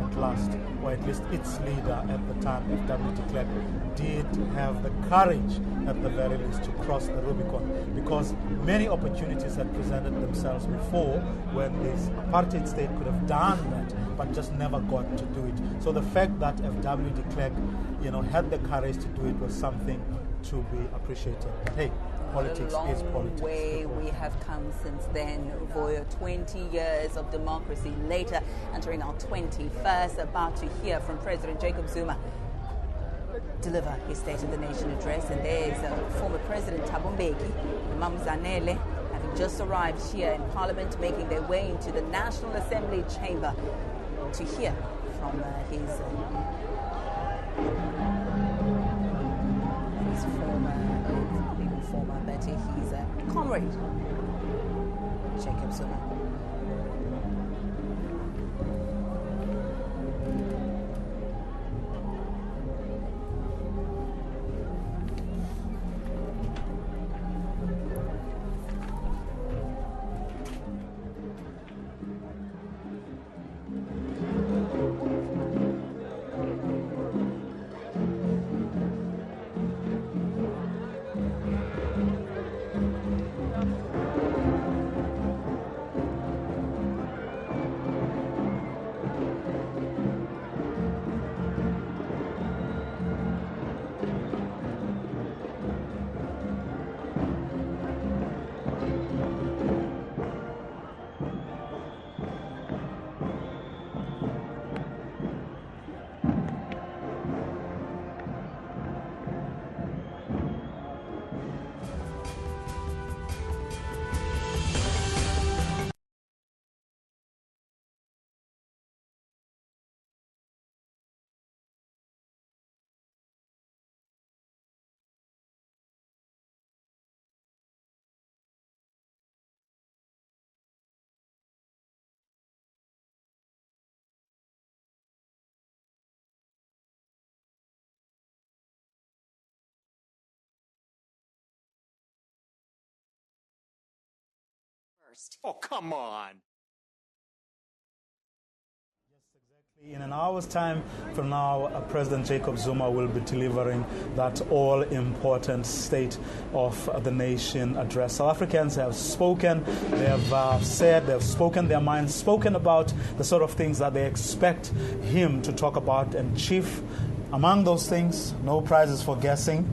at last, or at least its leader at the time, F.W. de Klerk, did have the courage, at the very least, to cross the Rubicon, because many opportunities had presented themselves before when this apartheid state could have done that, but just never got to do it. So the fact that F.W. de Klerk, had the courage to do it was something to be appreciated. But hey, politics is politics. Way we have come since then, Voyo. 20 years of democracy later, entering our 21st, about to hear from President Jacob Zuma deliver his State of the Nation address. And there's former President Thabo Mbeki, Mamzanele, having just arrived here in Parliament, making their way into the National Assembly chamber to hear from his former, but he's a comrade, Jacob Zuma. Oh, come on. Yes, exactly. In an hour's time from now, President Jacob Zuma will be delivering that all-important State of the Nation address. South Africans have spoken, they have said, they have spoken their minds, spoken about the sort of things that they expect him to talk about. And chief, among those things, no prizes for guessing.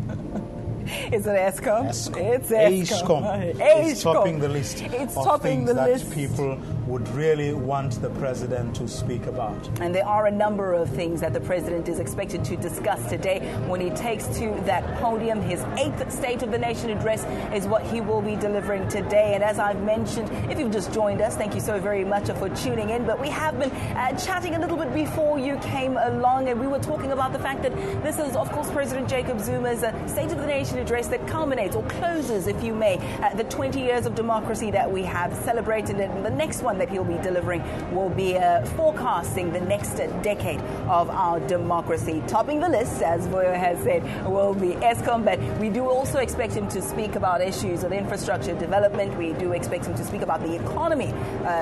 Is it ESCOM? It's ESCOM. It's topping the list of things that people would really want the president to speak about. And there are a number of things that the president is expected to discuss today when he takes to that podium. His 8th State of the Nation address is what he will be delivering today. And as I've mentioned, if you've just joined us, thank you so very much for tuning in. But we have been chatting a little bit before you came along, and we were talking about the fact that this is, of course, President Jacob Zuma's State of the Nation address that culminates, or closes, if you may, the 20 years of democracy that we have celebrated. And the next one that he'll be delivering will be forecasting the next decade of our democracy. Topping the list, as Voyo has said, will be ESCOM, but we do also expect him to speak about issues of infrastructure development. We do expect him to speak about the economy,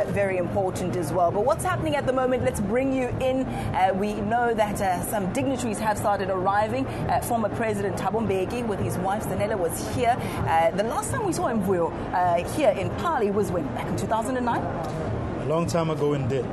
very important as well. But what's happening at the moment, let's bring you in. We know that some dignitaries have started arriving. Former President Thabo Mbeki with his wife Zanele was here. The last time we saw him, Voyo, here in Pali was when? Back in 2009? A long time ago indeed.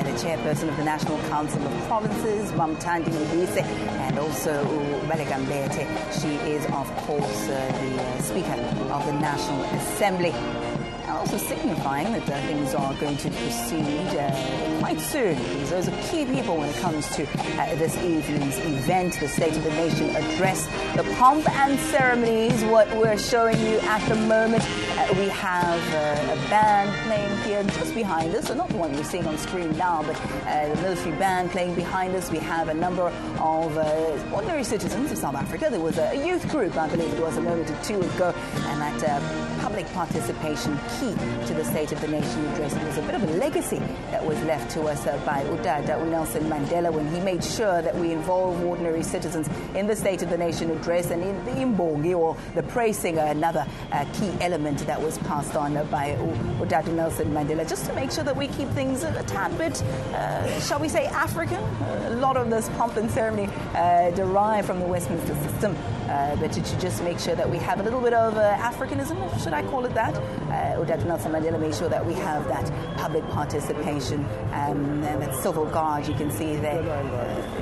the chairperson of the National Council of Provinces, Mamthandi Modise, and also Balega Mbete. She is, of course, the Speaker of the National Assembly. Also signifying that things are going to proceed quite soon, because those are key people when it comes to this evening's event, the State of the Nation address. The pomp and ceremonies, what we're showing you at the moment. We have a band playing here just behind us, so not the one you're seeing on screen now, but the military band playing behind us. We have a number of ordinary citizens of South Africa. There was a youth group, I believe it was a moment or two ago, and that public participation key to the State of the Nation address. It was a bit of a legacy that was left to us by Nelson Mandela when he made sure that we involve ordinary citizens in the State of the Nation address, and in the imbongi, or the praise singer, another key element that was passed on by Nelson Mandela, just to make sure that we keep things a tad bit, shall we say, African. A lot of this pomp and ceremony derive from the Westminster system, but to just make sure that we have a little bit of Africanism, should I call it that? Nelson Mandela made sure that we have that public participation, and that civil guard you can see there,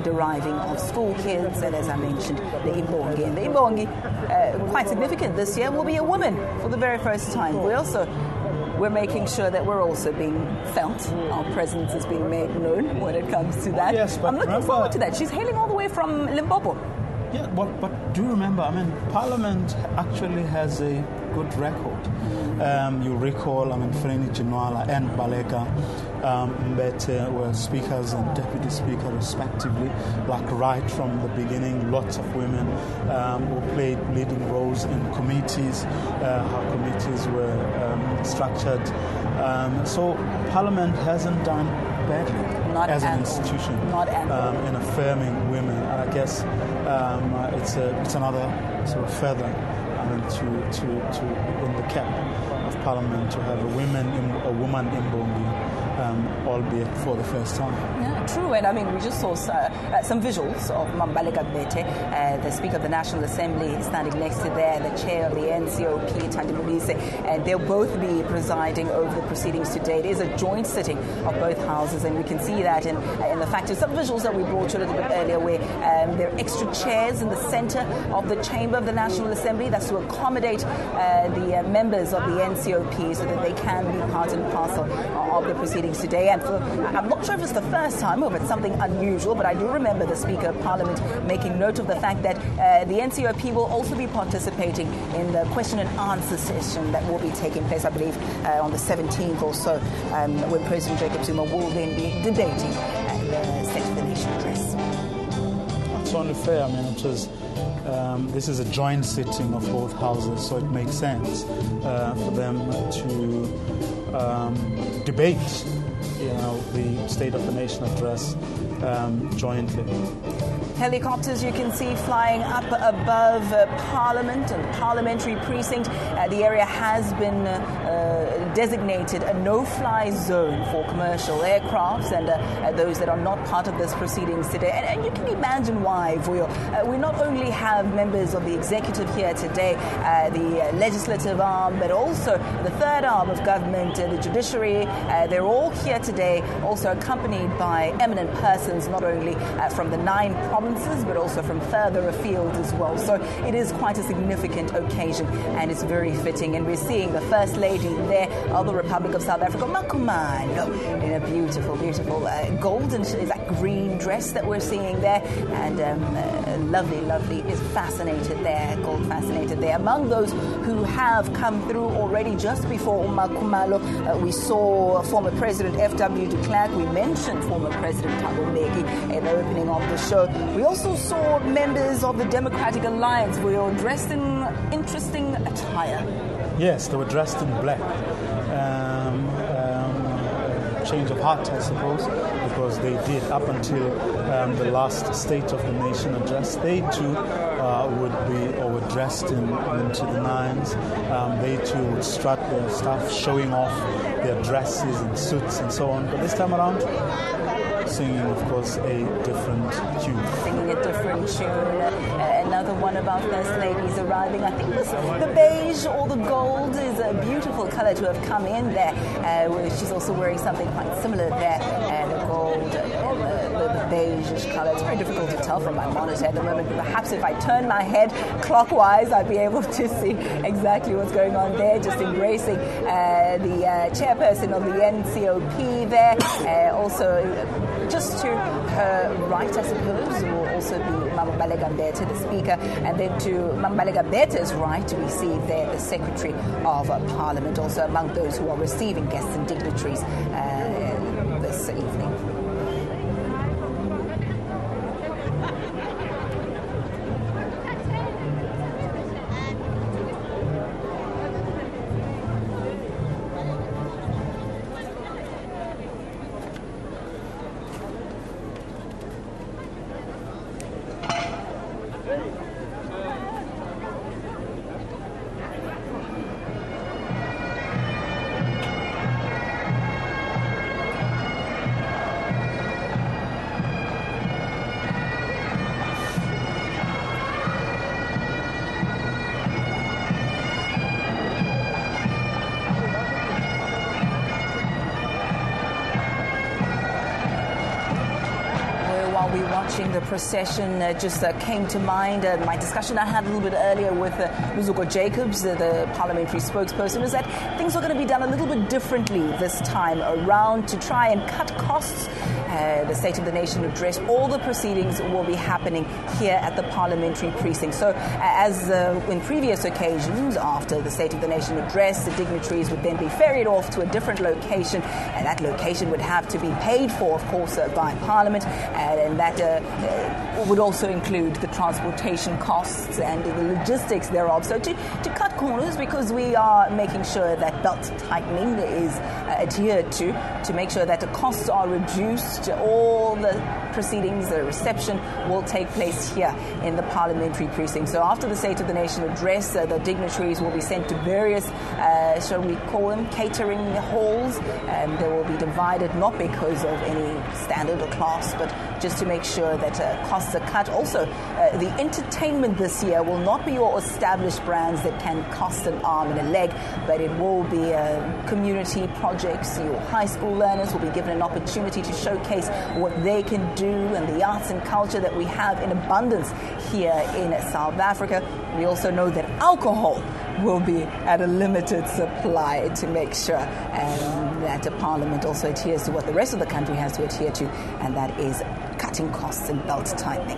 deriving of school kids, and as I mentioned, the Imbongi. And the Imbongi, quite significant this year, will be a woman for the very first time. We're making sure that we're also being felt. Our presence is being made known when it comes to that. Yes, but I'm looking forward to that. She's hailing all the way from Limpopo. Yeah, but do remember, Parliament actually has a good record. You recall, Freni Chinwala and Balega Mbete were speakers and deputy speaker respectively, like right from the beginning. Lots of women who played leading roles in committees, how committees were structured. So Parliament hasn't done badly as an institution in affirming women. And I guess it's another sort of feather to in the cap of Parliament to have a woman in Mbongi, albeit for the first time. Yeah, true. And we just saw some visuals of Balega Mbete, the Speaker of the National Assembly, standing next to there, the chair of the NCOP, Thandi Modise, and they'll both be presiding over the proceedings today. It is a joint sitting of both houses, and we can see that in the fact of some visuals that we brought you a little bit earlier, where there are extra chairs in the center of the chamber of the National Assembly. That's to accommodate the members of the NCOP so that they can be part and parcel of the proceedings today. And I'm not sure if it's the first time or if it's something unusual, but I do remember the Speaker of Parliament making note of the fact that the NCOP will also be participating in the question and answer session that will be taking place, I believe, on the 17th or so, when President Jacob Zuma will then be debating the State of the Nation address. It's only fair. This is a joint sitting of both houses, so it makes sense for them to debate, the State of the Nation address jointly. Helicopters you can see flying up above Parliament and Parliamentary Precinct. The area has been designated a no-fly zone for commercial aircrafts and those that are not part of this proceedings today. And you can imagine why, Vuyo. We not only have members of the executive here today, the legislative arm, but also the third arm of government, the judiciary. They're all here today, also accompanied by eminent persons, not only from the 9 provinces, but also from further afield as well. So it is quite a significant occasion, and it's very fitting. And we're seeing the First Lady there of the Republic of South Africa, Makumalo, in a beautiful, beautiful golden, is that green dress that we're seeing there, and lovely, is fascinated there, gold fascinated there. Among those who have come through already just before Makumalo, we saw former President F.W. de Klerk. We mentioned former President Thabo Mbeki in the opening of the show. We also saw members of the Democratic Alliance. We were dressed in interesting attire. Yes, they were dressed in black. Change of heart, I suppose, because they did, up until the last State of the Nation address, they too were dressed into the nines. They too would strut their stuff, showing off their dresses and suits and so on. But this time around, singing, of course, a different tune. Singing a different tune. Another one of our First Ladies arriving. I think the beige or the gold is a beautiful colour to have come in there. She's also wearing something quite similar there. very difficult to tell from my monitor at the moment. Perhaps if I turn my head clockwise, I'd be able to see exactly what's going on there. Just embracing the chairperson of the NCOP there. Also, just to her right, I suppose, will also be Mamabale Gambete, the Speaker. And then to Mamabale Gambete's right, we see there the Secretary of Parliament, also among those who are receiving guests and dignitaries this evening. Watching the procession just came to mind. My discussion I had a little bit earlier with President Jacobs, the parliamentary spokesperson, is that things are going to be done a little bit differently this time around to try and cut costs. The State of the Nation address, all the proceedings will be happening here at the parliamentary precinct. So as in previous occasions, after the State of the Nation address, the dignitaries would then be ferried off to a different location, and that location would have to be paid for, of course, by Parliament, and that would also include the transportation costs and the logistics thereof. So to cut corners, because we are making sure that belt tightening is adhered to make sure that the costs are reduced, all the proceedings, the reception will take place here in the parliamentary precinct. So after the State of the Nation address, the dignitaries will be sent to various, shall we call them, catering halls. They will be divided not because of any standard or class, but just to make sure that costs are cut. Also, the entertainment this year will not be your established brands that can cost an arm and a leg, but it will be community projects. Your high school learners will be given an opportunity to showcase what they can do and the arts and culture that we have in abundance here in South Africa. We also know that alcohol will be at a limited supply to make sure that the Parliament also adheres to what the rest of the country has to adhere to, and that is cutting costs and belt tightening.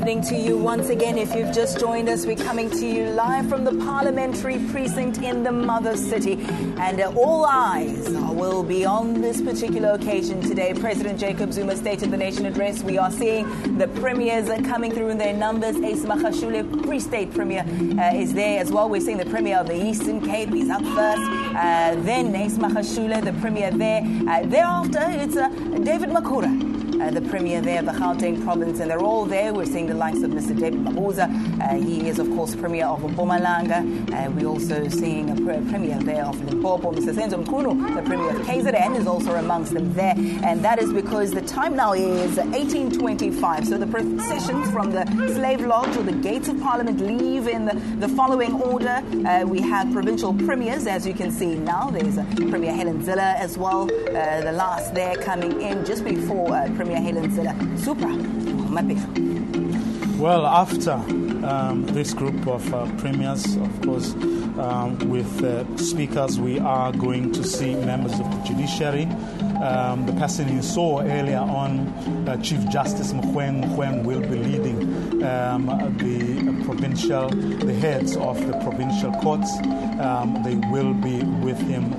evening to you once again. If you've just joined us, we're coming to you live from the parliamentary precinct in the mother city. And all eyes will be on this particular occasion today. President Jacob Zuma State of the Nation address. We are seeing the premiers coming through in their numbers. Ace Magashule, Free State Premier, is there as well. We're seeing the Premier of the Eastern Cape. He's up first. Then Ace Magashule, the Premier there. Thereafter, it's David Makura, the Premier there of the Gauteng province, and they're all there. We're seeing the likes of Mr. David Mabuza. He is, of course, Premier of Mpumalanga. We're also seeing a Premier there of Limpopo. Mr. Senzo Mkhunu, the Premier of KZN, is also amongst them there. And that is because the time now is 18:25. So the processions from the Slave Lodge or the gates of Parliament leave in the following order. We have provincial premiers, as you can see now. There's Premier Helen Zille as well. The last there coming in just before Premier Helen Zille. Supra, well, after this group of premiers, of course, with speakers, we are going to see members of the judiciary. The person you saw earlier on, Chief Justice Mkhwen will be leading the heads of the provincial courts. They will be with him.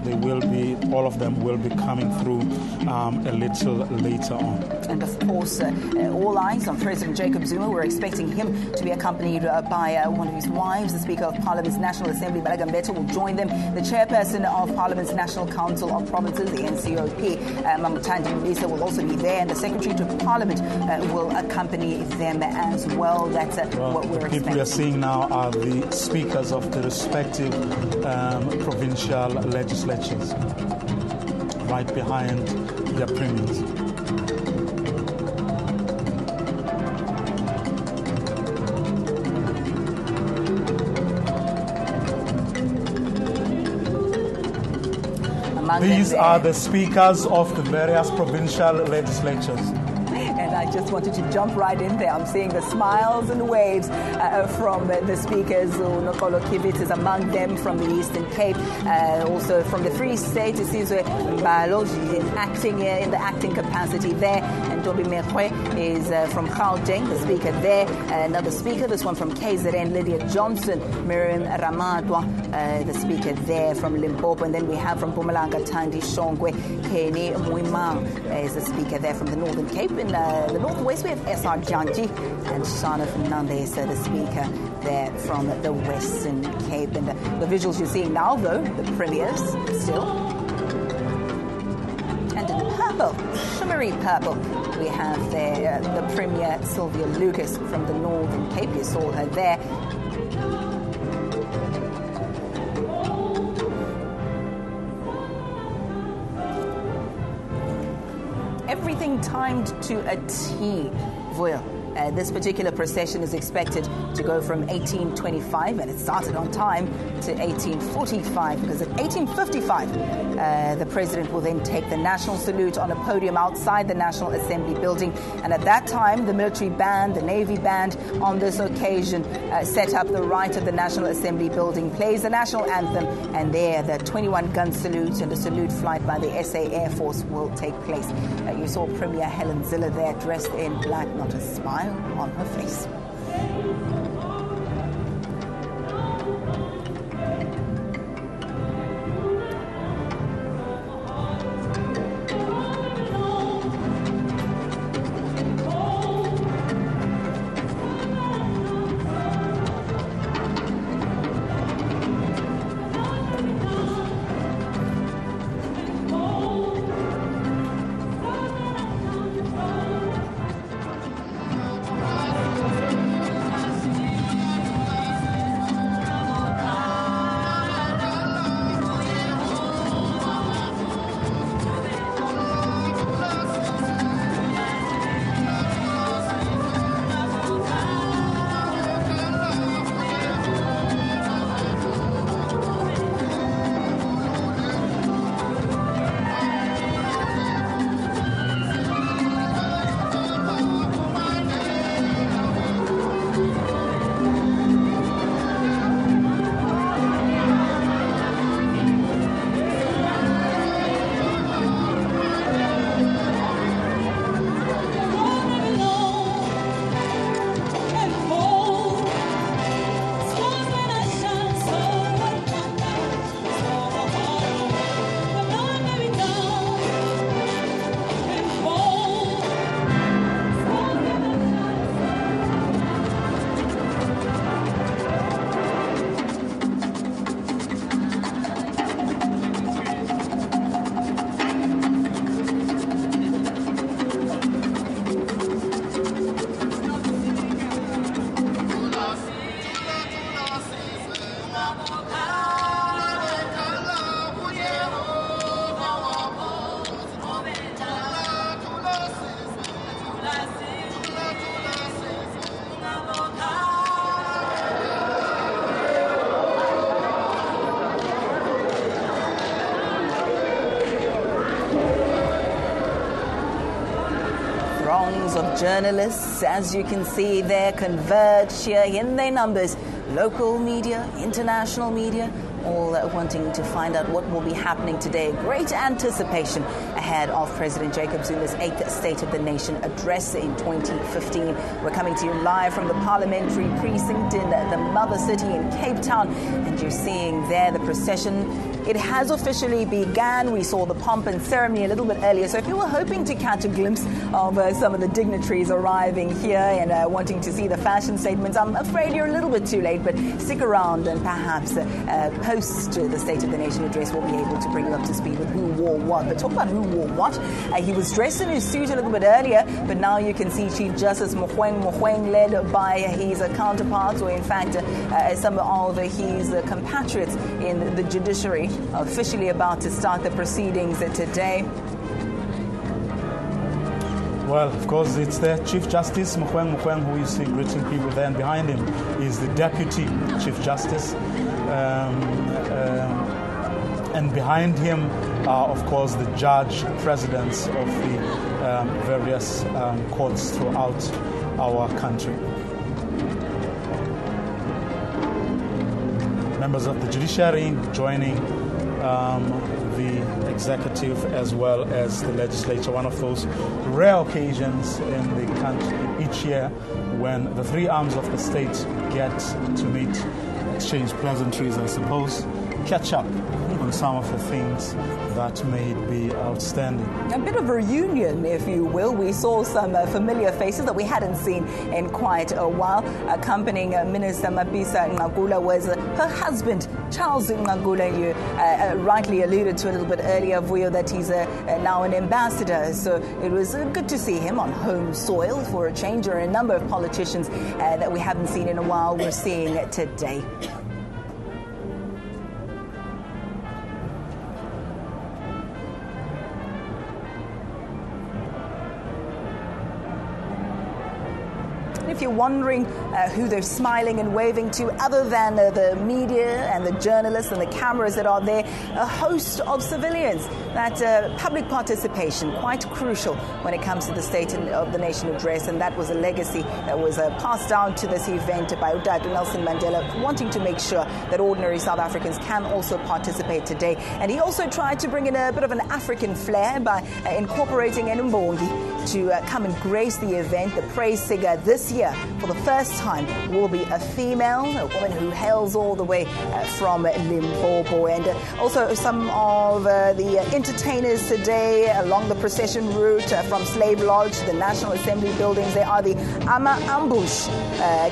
All of them will be coming through a little later on. And of course, all eyes on President Jacob Zuma. We're expecting him to be accompanied by one of his wives. The Speaker of Parliament's National Assembly, Balaga Mbete, will join them. The Chairperson of Parliament's National Council of Provinces, the NCOP, Mamutandi Mbisa, will also be there, and the Secretary to Parliament will accompany them as well. That's what we're expecting. People we are seeing now are the speakers of the respective provincial legislatures, right behind their premiers. These are the speakers of the various provincial legislatures. And I just wanted to jump right in there. I'm seeing the smiles and waves from the speakers. Nokolo Kivit is among them from the Eastern Cape. Also from the Free State, Isizwe Mbaloji is acting in the acting capacity there. And Ntombi Mekwe is from Gauteng, the speaker there. Another speaker, this one from KZN, Lydia Johnson, Miriam Ramadwa, the speaker there from Limpopo. And then we have from Mpumalanga, Thandi Shongwe, Kenny Muimang is the speaker there from the Northern Cape. In the Northwest, we have S.R. Janji and Shana Fernandez, the speaker there from the Western Cape. And the visuals you're seeing now, though, the premiers still. And in purple, shimmery purple, we have there the Premier Sylvia Lucas from the Northern Cape. You saw her there. Everything timed to a T, Vuyo. This particular procession is expected to go from 18:25, and it started on time, to 18:45, because at 18:55, the President will then take the national salute on a podium outside the National Assembly building. And at that time, the military band, the Navy band, on this occasion, set up the right of the National Assembly building, plays the national anthem, and there the 21-gun salute and the salute flight by the SA Air Force will take place. You saw Premier Helen Zille there dressed in black, not a smile on her face. Thousands of journalists, as you can see there, converge here in their numbers. Local media, international media, all wanting to find out what will be happening today. Great anticipation ahead of President Jacob Zuma's 8th State of the Nation address in 2015. We're coming to you live from the parliamentary precinct in the mother city in Cape Town, and you're seeing there the procession. It has officially began. We saw the pomp and ceremony a little bit earlier, so if you were hoping to catch a glimpse of some of the dignitaries arriving here and wanting to see the fashion statements, I'm afraid you're a little bit too late, but stick around and perhaps post the State of the Nation address we'll be able to bring you up to speed with who wore what. But talk about who wore what. He was dressed in his suit a little bit earlier, but now you can see Chief Justice Mogoeng led by his counterparts, or in fact some of his compatriots in the judiciary, officially about to start the proceedings today. Well, of course, it's the Chief Justice Mogoeng who is greeting people there, and behind him is the Deputy Chief Justice. And behind him are, of course, the judge presidents of the various courts throughout our country. Members of the judiciary joining the executive as well as the legislature. One of those rare occasions in the country each year when the three arms of the state get to meet, exchange pleasantries, I suppose, catch up on some of the things that may be outstanding. A bit of a reunion, if you will. We saw some familiar faces that we hadn't seen in quite a while. Accompanying Minister Mapisa Nqakula was her husband, Charles Nqakula. You rightly alluded to a little bit earlier, Vuyo, that he's now an ambassador. So it was good to see him on home soil for a change. There are a number of politicians that we haven't seen in a while we're seeing today. If you're wondering who they're smiling and waving to, other than the media and the journalists and the cameras that are there, a host of civilians. That public participation, quite crucial when it comes to the State of the Nation address, and that was a legacy that was passed down to this event by Utata Nelson Mandela, wanting to make sure that ordinary South Africans can also participate today. And he also tried to bring in a bit of an African flair by incorporating an Mbongi to come and grace the event. The praise singer this year, for the first time, will be a female, a woman who hails all the way from Limpopo. And also some of the entertainers today along the procession route from Slave Lodge to the National Assembly buildings. They are the Ama Ambush,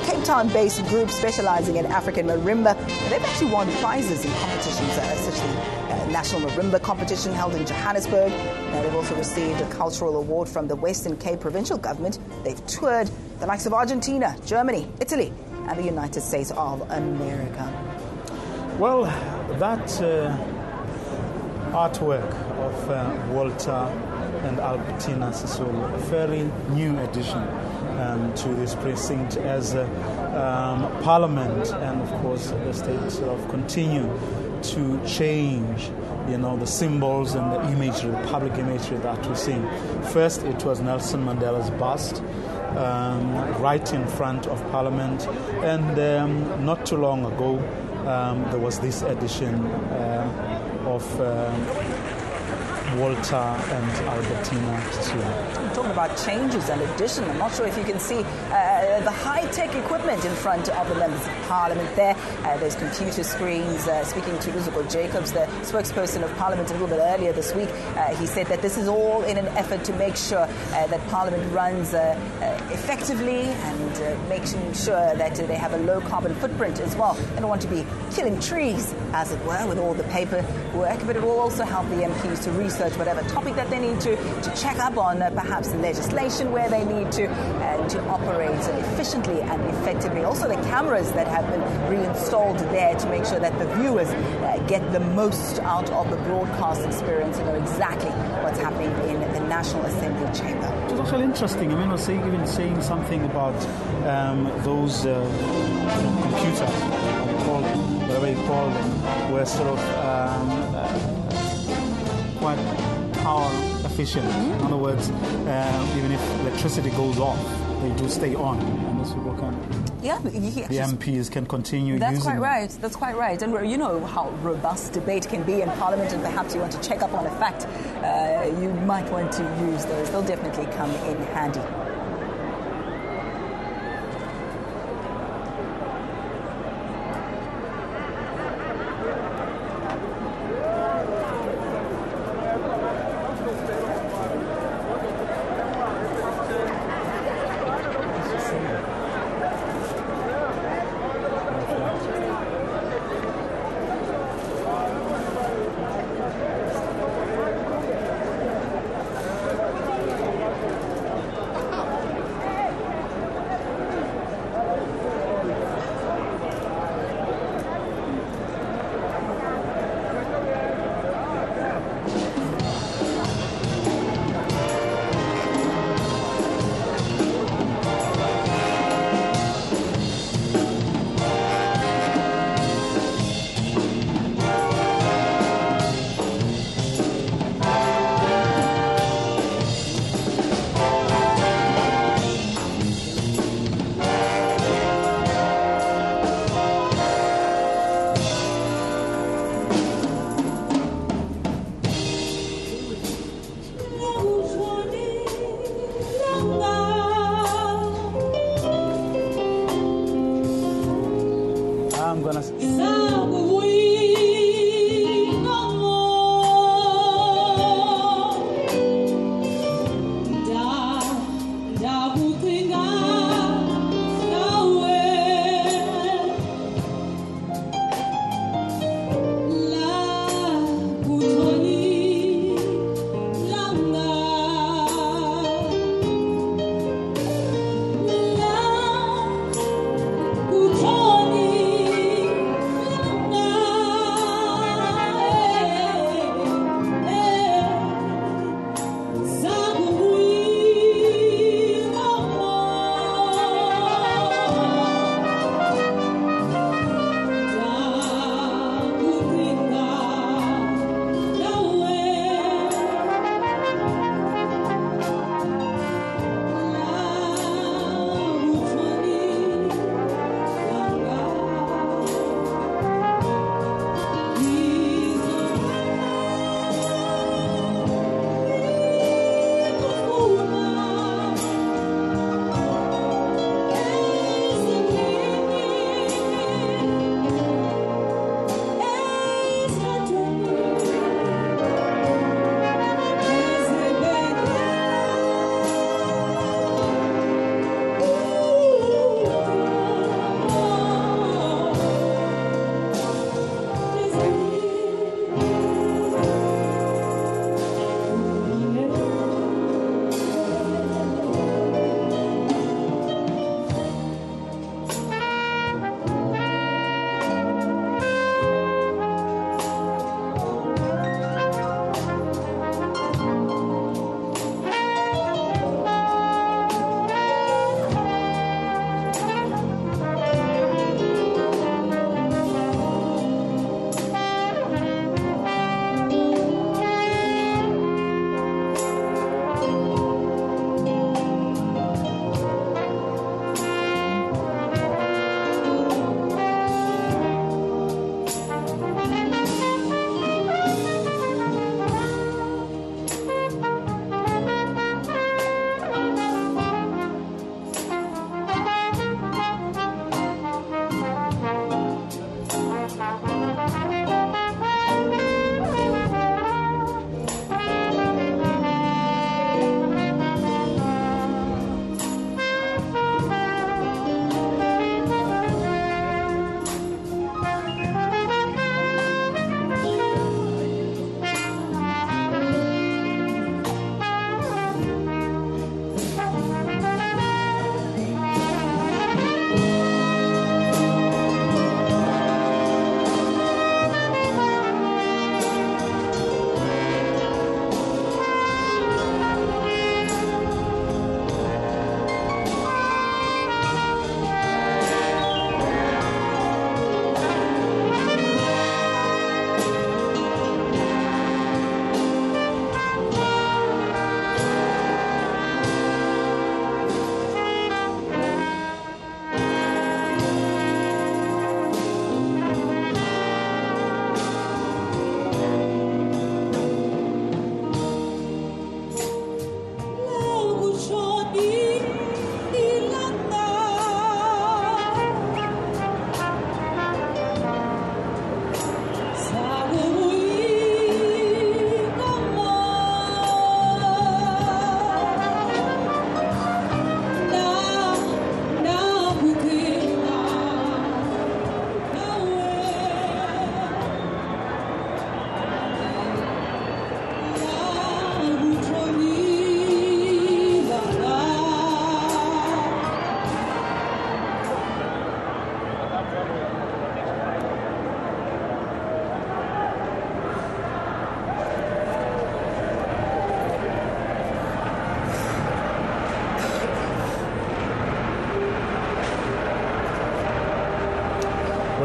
Cape Town-based group specializing in African marimba. They've actually won prizes in competitions such as the National Marimba competition held in Johannesburg. They've also received a cultural award from the Western Cape provincial government. They've toured the likes of Argentina, Germany, Italy, and the United States of America. Well, that artwork of Walter and Albertina Sisulu, a fairly new addition to this precinct as Parliament and, of course, the state sort of continue to change, the symbols and the imagery, the public imagery that we're seeing. First, it was Nelson Mandela's bust right in front of Parliament, and not too long ago there was this edition of Walter and Albertina too. We're talking about changes and addition. I'm not sure if you can see the high-tech equipment in front of the members of Parliament there. There's computer screens. Speaking to President Jacobs, the spokesperson of Parliament, a little bit earlier this week, he said that this is all in an effort to make sure that Parliament runs effectively and making sure that they have a low-carbon footprint as well. They don't want to be killing trees, as it were, with all the paperwork, but it will also help the MPs to research whatever topic that they need to check up on, perhaps the legislation where they need to operate efficiently and effectively. Also the cameras that have been reinstalled there to make sure that the viewers get the most out of the broadcast experience and know exactly what's happening in the National Assembly chamber. It was actually interesting. I mean, I was even saying something about those computers, whatever you call them, were sort of quite power efficient. In other words, even if electricity goes off, they do stay on, and those people can. Yeah, the MPs can continue That's using quite right. That's quite right. And you know how robust debate can be in Parliament, and perhaps you want to check up on a fact, you might want to use those. They'll definitely come in handy.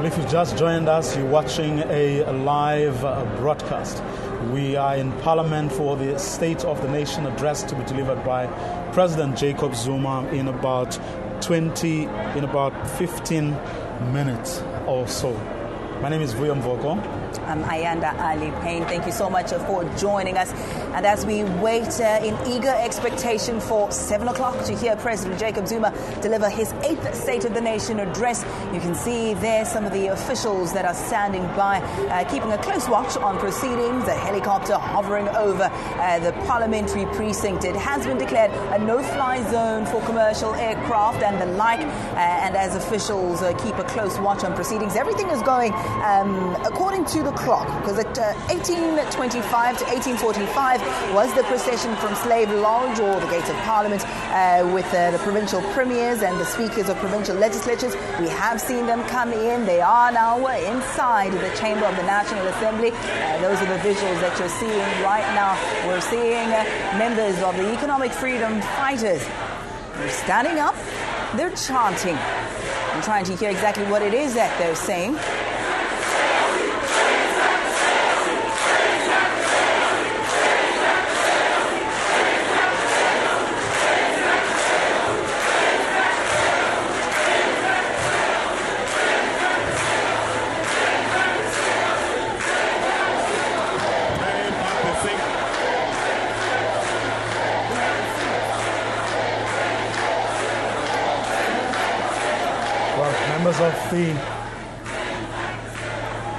Well, if you just joined us, you're watching a live broadcast. We are in Parliament for the State of the Nation address to be delivered by President Jacob Zuma in about 15 minutes or so. My name is Vuyo Mvoko. I'm Ayanda Ali Payne. Thank you so much for joining us. And as we wait in eager expectation for 7 o'clock to hear President Jacob Zuma deliver his 8th State of the Nation address, you can see there some of the officials that are standing by, keeping a close watch on proceedings, a helicopter hovering over the parliamentary precinct. It has been declared a no-fly zone for commercial aircraft and the like. And as officials keep a close watch on proceedings, everything is going according to the clock, because at 18:25 to 18:45 was the procession from Slave Lodge or the gates of Parliament with the provincial premiers and the speakers of provincial legislatures. We have seen them come in. They are now inside the chamber of the National Assembly. Those are the visuals that you're seeing right now. We're seeing members of the economic freedom fighters. They're standing up. They're chanting. I'm trying to hear exactly what it is that they're saying.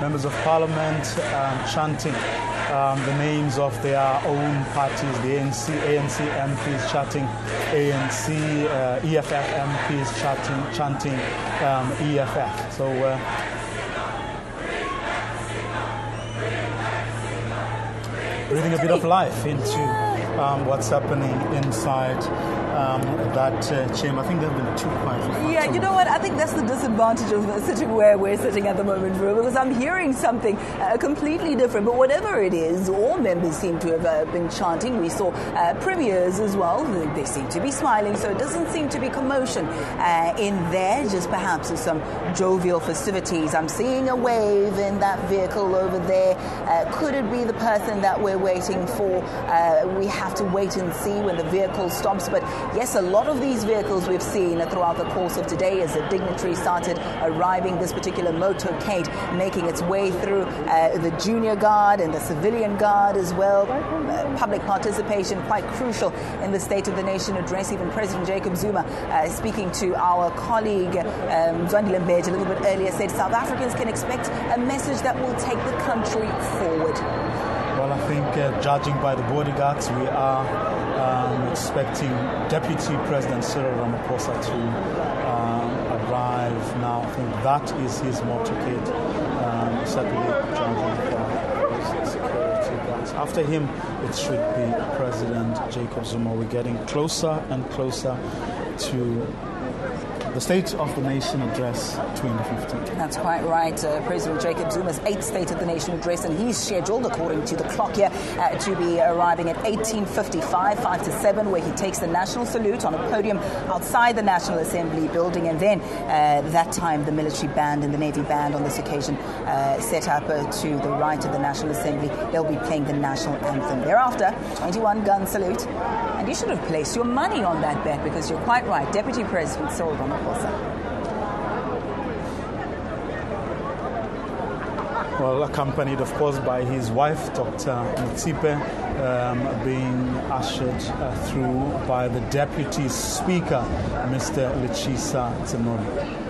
Members of Parliament chanting the names of their own parties, the ANC MPs chanting ANC, EFF MPs chanting EFF. So breathing a bit of life into what's happening inside that chamber. I think they've been too quiet. Yeah, you know what? I think that's the disadvantage of sitting where we're sitting at the moment, because I'm hearing something completely different. But whatever it is, all members seem to have been chanting. We saw premiers as well. They seem to be smiling, so it doesn't seem to be commotion in there, just perhaps some jovial festivities. I'm seeing a wave in that vehicle over there. Could it be the person that we're waiting for? We have to wait and see when the vehicle stops. But yes, a lot of these vehicles we've seen throughout the course of today as the dignitary started arriving, this particular motorcade making its way through the junior guard and the civilian guard as well. Public participation quite crucial in the State of the Nation address. Even President Jacob Zuma, speaking to our colleague Zwandile Mbeji a little bit earlier, said South Africans can expect a message that will take the country forward. Well, I think judging by the bodyguards, we are expecting Deputy President Cyril Ramaphosa to arrive now. I think that is his motorcade, certainly judging by security guards. After him, it should be President Jacob Zuma. We're getting closer and closer to the State of the Nation Address 2015. That's quite right. President Jacob Zuma's 8th State of the Nation address, and he's scheduled, according to the clock here, to be arriving at 18:55, 5 to 7, where he takes the national salute on a podium outside the National Assembly building, and then that time the military band and the Navy band on this occasion set up to the right of the National Assembly. They'll be playing the national anthem. Thereafter, 21-gun salute. And you should have placed your money on that bet, because you're quite right. Deputy President Cyril Ramaphosa. Well, accompanied, of course, by his wife, Dr. Mtsipe, being ushered through by the Deputy Speaker, Mr. Lechisa Tsenori.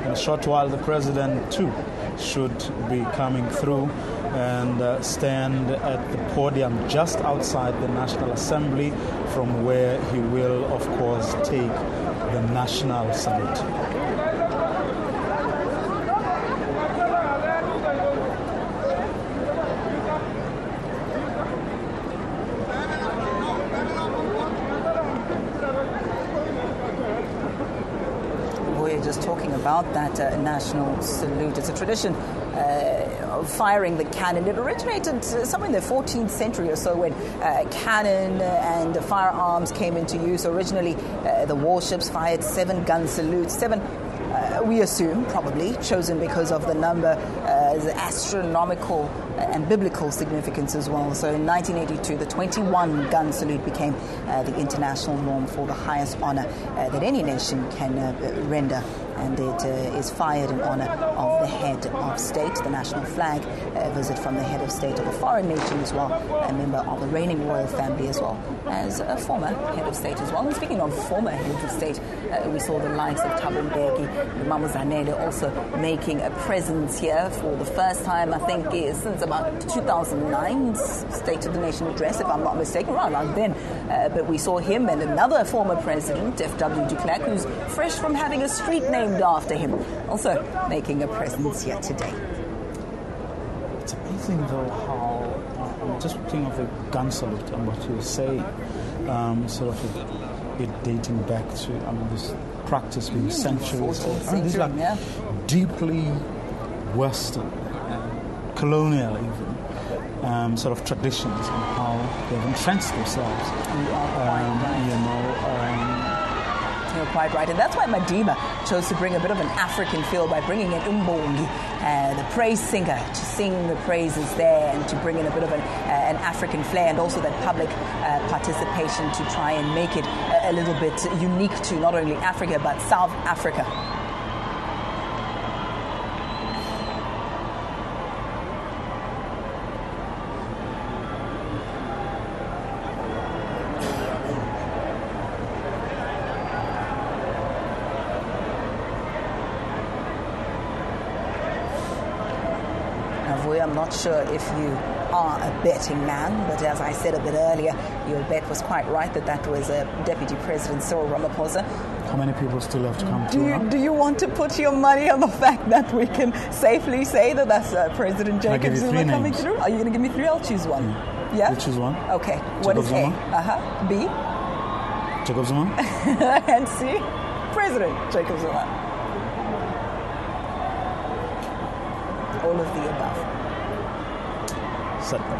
In a short while, the President, too, should be coming through and stand at the podium just outside the National Assembly, from where he will, of course, take the national salute. Just talking about that national salute. It's a tradition of firing the cannon. It originated somewhere in the 14th century or so when cannon and firearms came into use. Originally, the warships fired 7-gun salutes. 7, we assume, probably, chosen because of the number, the astronomical and biblical significance as well. So in 1982, the 21-gun salute became the international norm for the highest honor that any nation can render. And it is fired in honor of the head of state, the national flag, a visit from the head of state of a foreign nation as well, a member of the reigning royal family as well as a former head of state as well. And speaking of former heads of state, we saw the likes of Thabo Mbeki, Mama Zanele also making a presence here for the first time, I think, since about 2009, State of the Nation address, if I'm not mistaken, around then. But we saw him and another former president, F.W. de Klerk, who's fresh from having a street named after him, also making a presence here today. It's amazing, though, how I'm just thinking of the gun salute and what you say, sort of it dating back to this practice being centuries old. These are deeply Western, colonial even, sort of traditions and how they've entrenched themselves. You're quite right, and that's why Madiba chose to bring a bit of an African feel by bringing in Umbongi, the praise singer, to sing the praises there and to bring in a bit of an African flair, and also that public participation to try and make it a little bit unique to not only Africa but South Africa. I'm not sure if you are a betting man, but as I said a bit earlier, your bet was quite right that was Deputy President Cyril Ramaphosa. How many people still have to come through? Do you want to put your money on the fact that we can safely say that that's President Jacob Zuma coming through? Are you going to give me 3? I'll choose one. Yeah? You choose one. Okay. Jacob What is Zuma? A? B? Jacob Zuma? And C? President Jacob Zuma. All of the above. Certainly.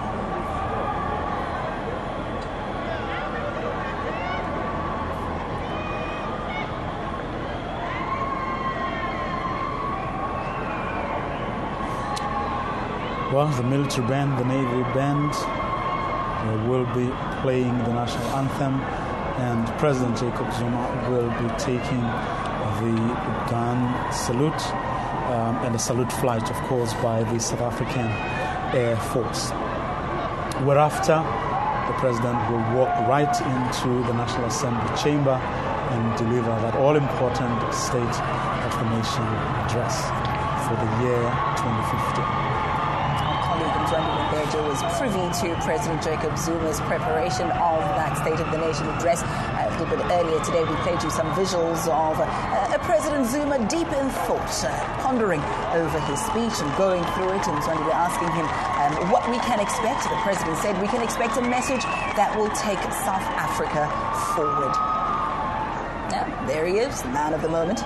Well, the military band, the Navy band will be playing the national anthem, and President Jacob Zuma will be taking the gun salute and the salute flight, of course, by the South African Air Force. Whereafter, the President will walk right into the National Assembly chamber and deliver that all-important State of the Nation address for the year 2015. Mbeja was privy to President Jacob Zuma's preparation of that State of the Nation address. A little bit earlier today, we played you some visuals of President Zuma deep in thought, pondering over his speech and going through it. And so we were asking him what we can expect. The President said we can expect a message that will take South Africa forward. Yeah, there he is, the man of the moment.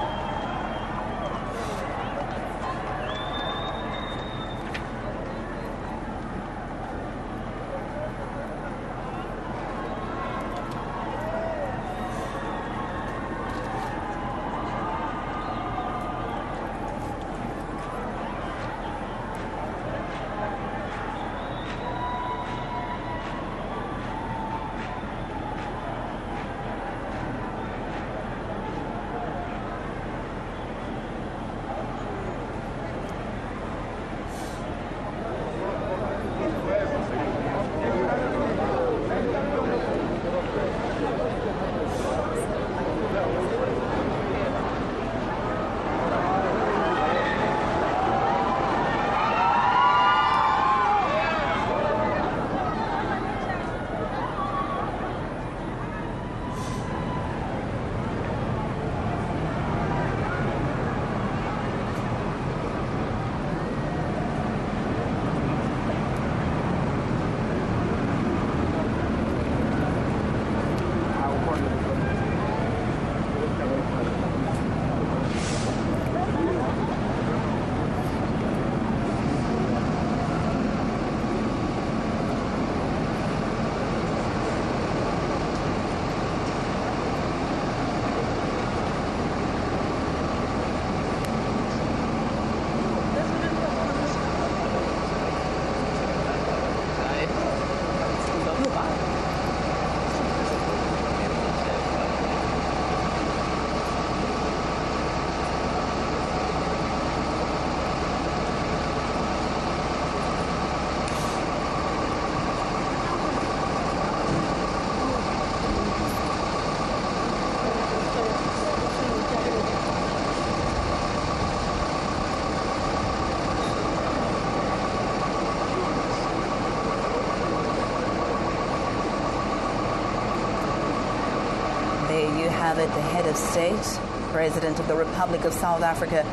have it, the head of state, President of the Republic of South Africa,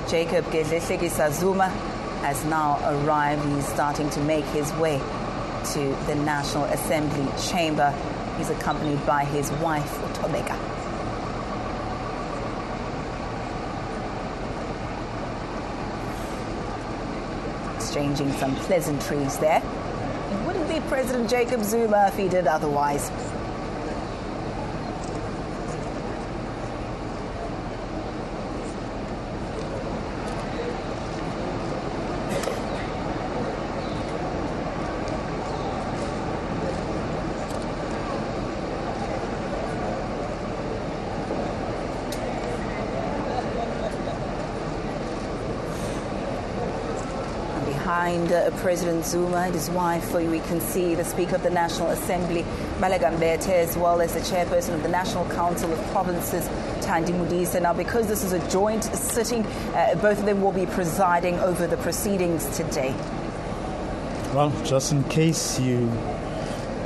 Jacob Zuma, has now arrived. He's starting to make his way to the National Assembly chamber. He's accompanied by his wife, Utobeka. Exchanging some pleasantries there. It wouldn't be President Jacob Zuma if he did otherwise. Behind President Zuma and his wife, we can see the Speaker of the National Assembly, Malagambete, as well as the Chairperson of the National Council of Provinces, Thandi Modise. Now, because this is a joint sitting, both of them will be presiding over the proceedings today. Well, just in case you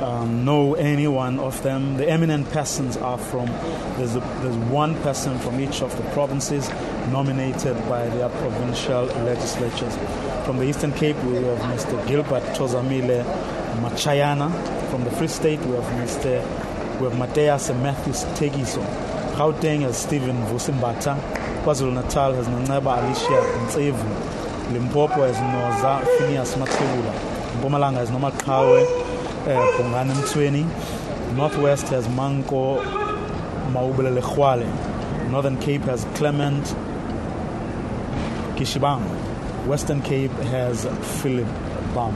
know any one of them, the eminent persons are from, there's one person from each of the provinces nominated by their provincial legislatures. From the Eastern Cape, we have Mr. Gilbert Tozamile Machayana. From the Free State, we have Mateus and Matthews Tegiso. Gauteng has Stephen Vusimbata. KwaZulu-Natal has Naneba Alicia Ntsevu. Limpopo has Noza Phineas Matsebula. Mpumalanga has Nomakawe Pungane Mtsweni. Northwest has Manko Maubele Lekhwale. Northern Cape has Clement Kishibang. Western Cape has Philip Bam.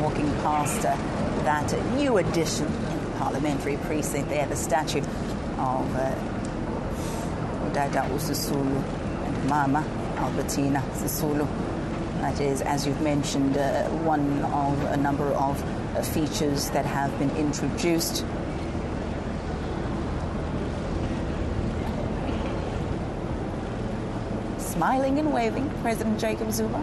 Walking past that new addition in the parliamentary precinct there, the statue of Dada Usisulu and Mama Albertina Sisulu. That is, as you've mentioned, one of a number of features that have been introduced. Smiling and waving, President Jacob Zuma.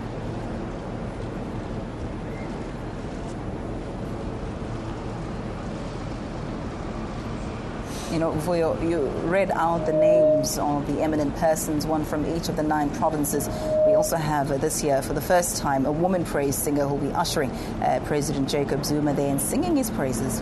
You know, Vuyo, you read out the names of the eminent persons, one from each of the 9 provinces. We also have this year, for the first time, a woman praise singer who will be ushering President Jacob Zuma there and singing his praises.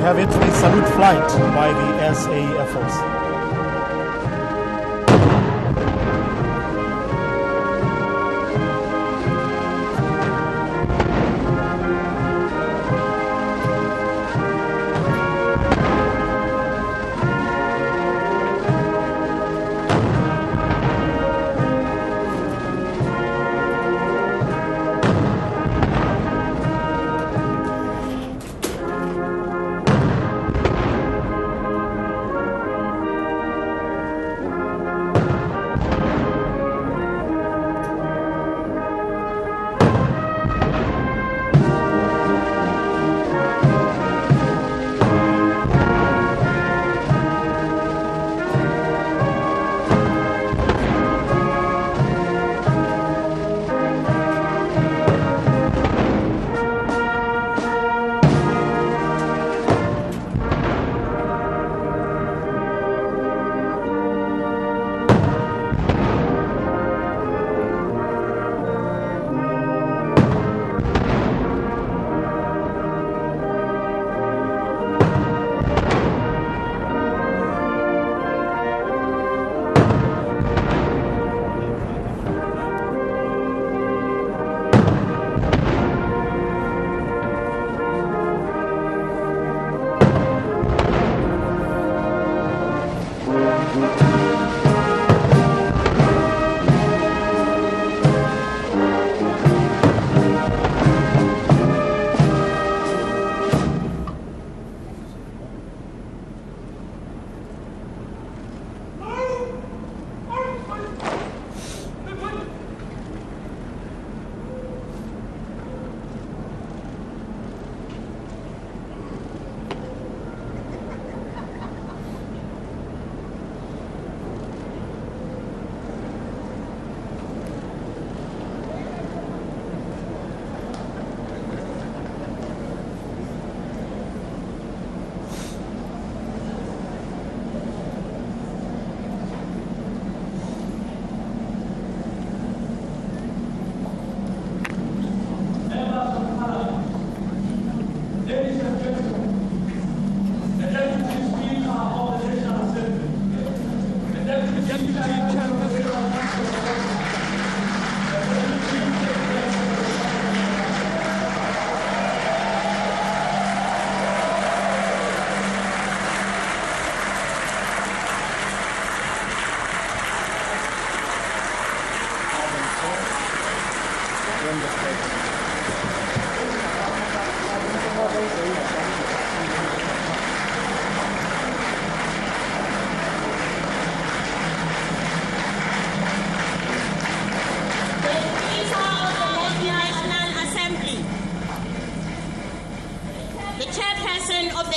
Have it the salute flight by the SA Air Force.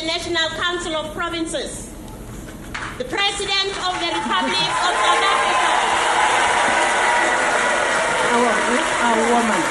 the National Council of Provinces, the President of the Republic of South Africa. Our woman.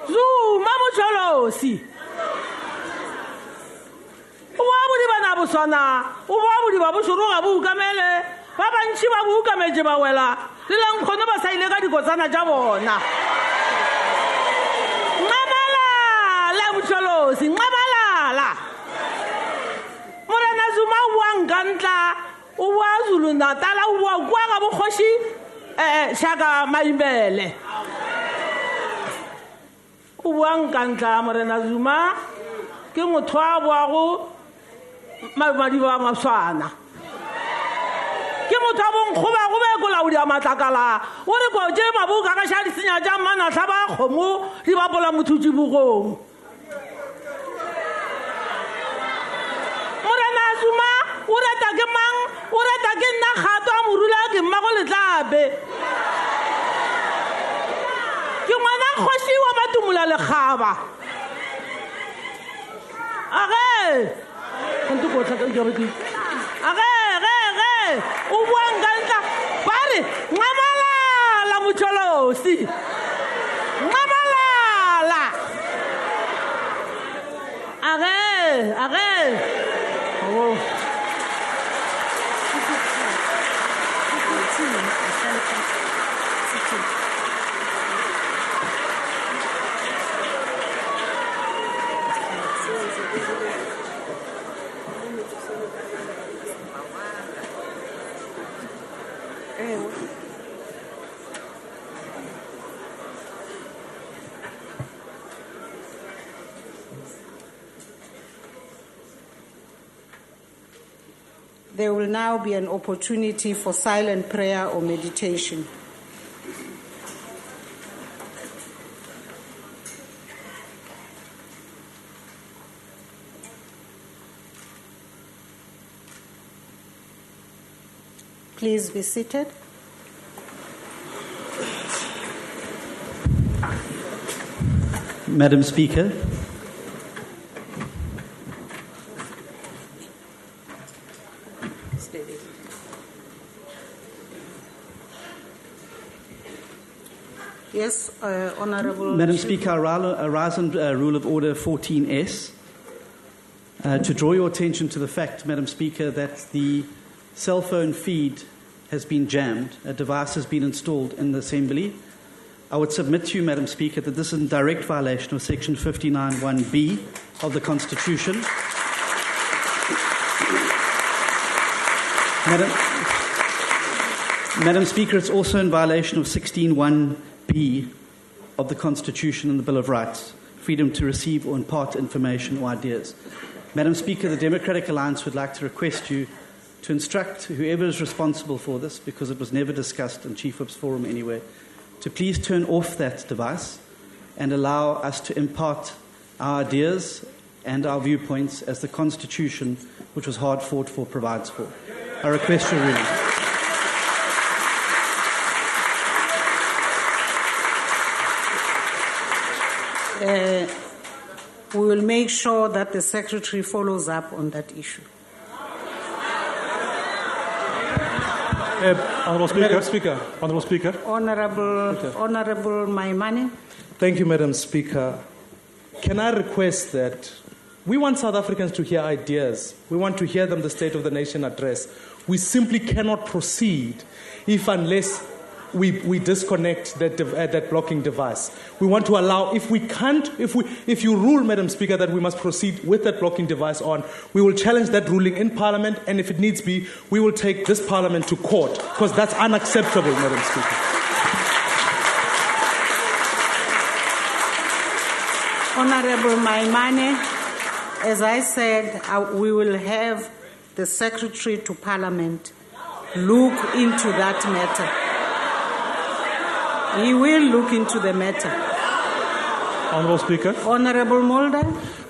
Zuma mucholosi. Uwabuli bana busona, uwabuli babushuru abu kamele, babanchi babu kameje bawela. Lila nkhono basaile ka dikotsana tja bona. Nqabalala mucholosi, nqabalala. Morena Zuma wangantla, uwazulu Natala uwa kwa bukhoshi shaka mayimbele. Uwankantla Morena Zuma ke motho a boago mabadi ba maswana ke motho a bonkgoba go be kolaodi a matlakala o re ko je mabuka ka sha ditsenya tja mana tla ba kgomo di bapola mothutsi bogong. Morena Zuma o reta ke mang o reta ke nna kgato a morula ke mmago letlape ke ngwana kgoši wa matumula lekgaba o buang ka ntla ba re nqabalala motšholosi nqabalala There will now be an opportunity for silent prayer or meditation. Please be seated. Madam Speaker, Yes, Honourable. Madam Speaker, I rise on Rule of Order 14S to draw your attention to the fact, Madam Speaker, that the cell phone feed has been jammed. A device has been installed in the Assembly. I would submit to you, Madam Speaker, that this is in direct violation of Section 59(1)(b) of the Constitution. Madam Speaker, it's also in violation of 16(1)(b) of the Constitution and the Bill of Rights, freedom to receive or impart information or ideas. Madam Speaker, the Democratic Alliance would like to request you to instruct whoever is responsible for this, because it was never discussed in Chief Whip's forum anyway, to please turn off that device and allow us to impart our ideas and our viewpoints as the Constitution, which was hard fought for, provides for. I request your ruling. We will make sure that the Secretary follows up on that issue. Honourable Speaker. Honourable Speaker. Honourable Maimane. Thank you, Madam Speaker. can I request that we want South Africans to hear ideas. We want to hear them the State of the Nation address. We simply cannot proceed unless we disconnect that blocking device. We want to allow, if you rule, Madam Speaker, that we must proceed with that blocking device on, we will challenge that ruling in Parliament, and if it needs be, we will take this Parliament to court, because that's unacceptable, Madam Speaker. Honorable Maimane, as I said, we will have the Secretary to Parliament look into that matter. He will look into the matter. Honourable Speaker. Honourable Mulder.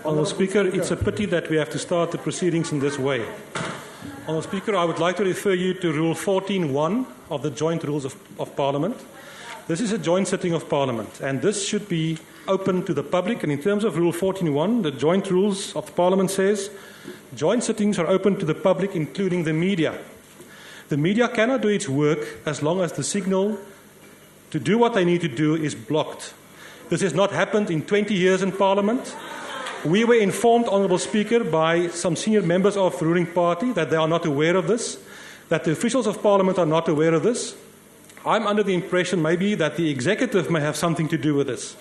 Honourable Speaker, it's a pity that we have to start the proceedings in this way. Honourable Speaker, I would like to refer you to Rule 14.1 of the Joint Rules of Parliament. This is a joint sitting of Parliament, and this should be open to the public. And in terms of Rule 14.1, the Joint Rules of Parliament says, joint sittings are open to the public, including the media. The media cannot do its work as long as the signal to do what they need to do is blocked. This has not happened in 20 years in Parliament. We were informed, Honourable Speaker, by some senior members of the ruling party that they are not aware of this, that the officials of Parliament are not aware of this. I'm under the impression maybe that the executive may have something to do with this.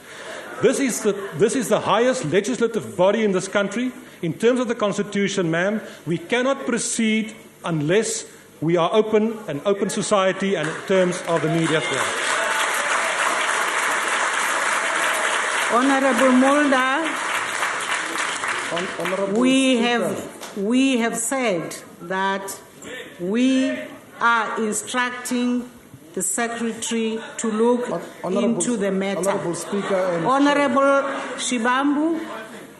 This is the highest legislative body in this country. In terms of the Constitution, ma'am, we cannot proceed unless we are an open society, and in terms of the media as well. Honourable Mulder, we have said that we are instructing the Secretary to look into the matter. Honourable Speaker and Honourable Shibambu,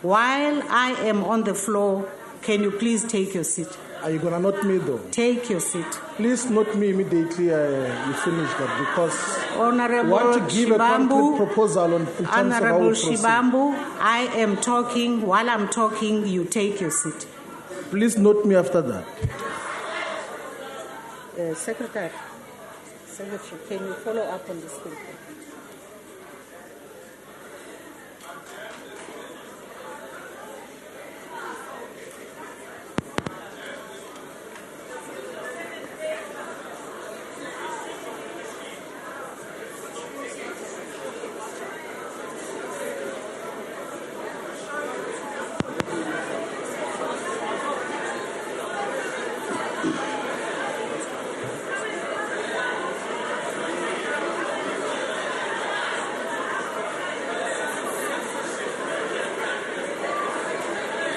while I am on the floor, can you please take your seat? Are you going to note me though? Take your seat. Please note me immediately you finish that, because Honourable I want to give a concrete proposal in terms Honourable of how we Shibambu, I am talking. While I'm talking, you take your seat. Please note me after that. Secretary, can you follow up on this thing?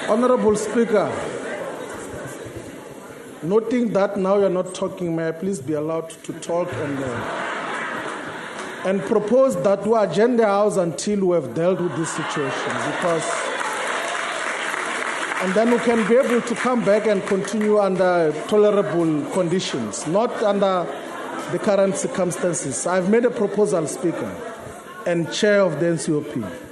Honourable Speaker, noting that now you're not talking, may I please be allowed to talk and propose that we agenda house until we have dealt with this situation, and then we can be able to come back and continue under tolerable conditions, not under the current circumstances. I've made a proposal, Speaker, and Chair of the NCOP.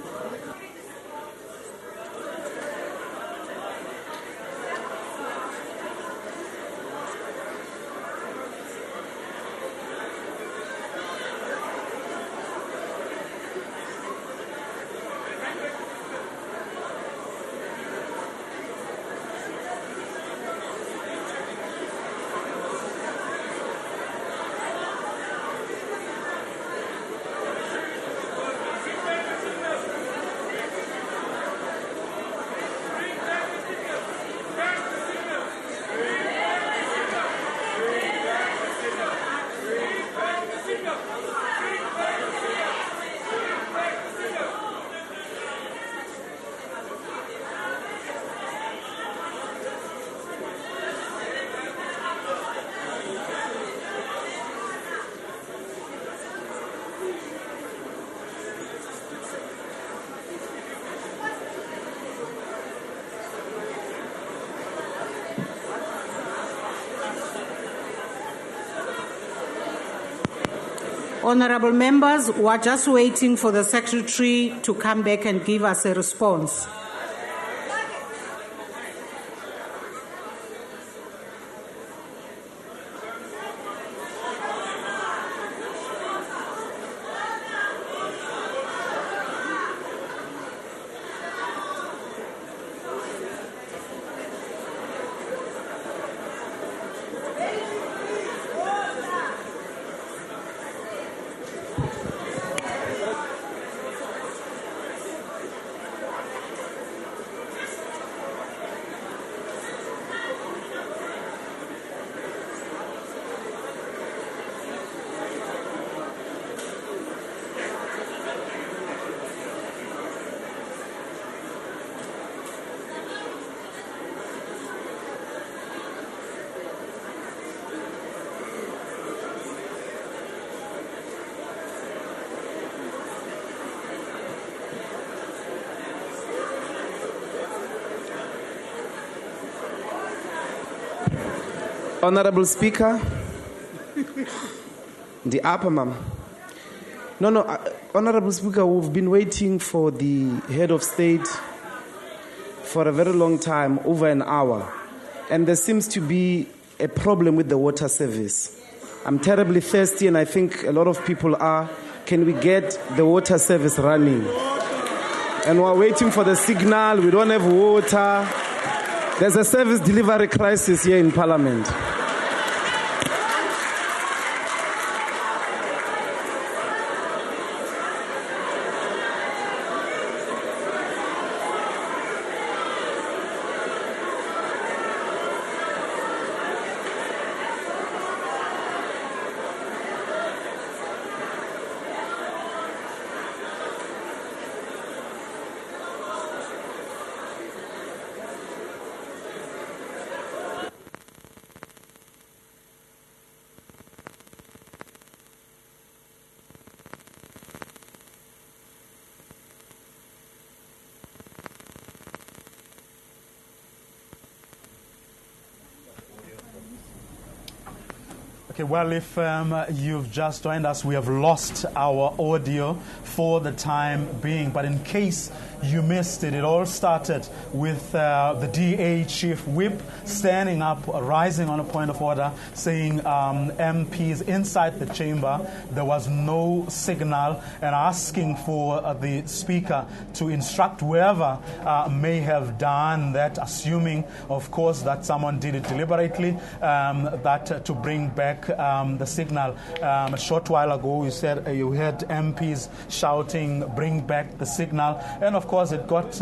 Honourable members, we are just waiting for the Secretary to come back and give us a response. Honorable Speaker, the upper ma'am. Honorable Speaker, we've been waiting for the head of state for a very long time, over an hour, and there seems to be a problem with the water service. I'm terribly thirsty, and I think a lot of people are. Can we get the water service running? And we're waiting for the signal. We don't have water. There's a service delivery crisis here in Parliament. Okay, well, if you've just joined us, we have lost our audio for the time being. But in case you missed it, it all started with the DA Chief Whip standing up, rising on a point of order, saying MPs inside the chamber, there was no signal, and asking for the Speaker to instruct whoever may have done that, assuming, of course, that someone did it deliberately, that to bring back the signal. A short while ago, you said you heard MPs shouting, "Bring back the signal," and of course, it got.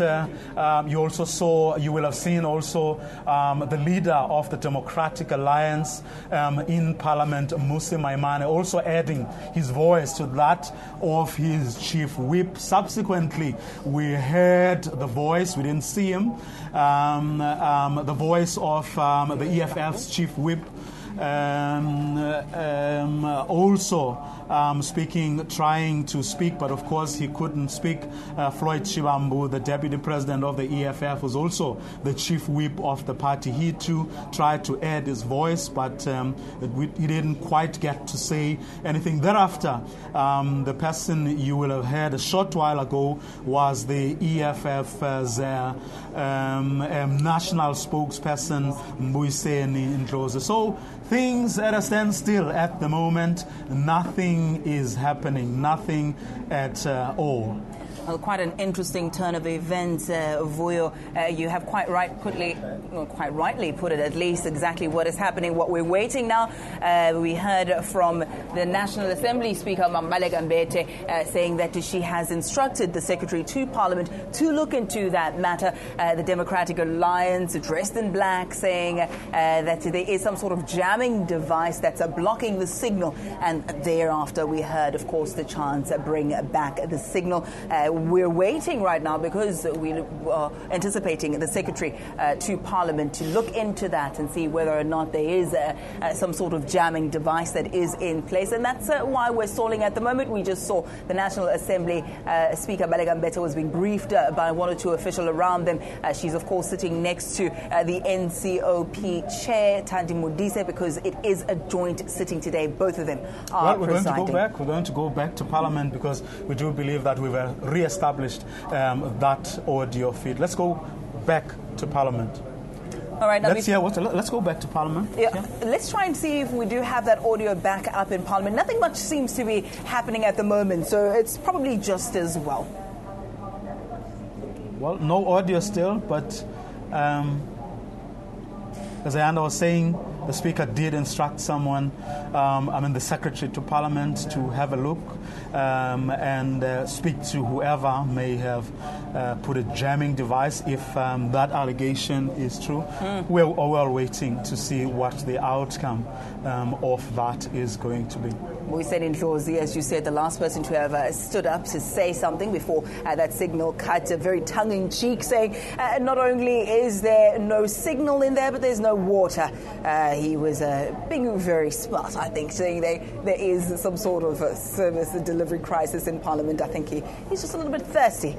You also saw. You will have seen also the leader of the Democratic Alliance in Parliament, Musi Maimane, also adding his voice to that of his Chief Whip. Subsequently, we heard the voice. We didn't see him. The voice of the EFF's Chief Whip. Also speaking, trying to speak, but of course he couldn't speak. Floyd Shivambu, the Deputy President of the EFF, was also the Chief Whip of the party. He too tried to add his voice, but he didn't quite get to say anything. Thereafter, the person you will have heard a short while ago was the EFF's national spokesperson, Mbuyiseni Ndlozi. So things at a standstill at the moment. Nothing is happening. Nothing at all. Well, quite an interesting turn of events, Vuyo. You have quite rightly put it, at least exactly what is happening, what we're waiting now. We heard from the National Assembly Speaker, Mambaleka Mbete, saying that she has instructed the Secretary to Parliament to look into that matter. The Democratic Alliance, dressed in black, saying that there is some sort of jamming device that's blocking the signal. And thereafter, we heard, of course, the chants bring back the signal. We're waiting right now because we are anticipating the Secretary to Parliament to look into that and see whether or not there is some sort of jamming device that is in place. And that's why we're stalling at the moment. We just saw the National Assembly Speaker Mambaleka Mbete was being briefed by one or two officials around them. She's, of course, sitting next to the NCOP Chair, Thandi Modise, because it is a joint sitting today. Both of them are presiding. We're going to go back to Parliament because we do believe that we've re-established that audio feed. Let's go back to Parliament. All right, now let's go back to Parliament. Yeah. Let's try and see if we do have that audio back up in Parliament. Nothing much seems to be happening at the moment, so it's probably just as well. Well, no audio still, but as Ayanda was saying, the Speaker did instruct someone, the Secretary to Parliament, to have a look and speak to whoever may have put a jamming device, if that allegation is true. We're all waiting to see what the outcome of that is going to be. Mbuyiseni Ndlozi, as you said, the last person to have stood up to say something before that signal cut, very tongue-in-cheek, saying not only is there no signal in there, but there's no water. He was being very smart, I think, saying there is some sort of service delivery crisis in Parliament. I think he's just a little bit thirsty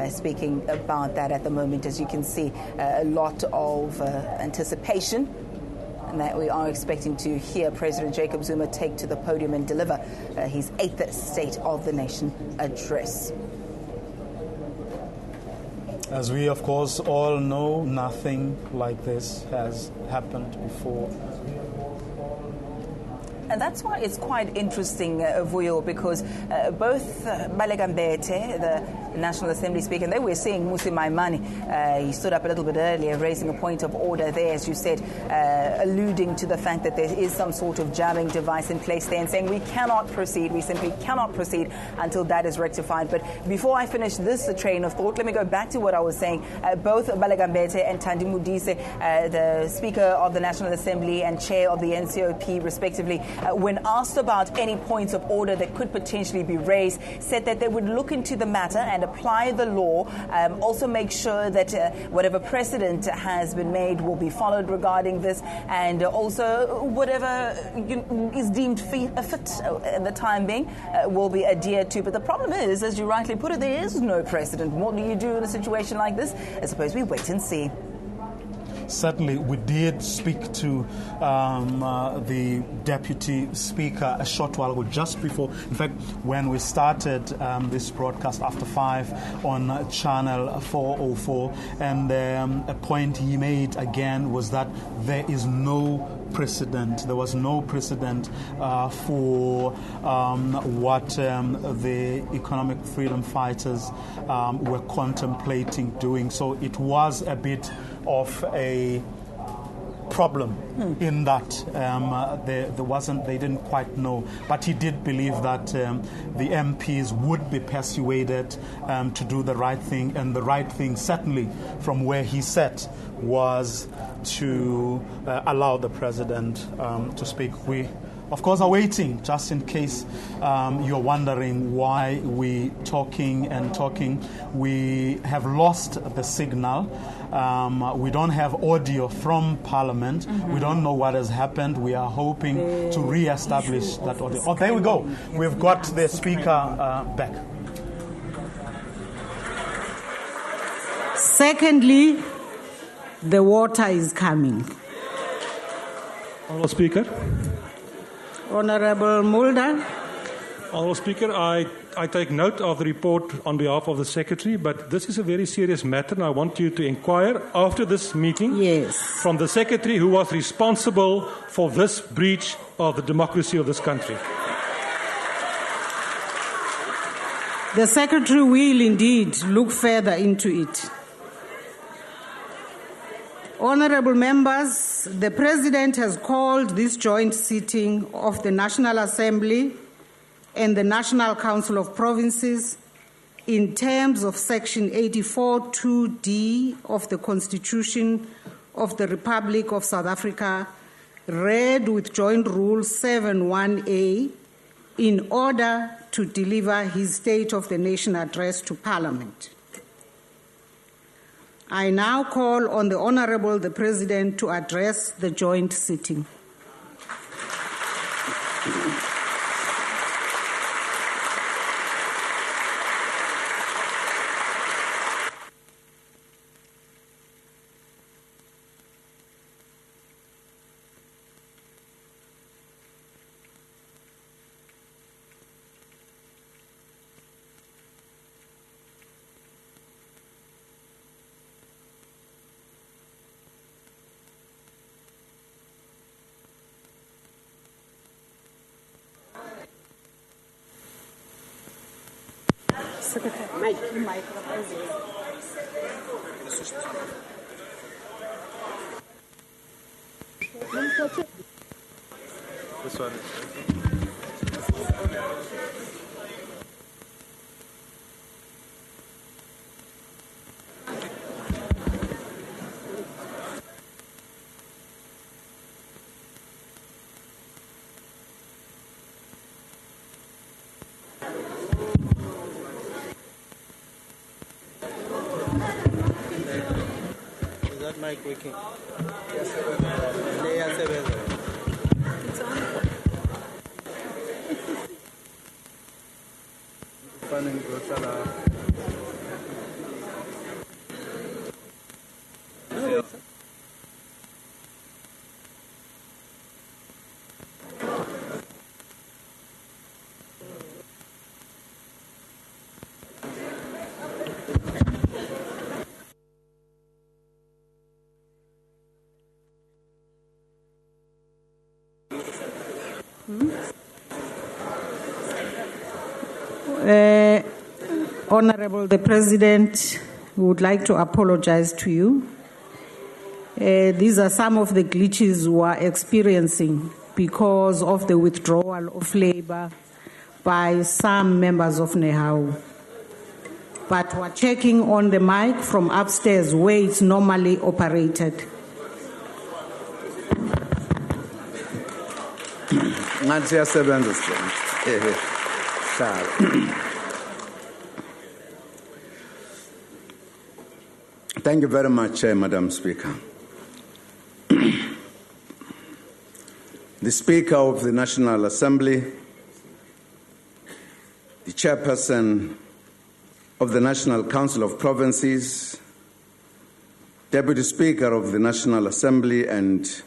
speaking about that at the moment. As you can see, a lot of anticipation. that we are expecting to hear President Jacob Zuma take to the podium and deliver his 8th State of the Nation address. As we, of course, all know, nothing like this has happened before. And that's why it's quite interesting, Vuyo, because both Baleka Mbete, the National Assembly Speaker, and then we're seeing Musi Maimane. He stood up a little bit earlier, raising a point of order there, as you said, alluding to the fact that there is some sort of jamming device in place there and saying we cannot proceed, we simply cannot proceed until that is rectified. But before I finish this train of thought, let me go back to what I was saying. Both Baleka Mbete and Thandi Modise, the Speaker of the National Assembly and Chair of the NCOP, respectively, when asked about any points of order that could potentially be raised, said that they would look into the matter and apply the law, also make sure that whatever precedent has been made will be followed regarding this, and also whatever is deemed fit at the time being will be adhered to. But the problem is, as you rightly put it, there is no precedent. What do you do in a situation like this? I suppose we wait and see. Certainly, we did speak to the Deputy Speaker a short while ago, just before, in fact, when we started this broadcast after 5 on Channel 404, and a point he made again was that there is no precedent. There was no precedent for what the economic freedom fighters were contemplating doing. So it was a bit of a problem in that they didn't quite know, but he did believe that the MPs would be persuaded to do the right thing, and the right thing, certainly from where he sat, was to allow the president to speak. We, of course, are waiting, just in case you're wondering why we talking. We have lost the signal. We don't have audio from Parliament. We don't know what has happened. We are hoping to re-establish that audio. Oh, there we go. We've got the speaker back. Secondly, the water is coming. Honourable Speaker. Honourable Mulder. Honourable Speaker, I take note of the report on behalf of the Secretary, but this is a very serious matter, and I want you to inquire after this meeting from the Secretary who was responsible for this breach of the democracy of this country. The Secretary will indeed look further into it. Honourable members, the President has called this joint sitting of the National Assembly and the National Council of Provinces in terms of Section 84(2)(d) of the Constitution of the Republic of South Africa, read with Joint Rule 7(1)(a), in order to deliver his State of the Nation address to Parliament. I now call on the Honourable the President to address the joint sitting. This one. Is that mic working? Yes, sir. It's on. Honorable the President, we would like to apologize to you. These are some of the glitches we are experiencing because of the withdrawal of labor by some members of NEHAU. But we're checking on the mic from upstairs where it's normally operated. Thank you very much, Madam Speaker. The Speaker of the National Assembly, the Chairperson of the National Council of Provinces, Deputy Speaker of the National Assembly and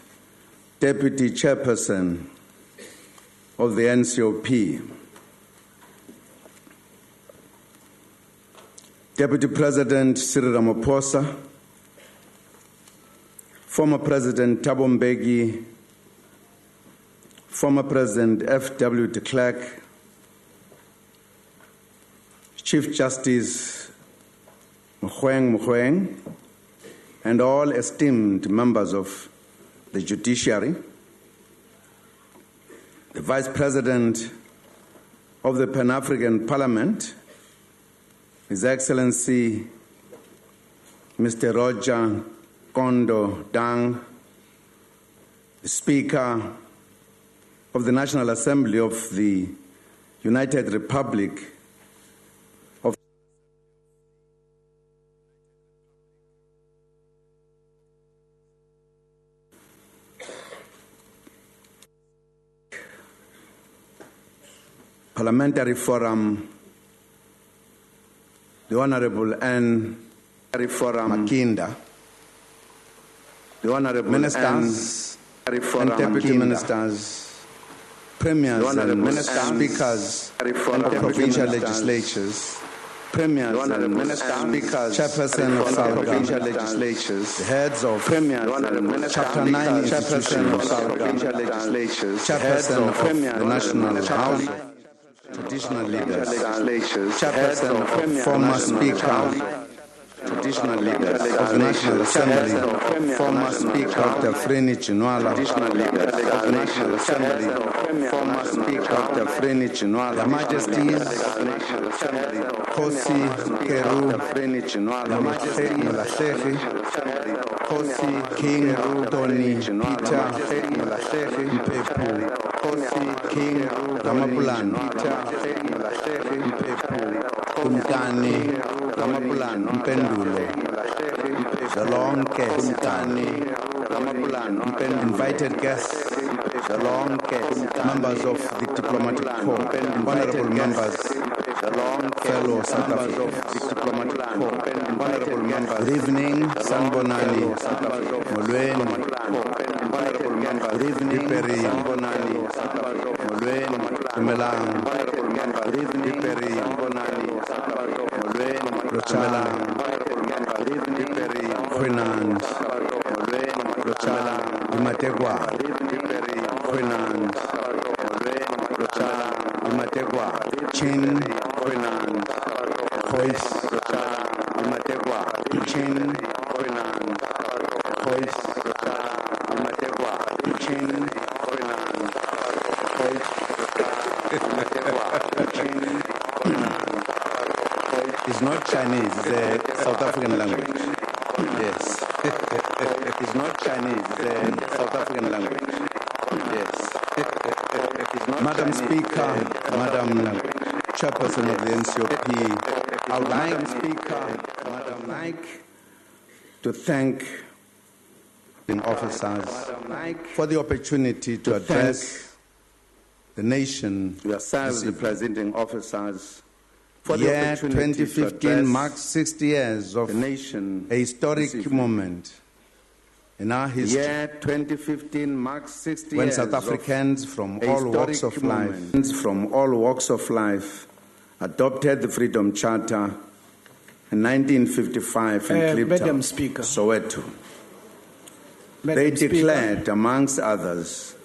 Deputy Chairperson of the NCOP, Deputy President Cyril Ramaphosa, former President Thabo Mbeki, former President F.W. de Klerk, Chief Justice Mogoeng, and all esteemed members of the judiciary, the Vice President of the Pan-African Parliament, His Excellency Mr. Roger Kondo Dang, the Speaker of the National Assembly of the United Republic of Parliamentary Forum, the Honorable N. Makinda, the Honorable Ministers and Deputy Ministers, Premiers and Speakers of provincial legislatures, Premiers and Speakers, Chairperson of South provincial legislatures, the heads of Chapter 9 institutions of South provincial legislatures, Chairperson of the National House, traditional leaders, Chairperson of former Speaker, traditional leaders of the National Assembly, former Speaker Dr. Freni Chinwala, traditional leaders of the National Assembly, former Speaker Dr. Freni Chinwala, Your Majesties, Kosi Keru Freni Chinwala, Your Majesty Mulasehi, Kosi King Tony Peter Mpepu, Kosi King Ramapulan Peter Mpepu, Kumtani Ramapulan Mpendulo, Zalonke Kumtani Ramapulan Mpendulo, invited guests, Zalonke, members of the diplomatic corps, honorable members, fellow South Africans of the diplomatic corps, honorable members, good evening, Sanbonani, Molweni, honorable members, good evening, Peri, Sanbonani, Molweni, Tumelang, honorable members, good evening, Peri, Sanbonani, Molweni, Rochalang, honorable members, good evening, Peri, Quinans, Molweni, Rochalang, Imategwa, good evening, Peri, Quinans, Molweni, Rochalang, Imategwa, Chin, Quinans, Kois, Rochalang, Imategwa, Chin, Quinans, Kois, Rochalang, Imategwa, Chin, Quinans, Kois, Rochalang, Chin, it's not Chinese, it's a South African language. Yes. It's not Chinese, it's a South African language. Yes. Madam Speaker, Madam Chairperson of the NCOP, I would like to thank the officers for the opportunity to address the nation. Yourselves, the presiding officers, for the year 2015 marks 60 years of a historic moment in our history. Year 2015 marks 60 when South Africans from all walks of life adopted the Freedom Charter in 1955 in Kliptown, Soweto. They declared, amongst others,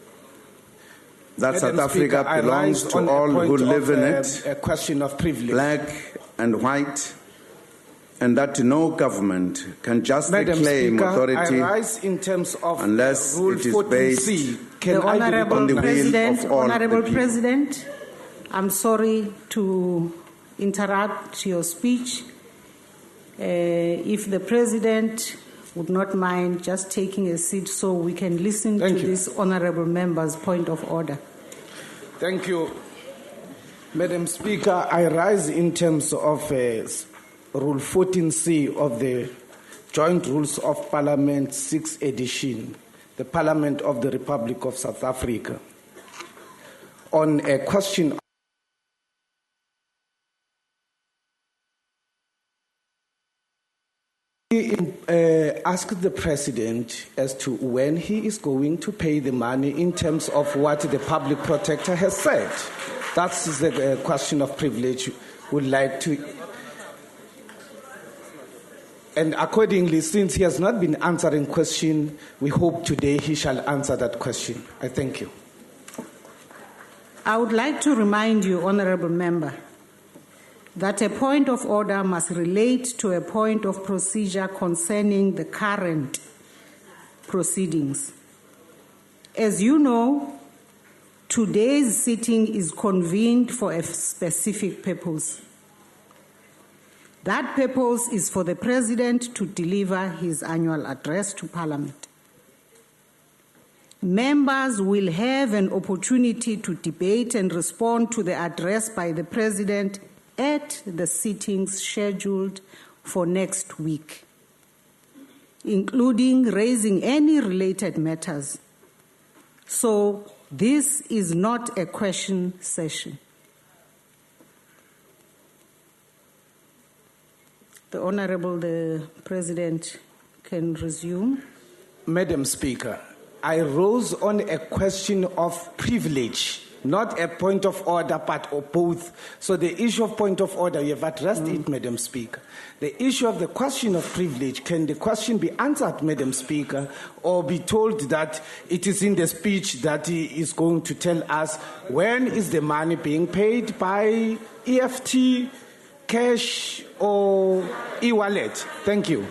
that South Madam Africa Speaker, I belongs rise to on a all who point live of, in it, a question of privilege. black and white, and that no government can justly Madam claim Speaker, authority I rise in terms of unless Rule it is 14C. based Can the I be Honourable on the will President, of all Honourable the people. President, I'm sorry to interrupt your speech. If the President would not mind just taking a seat so we can listen to this Honourable Member's point of order. Thank you. Madam Speaker, I rise in terms of Rule 14C of the Joint Rules of Parliament 6th edition, the Parliament of the Republic of South Africa, on a question asked the President as to when he is going to pay the money in terms of what the public protector has said. That's the question of privilege. Would like to. And accordingly, since he has not been answering question, we hope today he shall answer that question. I thank you. I would like to remind you, Honourable Member, that a point of order must relate to a point of procedure concerning the current proceedings. As you know, today's sitting is convened for a specific purpose. That purpose is for the President to deliver his annual address to Parliament. Members will have an opportunity to debate and respond to the address by the President at the sittings scheduled for next week, including raising any related matters. So this is not a question session. The Honourable the President can resume. Madam Speaker, I rose on a question of privilege, not a point of order, but of both. So the issue of point of order, you have addressed it, Madam Speaker. The issue of the question of privilege, can the question be answered, Madam Speaker, or be told that it is in the speech that he is going to tell us when is the money being paid by EFT, cash, or e-wallet? Thank you.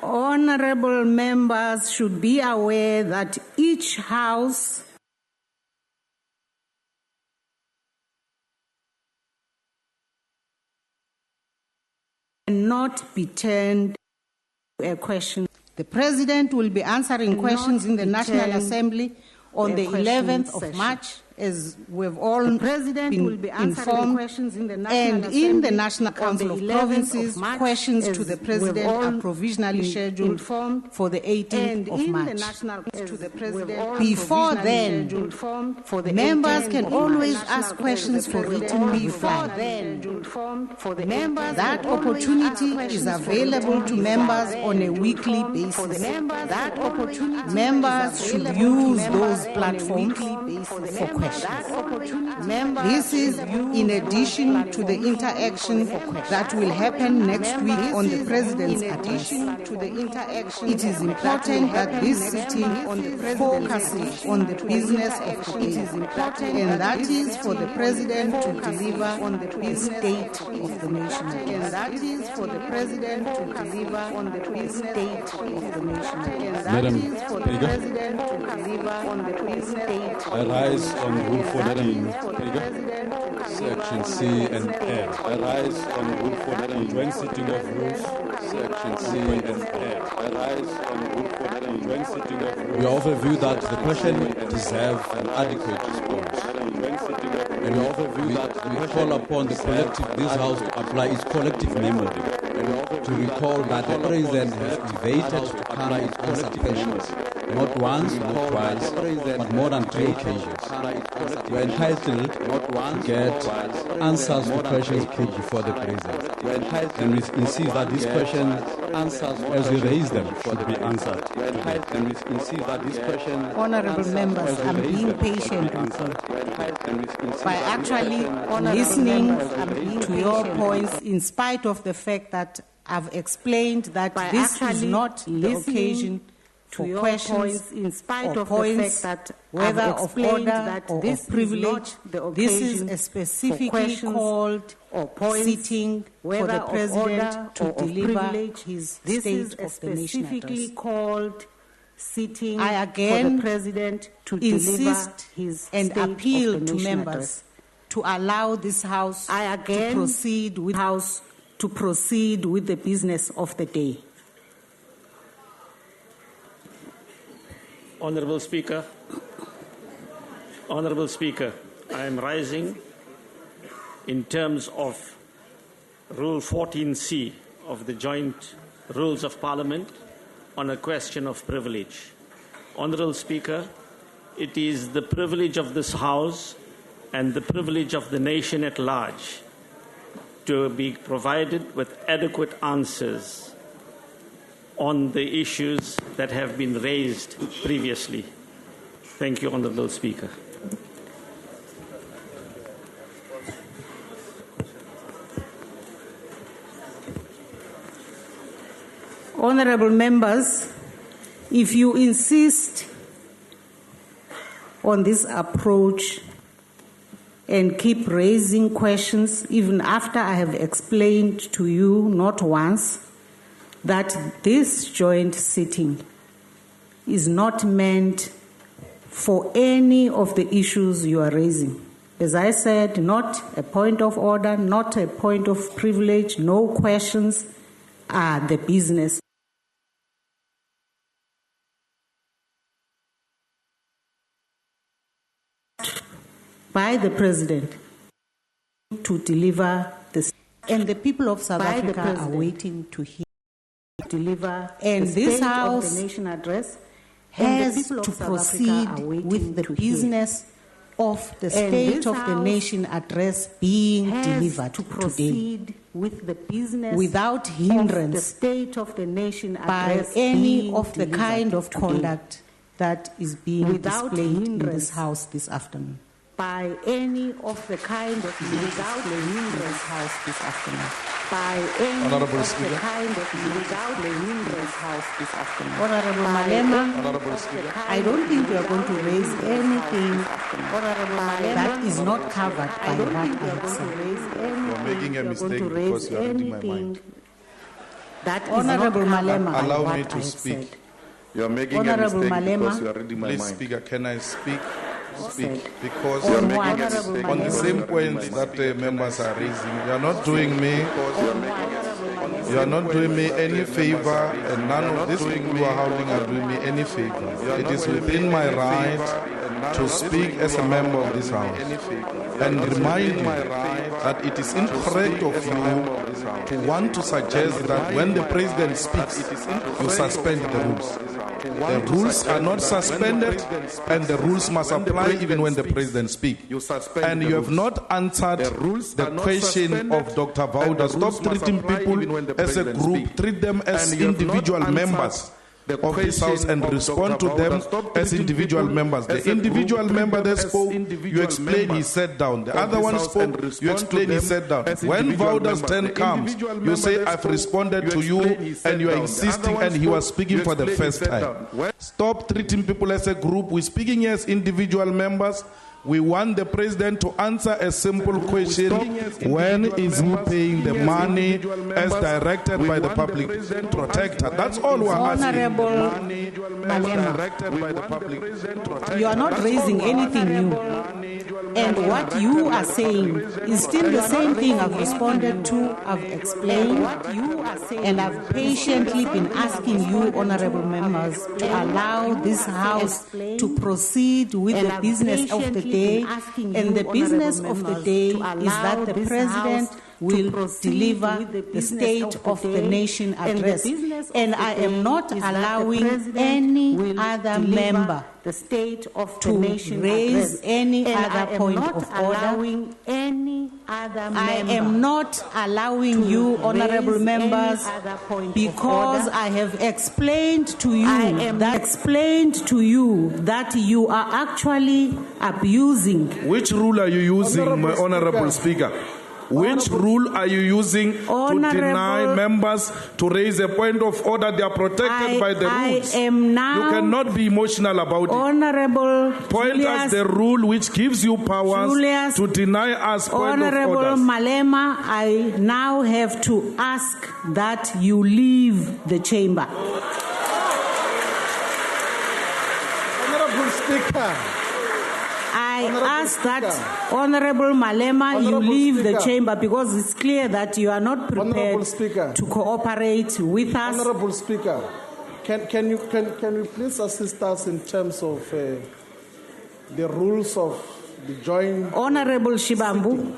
Honourable members should be aware that each house cannot be turned to a question. The President will be answering questions in the National Assembly on the 11th of March, as we've all been informed, and in the National Council of Provinces, questions to the President are provisionally scheduled for the 18th of March. Before then, members can always ask questions for written reply. That opportunity is available to members on a weekly basis. Members should use those platforms for questions. This is in addition to the interaction that will happen next week on the President's address. It is important that this sitting focuses on the business of the day, and that is for the President to deliver on the state of the nation. Madam Speaker, I rise on Rule 14, Section C and F. I rise on Rule 14, joint sitting of rules, Section C and F. I rise on Rule 14, joint sitting of rules. We also view that the question deserves an adequate response. And we also view that we call upon the collective, this House to apply its collective memory to recall that the President has debated to come and answer questions. Not once, not twice, but more than 3 occasions. We are entitled to get answers to questions put before the President. And we insist that these questions, as we raise them, should be answered. And we insist that these questions... Honourable members, I'm being patient with you by actually listening to your points in spite of the fact that I've explained that this is not the occasion for questions in spite or of points, the fact that whether I've of order that or this of privilege. is not the This is occasion a specifically for questions called or points, sitting for whether the of President order to or of deliver privilege. his This State is a of the Nation specifically address. called sitting I for again the President to deliver insist his and State appeal of the to Nation members address. to allow this House I again to proceed with the business of the day. Honorable Speaker, I am rising in terms of Rule 14C of the Joint Rules of Parliament on a question of privilege. Honorable Speaker, it is the privilege of this House and the privilege of the nation at large to be provided with adequate answers on the issues that have been raised previously. Thank you, Honourable Speaker. Honourable members, if you insist on this approach and keep raising questions, even after I have explained to you not once that this joint sitting is not meant for any of the issues you are raising. As I said, not a point of order, not a point of privilege, no questions are the business by the President to deliver this. And the people of South Africa are waiting to hear. Deliver and the this State House of the Nation address has to proceed with the business of the State of the Nation address being delivered today with the business without hindrance of the State of the Nation by address any of the kind of conduct that is being displayed in this House this afternoon. By any of the kind of without the hindrance House this afternoon. By any Honorable of Speaker. the kind of without the hindrance House this afternoon. Honorable By Malema, Honorable Speaker. I don't think you are going to raise anything that is not covered by what I have said. You are making a mistake because you are reading my mind. That is Honorable not covered Malema, by Allow what me I to have speak. said. You are making Honorable a mistake Malema. because you are reading my mind. Please, Speaker, can I speak? Speak. Because On you are what? making a mistake. On the same points that the members are raising. You are not doing me. You are not doing me any favor, and none of these people who are holding are doing me any favor. It is within my right to speak as a member of this House and remind you that it is incorrect of you to want to suggest that when the President speaks, you suspend the rules. The rules are not suspended, and the rules must apply even when the President speaks. And you have not answered the question of Dr. Vauda. Stop treating people as a group, treat them as individual members of this House and respond to them as individual members. The individual member that spoke, you explain he sat down. The other one spoke, you explain he sat down. When Vauda's turn comes, you say, I've responded to you, and you are insisting, and he was speaking for the first time. Stop treating people as a group. We're speaking as individual members. We want the President to answer a simple question. When is he paying the money as directed by the public protector? That's all we're asking. Honorable Malema, you are not raising anything new. And what you are saying is still the same thing I've responded to, I've explained, and I've patiently been asking you, honorable members, to allow this House to proceed with the business of the day. And the business of the day is that the President will deliver the State of the Nation address. And I am not allowing any other member the State of to the Nation raise address. any And other I point am not of order. allowing any other member I am not allowing you, honorable raise members, any other point of because order. I have explained to you that you are actually abusing. Which rule are you using, my honorable Speaker? Which rule are you using to deny members to raise a point of order? They are protected by the rules. I am now. You cannot be emotional about Honorable it. Point us the rule which gives you powers to deny us point of Honorable orders. Malema, I now have to ask that you leave the chamber. Honorable Speaker. I ask that Honorable Malema, you leave the chamber because it's clear that you are not prepared to cooperate with us. Honorable Speaker, can you please assist us in terms of the rules of the joint? Honorable Shibambu,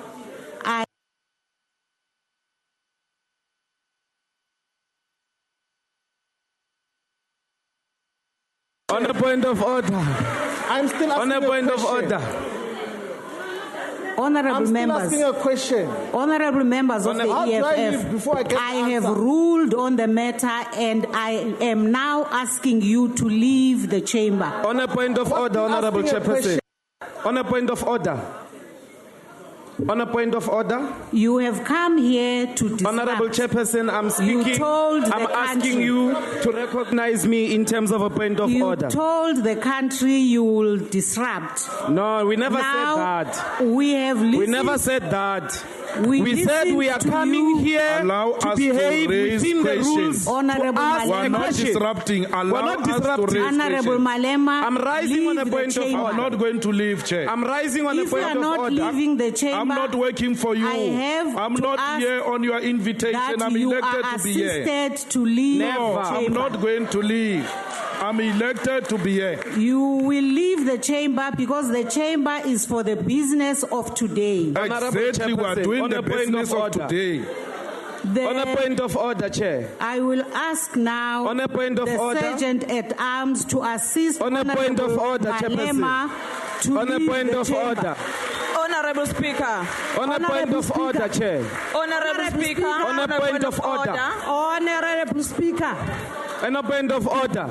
On a point of order. I'm still asking on a point of order. Honorable members, asking a question. Honorable members of the EFF, I have ruled on the matter and I am now asking you to leave the chamber. On a point of order, Honorable Chairperson. On a point of order. On a point of order. You have come here to disrupt. Honorable Chairperson, I'm speaking. I'm asking you to recognize me in terms of a point of order. You told the country you will disrupt. No, we never Now, said that. We never said that. We said we are coming here to behave within the rules. Honorable We're not disrupting. Allow us to raise Honorable questions. Malema, I'm rising on a point of order. I'm not going to leave, Chair. I'm rising on a if you point are of not order. leaving the chamber, I'm not working for you. I have I'm to not ask here on your invitation. that I'm you elected are to be here. assisted to leave No, the chamber. I'm not going to leave. I'm elected to be here. You will leave the chamber because the chamber is for the business of today. Exactly, we are doing the business of today. On a point of order, Chair. I will ask now on a point of the order. Sergeant at Arms to assist On a point of order, Malema to on a leave point the of chamber. order. Honorable Speaker. On a point of order, Chair. Honorable Speaker. On a point of order. Honorable Speaker. On a point of order.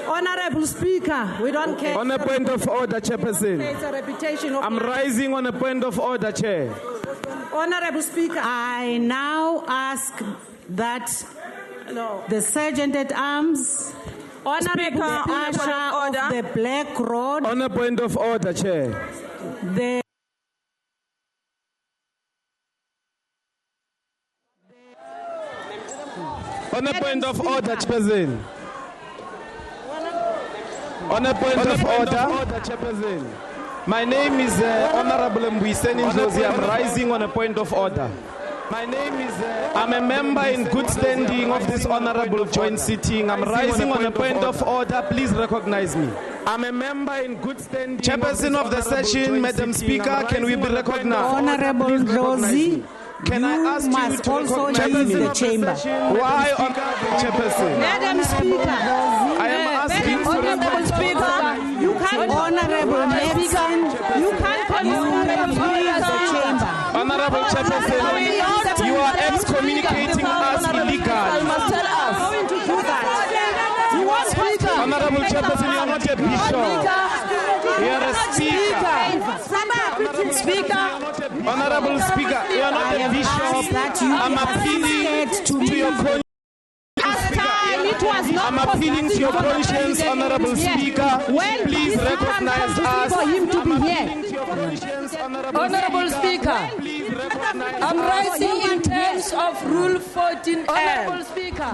Honorable Speaker, we don't care. On a point of order, Chairperson. It's a reputation of I'm rising on a point of order, Chair. Honorable Speaker, I now ask that the Sergeant at Arms, Honorable Usher of the Black Road, On a point of order, Chair. the On a point of order, Chairperson. On a point of order, Chairperson. My name is Honorable Mbuyiseni Ndlozi. I'm rising on a point of order. My name is. I'm a member in good standing of this honorable joint sitting. I'm rising on a point of order. Please recognize me. I'm a member in good standing. Chairperson of the session, Madam Speaker, can we be recognized? Honorable Ndlozi, Can I ask you must to also recognize leave me? the chamber. Why, Chairperson? Madam Speaker, I am asking to Honorable Speaker, you can't. Honorable Speaker, you can't leave the chamber. Honorable Chairperson, you are excommunicating us illegally. Honorable Chairperson, you are not a bishop. You are a speaker. Speaker. Honorable Speaker, you are not a bishop. I'm appealing to your conscience. I'm appealing to your conscience, Honorable Speaker. Please recognize us. Honorable Speaker, I'm rising in terms of Rule 14 Honorable Speaker,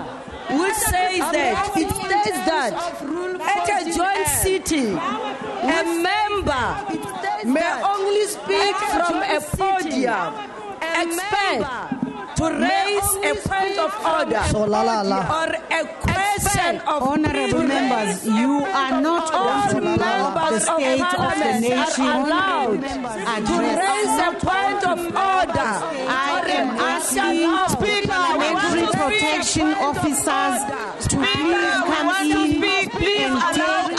which says that it states that at a joint sitting, a member may only speak from a podium, except to raise a point of order or a question of Honorable members, you are not going to allow the state of the nation allowed to raise a point of order. I am asking parliamentary protection officers to please come in and take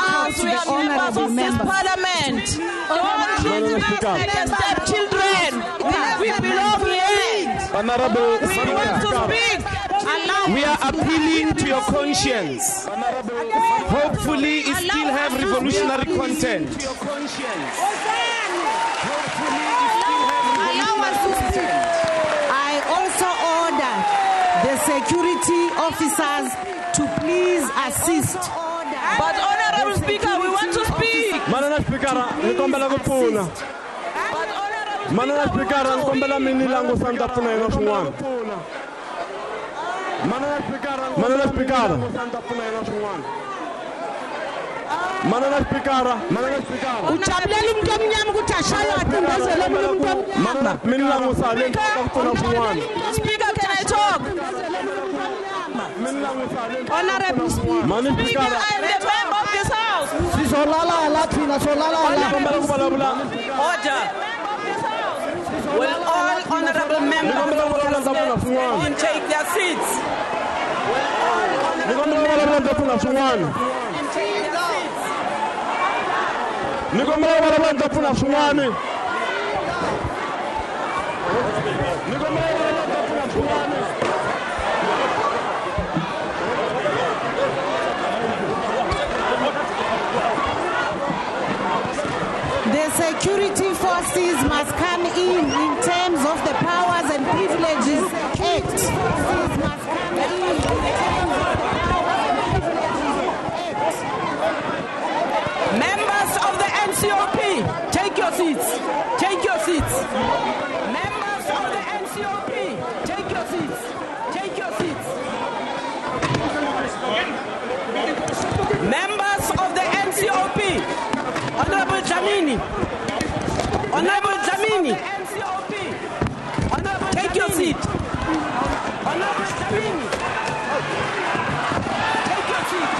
out the honorable members. Parliament, don't treat us like a stepchildren. We belong here. Honorable We want to Speaker, speak. we are appealing to your conscience. Hopefully, it still have revolutionary content. Allow us to speak. also order the security officers to please assist. But Honorable Speaker, we want to speak. Manana Speaker, ngikombela kupfuna. Manana Speaker, ngikombela mini langu santa pfuna ino swin'wana. Manana Speaker, santa pfuna ino swin'wana. Manana Speaker. Ujabulela umuntu omnyama ukuthi ashaywe acindezele omunye umuntu omnyama. Mini langu sale ngifuna swin'wana. Speaker, can I talk? Honorable Speaker. Speaker, I am the member of this house. Order. Will all honorable members take their seats? Will all honorable members take their The security forces must come in terms of the Powers and Privileges Act. Members of the NCOP, take your seats. Take your seats. Members of the NCOP, take your seats. Take your seats. Members of the NCOP, Honorable Jamini. Honorable Jamini. Take your seat. Honorable Jamini. Take your seat.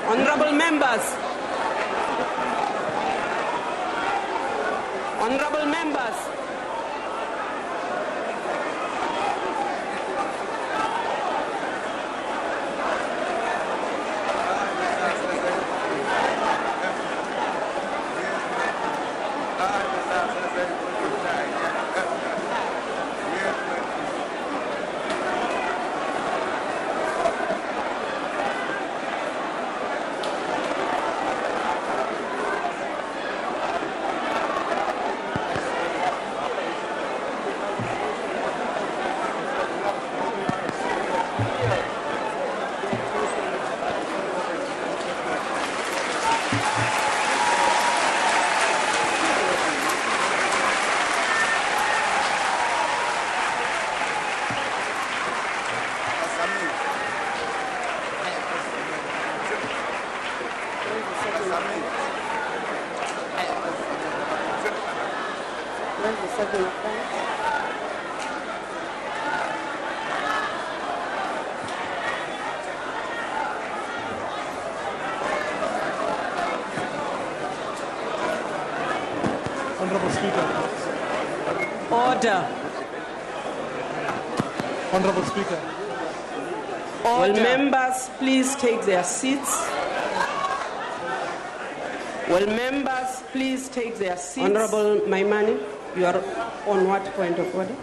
Honorable members. Honorable members. Honorable Speaker. Order. Honorable Speaker. Will members please take their seats? Will members please take their seats? Honorable Maimani, you are on what point of order?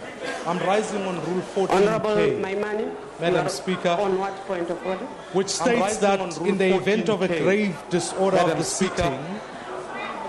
I'm rising on Rule 14. Honorable Maimani, Madam Speaker, on what point of order? which states that in the event of a grave disorder of the sitting,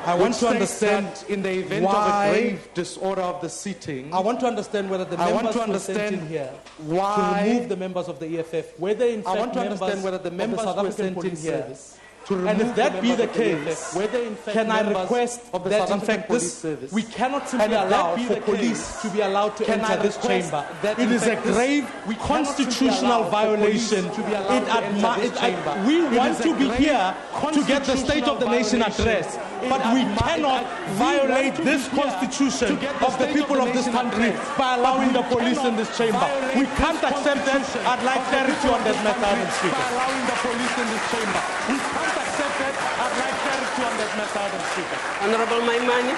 I want to understand in the event of a grave disorder of the sitting. I want to understand whether the members were sent in here to remove the members of the EFF, whether in fact I want to understand whether the members of the South were African sent in Police here Service. And if that be the case, whether in fact can I members request of the that South in African fact Police this Service, we cannot simply allow for police to be allowed to enter this chamber? It is a grave constitutional violation. We want to be here to get the State of the Nation address, but we cannot violate this constitution of the people of this country by allowing the police in this chamber. We can't accept that. I'd like clarity on that matter, Madam Speaker. By allowing the police in this chamber. We can't accept that. I'd like clarity on that matter, Madam Speaker. Honorable Maimani,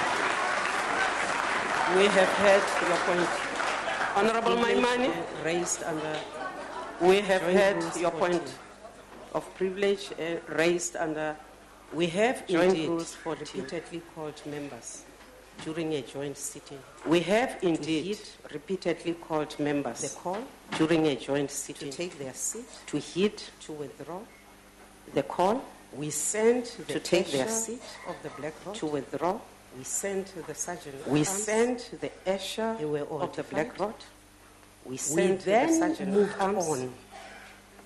we have heard your point. Honorable Maimani, raised under. We have heard your point. of privilege raised under we have joint indeed rules 14. repeatedly called members during a joint sitting. We have Indeed, repeatedly called members the call during a joint sitting to take their seat, to heed to withdraw. the call. We sent to the take their usher seat, of the Black Rod. to withdraw. We sent the sergeant. We at arms. sent the usher They were all of the defied. Black Rod. We We sent the then sergeant moved at arms. on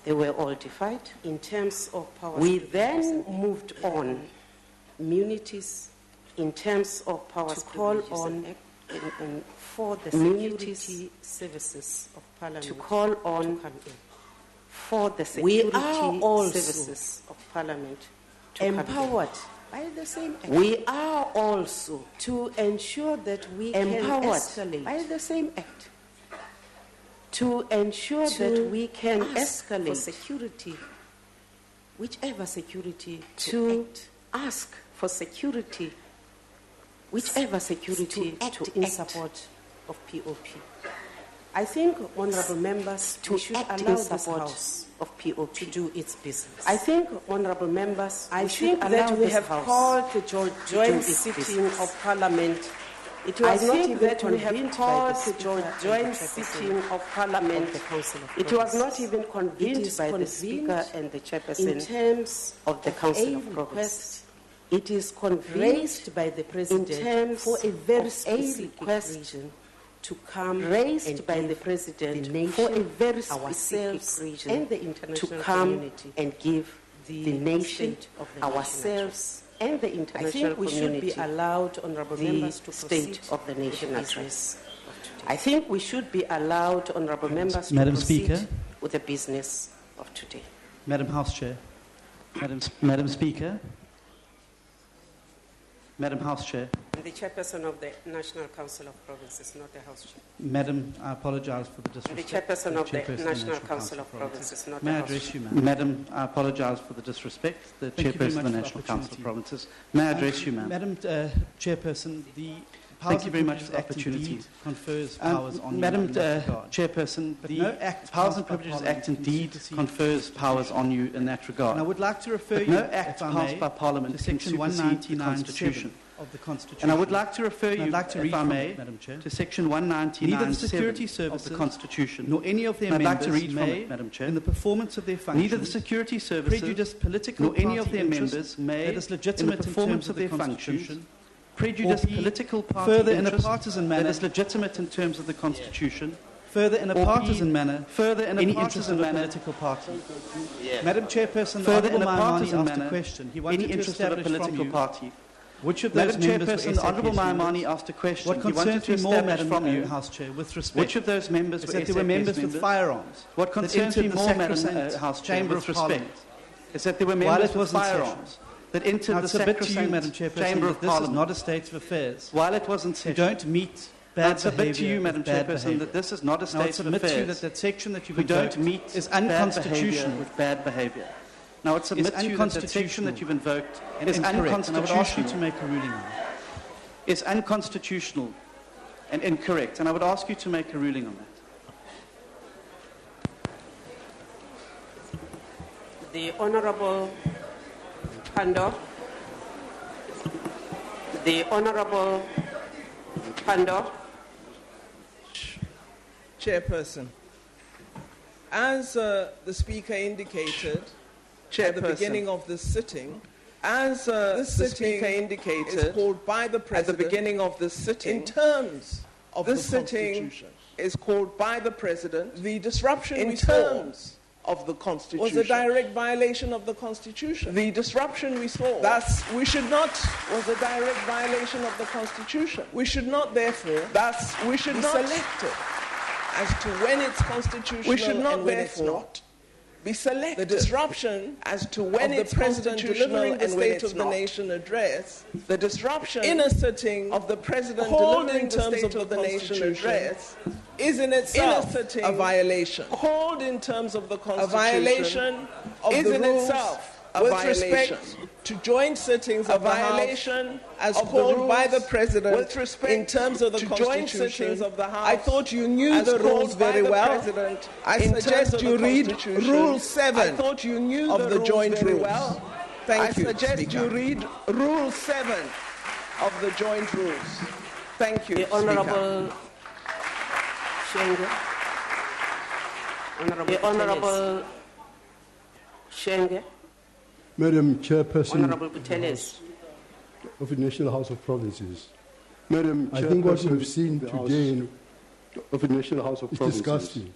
They were all defied. in terms of power. We split then presently. moved on immunities in terms of power to call privileges on and for the immunities security services of Parliament to call on to come in. for the We security are also services of Parliament to come in. Empowered by the same act We are also to ensure that we empowered can escalate by the same act to ensure that we can ask for escalate, security, whichever security to act, ask for security, whichever security to act to in act support of POP. I think, honourable members, to we should act allow in this support House of POP. to do its business. I think, honourable members, I we think should allow that we this have House called the to joint do its sitting business. of Parliament. It I was not think even that we have convened by called the the Speaker and the joint Chairperson sitting of Parliament. of the Council of It was not Provinces. even It convened is by the Speaker convened and the in Chairperson terms of the of Council a of Provinces. request It is convened raised by the President in terms for a very of a specific request reason to come raised and by give the President the nation, for a very ourselves, specific reason and the to international come community and give the nation, state of the nation ourselves, and the I international think we should community be allowed, honourable the members, to state proceed of the nation with the address. business of today. I think we should be allowed, honourable members, to Madam proceed Speaker. with the business of today. Madam House Chair. Madam Speaker. Madam House Chair. And the Chairperson of the National Council of Provinces, not the House Chair. Madam, I apologize for the The disrespect. Chairperson of the Chairperson National Council of Provinces, not the May I House address Chair. you, ma'am? Madam, I apologize for the disrespect. The Thank you very Chairperson of much the for National the Council of opportunity. Provinces. May I address you, ma'am? Madam Chairperson, the Thank you very much Powers for the and Privileges Act opportunity. indeed confers powers on you Madam in that regard. Chairperson, But the no act Powers passed and by Privileges Parliament Act can indeed supersede confers powers on you in that regard. And I would like to refer But you, no act if I passed may, by Parliament to can Section supersede the 199(7) Constitution. of the Constitution. And I would like to refer And you, I'd like to read if I from may, it, Madam Chair, to Section Neither the security 199(7) services of the Constitution, nor any of their and I'd like members to read from may, it, Madam Chair, in the performance of their functions, neither the security services prejudice political nor any of party their interests members may, that is in the legitimate in performance terms of their the functions, Constitution, prejudice or be political party further in a interest partisan manner that is legitimate in terms of the Constitution, further in a or be partisan manner, further in a any partisan interest of a manner, political party. Yeah. Madam Chairperson, the Further Honourable in a Maimani partisan asked a manner, question. He wanted any to interest of a establish political from you party. which of those Madam members Chairperson, were the Honourable SABC Maimani members. asked a question. What He wanted concerns to me more, establish Madam from you House Chair, with respect, which of those members is were that there were SABC members with members. firearms. What that concerns me entered the more, Madam sacrosanct House Chair, Chamber with of Parliament. respect, is that there were While members it with wasn't firearms that entered I the submit to you, sacrosanct Madam Chairperson, Chamber that of this is Parliament. not a state of affairs. While it wasn't You session. don't meet I bad submit to behaviour you, Madam with bad Chairperson, behaviour. that this is not a Now, I state of submit to you affairs. that section that you've We don't invoked meet is bad behaviour unconstitutional. with bad behaviour. Now, I submit to you that the section that you've invoked and is incorrect, and I would ask you unconstitutional. to make a ruling on it. Is unconstitutional and incorrect, and I would ask you to make a ruling on that. The Honourable Pando. The Honourable Pando. Chairperson, as the Speaker indicated at the beginning of this sitting, as the Speaker indicated is called by the President at the beginning of this sitting, in terms of this sitting is called by the President, the disruption in terms of the Constitution was a direct violation of the Constitution. The disruption we saw, thus we should not, was a direct violation of the Constitution. We should not, therefore, thus we should be selected as to when it's constitutional. We should not, and when it's not, be selected. The disruption as to when it's President delivering the State of the Nation address, the disruption in a sitting of the President delivering in terms of the Nation address is in itself a violation. Called in terms of the Constitution, a violation of is the in rules itself with respect to joint sittings of the House as called by the President in terms of the Constitution, I thought you knew the rules very well. I suggest you read Rule 7 of the joint rules. Thank you, Speaker. You read Rule 7 of the joint rules. Thank you, The Honourable Shenge. The Honourable Shenge. Madam Chairperson Honourable Buteles. of the National House of Provinces, Madam I think what Chairperson we've seen today of the National House of is Provinces. disgusting.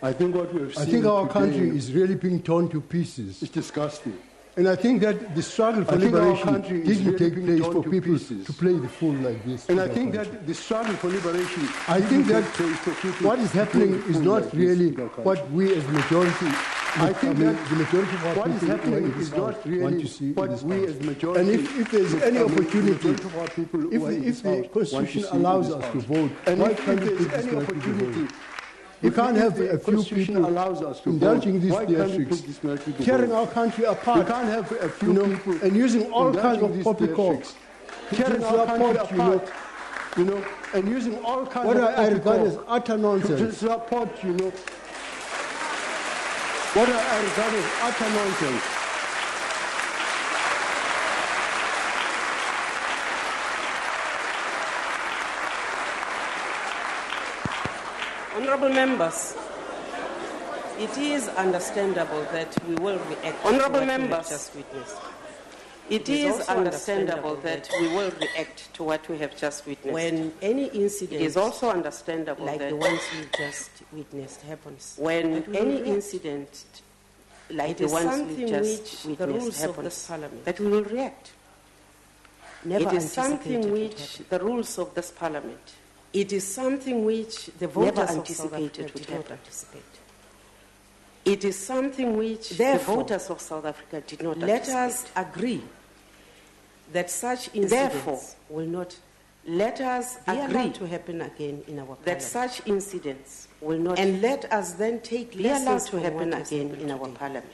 I think what we have seen I think our today country is really being torn to pieces. It's disgusting. And I think that the struggle for I think our liberation country is didn't really take being place torn for to people pieces. to play the fool like this. And in I our think country. that the struggle for liberation. I think didn't that take place for people what is to happening play the is fool not like this really in our country. what we as majority. I think that the majority of our what is people happening in this is not House really want to see what in this we House. as majority. And if there's any opportunity, of our people who are in if this the House want to Constitution see in allows this us House. to vote, And why if can't we there's put this any country to opportunity. vote? We can't have a few people allows us to indulging vote. Why these can't we theatrics, put this country to tearing vote? our country apart. We can't have a few people and using all kinds of indulging poppycock, these tearing our country apart, and using all kinds what of I regard as poppycock utter to nonsense. support, what I regard as utter nonsense. Honourable members, it is understandable that we will react to what we have just witnessed. It is understandable that we will react to what we have just witnessed. When any incident, it is also understandable like the ones we just witnessed happens. When any incident like the ones we just witnessed happens, that we will react. It is something which the rules of this parliament. It is something which the voters anticipated would happen. It is something which the voters of South Africa did not anticipate. Let us agree that such incidents will not. Let us agree to happen again in our parliament. That such incidents will not. And let us then take lessons to happen again in our parliament.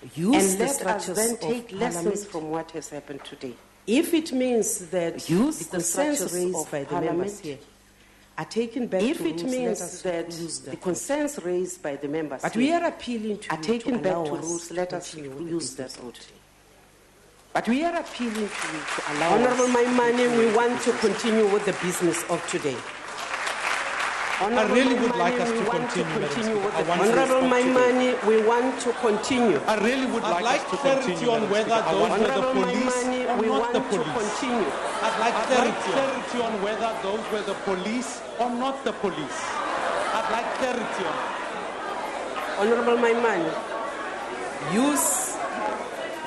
And let us then take lessons from what has happened today. If it means that the concerns raised by the members here are taken back to rules, means that the concerns raised by the members but we are appealing to are taken back to rules, let us use that route. But we are appealing to you to allow Honourable Maimane, we want to continue with the business of today. I really would like us to continue. Honourable Maimane, we want to continue. I really would like to continue on whether those were the police or not the police. I'd like clarity on whether those were the police or not the police. I'd like clarity on it. Honourable Maimane, use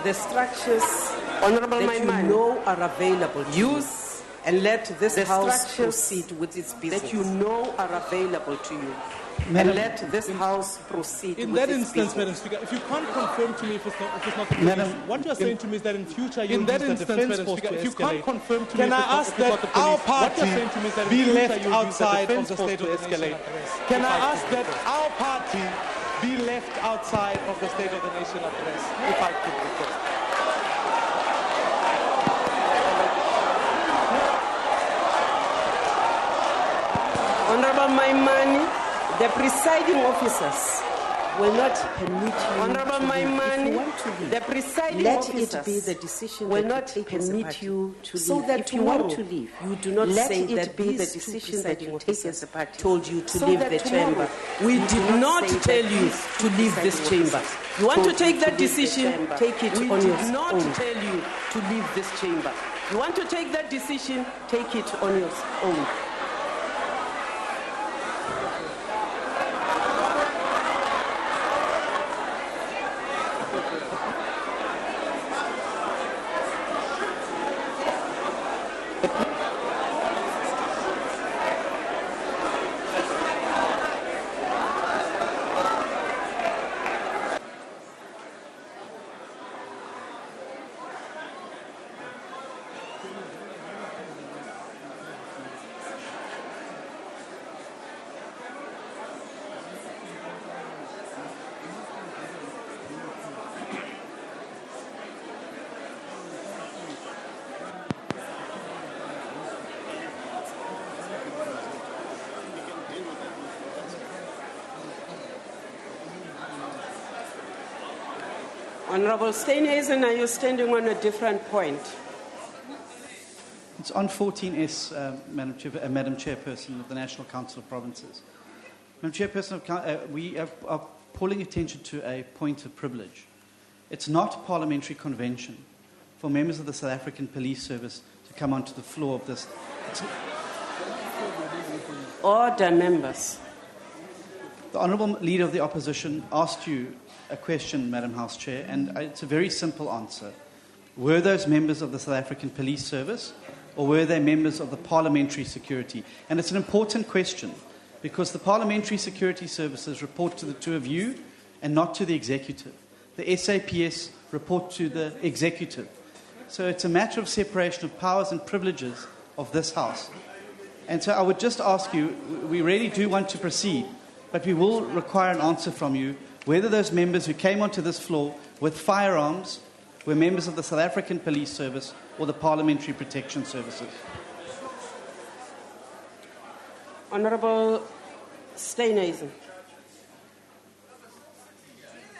the structures that you know are available to use and let this House proceed with its business. That you know are available to you. Madam, and let this House proceed in with that its instance, business. Madam Speaker, if you can't confirm to me if it's not the police, what you are saying to me is that in future you will use the defence force to escalate. If you can't confirm to me if it's not the police, our what party you are saying to me is that in be future left you will use the outside defence of the force state to of the nation? escalate? Can I ask that our party be left outside of the State of the Nation address, if I could request? Honourable Maimane, the presiding officers will not permit you Honourable to Maimane, if you want to leave, the presiding officers let it be the decision will not permit you to leave. So that if you want to leave, you do not say that be the decision that you take as a party told you to leave the chamber. We did not tell you to leave this chamber. You want to take that decision, take it on your own. We did not tell you to leave this chamber. You want to take that decision, take it on your own. Honorable Steenhuisen, are you standing on a different point? It's on 14S, Madam Chairperson of the National Council of Provinces. Madam Chairperson, we are calling attention to a point of privilege. It's not parliamentary convention for members of the South African Police Service to come onto the floor of this. Order, members. The Honourable Leader of the Opposition asked you a question, Madam House Chair, and it's a very simple answer. Were those members of the South African Police Service, or were they members of the Parliamentary Security? And it's an important question, because the Parliamentary Security Services report to the two of you and not to the Executive. The SAPS report to the Executive. So it's a matter of separation of powers and privileges of this House. And so I would just ask you, we really do want to proceed, but we will require an answer from you whether those members who came onto this floor with firearms were members of the South African Police Service or the Parliamentary Protection Services. Honourable Steenhuisen,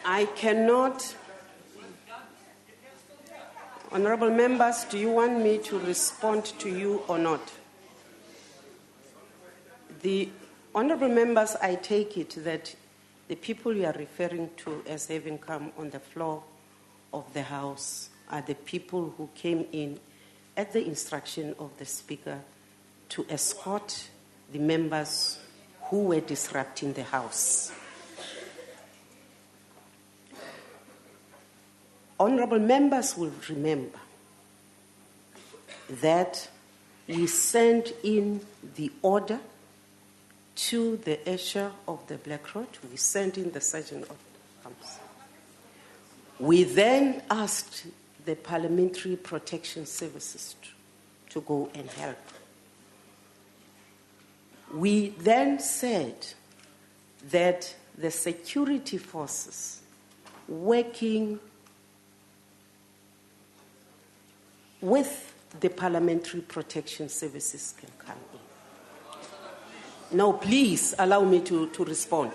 I cannot... Honourable members, do you want me to respond to you or not? The honourable members, I take it that the people you are referring to as having come on the floor of the House are the people who came in at the instruction of the Speaker to escort the members who were disrupting the House. Honourable members will remember that we sent in the order to the usher of the Black Road. We sent in the Sergeant of Arms. We then asked the Parliamentary Protection Services to go and help. We then said that the security forces working with the Parliamentary Protection Services can come in. Now, please allow me to respond.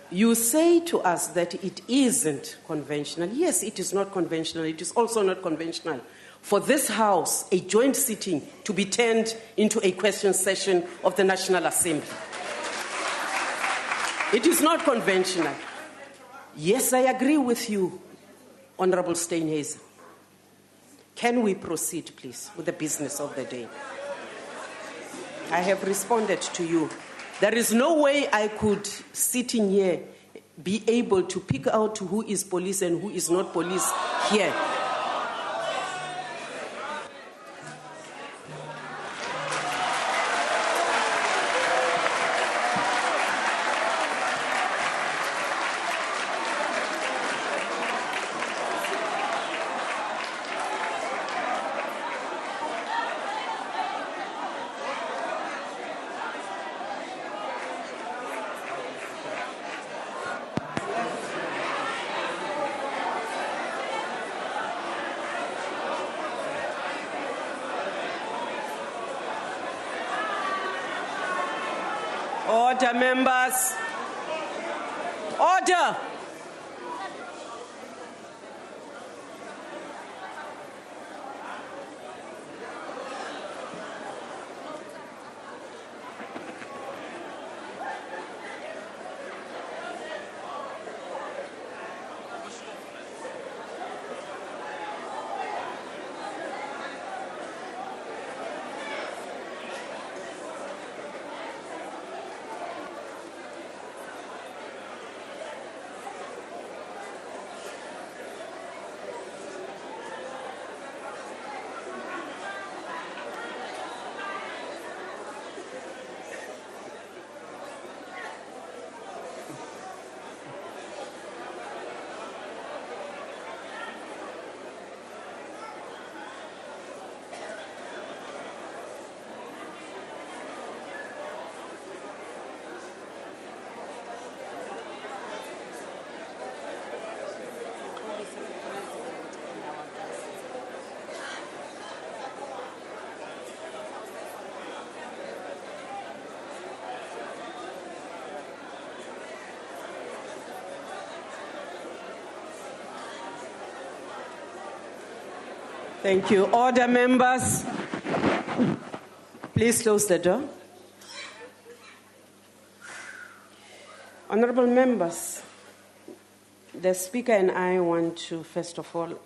You say to us that it isn't conventional. Yes, it is not conventional. It is also not conventional for this House, a joint sitting, to be turned into a question session of the National Assembly. It is not conventional. Yes, I agree with you, Honourable Steenhuisen. Can we proceed, please, with the business of the day? I have responded to you. There is no way I could, sitting here, be able to pick out who is police and who is not police here. Order, members. Order. Thank you. Order, members. Please close the door. Honorable members, the Speaker and I want to, first of all,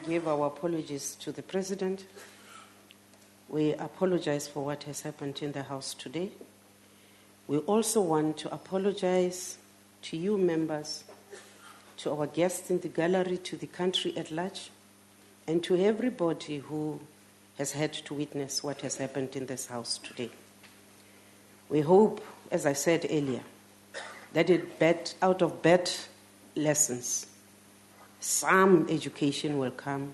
give our apologies to the President. We apologize for what has happened in the House today. We also want to apologize to you members, to our guests in the gallery, to the country at large, and to everybody who has had to witness what has happened in this House today. We hope, as I said earlier, that out of bad lessons, some education will come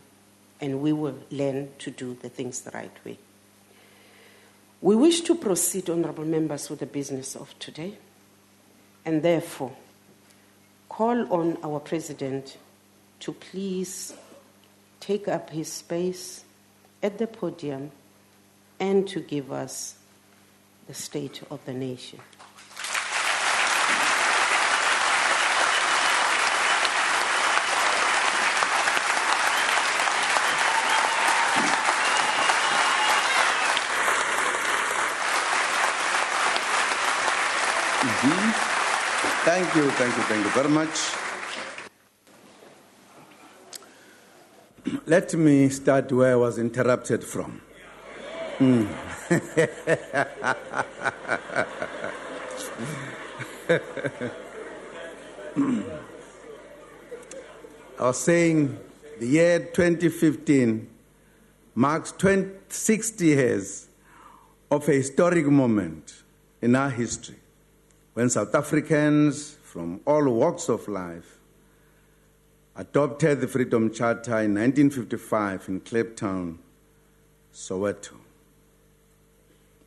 and we will learn to do the things the right way. We wish to proceed, honorable members, with the business of today, and therefore call on our President to please take up his space at the podium and to give us the state of the nation. Thank you very much. Let me start where I was interrupted from. I was saying the year 2015 marks 60 years of a historic moment in our history, when South Africans from all walks of life adopted the Freedom Charter in 1955 in Cape Town, Soweto.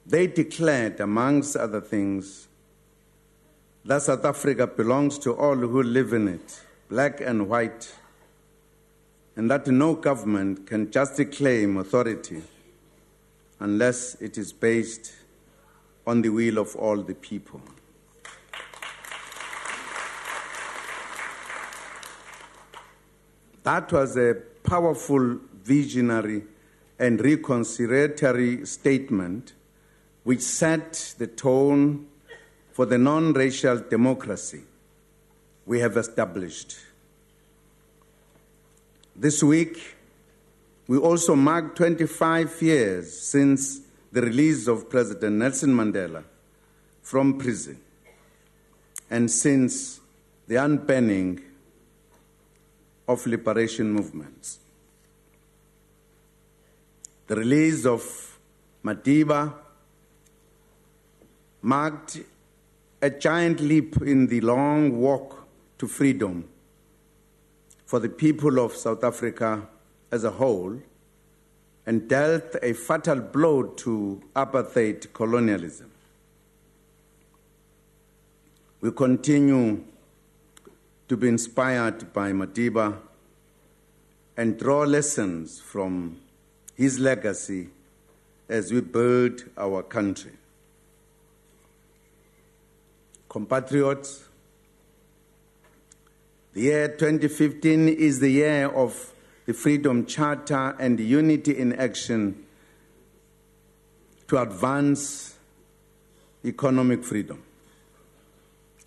They declared, amongst other things, that South Africa belongs to all who live in it, black and white, and that no government can justly claim authority unless it is based on the will of all the people. That was a powerful, visionary, and reconciliatory statement which set the tone for the non-racial democracy we have established. This week, we also mark 25 years since the release of President Nelson Mandela from prison, and since the unbanning of liberation movements. The release of Madiba marked a giant leap in the long walk to freedom for the people of South Africa as a whole, and dealt a fatal blow to apartheid colonialism. We continue to be inspired by Madiba and draw lessons from his legacy as we build our country. Compatriots, the year 2015 is the year of the Freedom Charter and unity in action to advance economic freedom.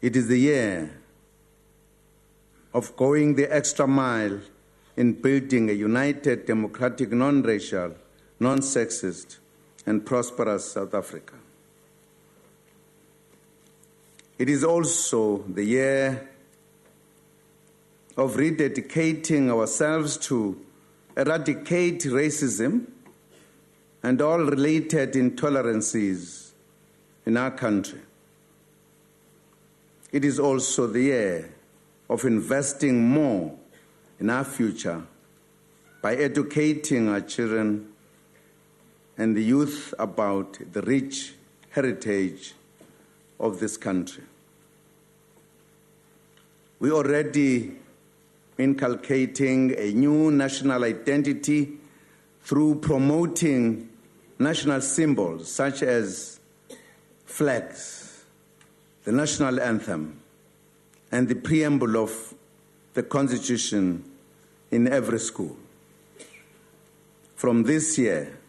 It is the year of going the extra mile in building a united, democratic, non-racial, non-sexist, and prosperous South Africa. It is also the year of rededicating ourselves to eradicate racism and all related intolerances in our country. It is also the year of investing more in our future by educating our children and the youth about the rich heritage of this country. We are already inculcating a new national identity through promoting national symbols such as flags, the national anthem, and the preamble of the Constitution in every school. from this year,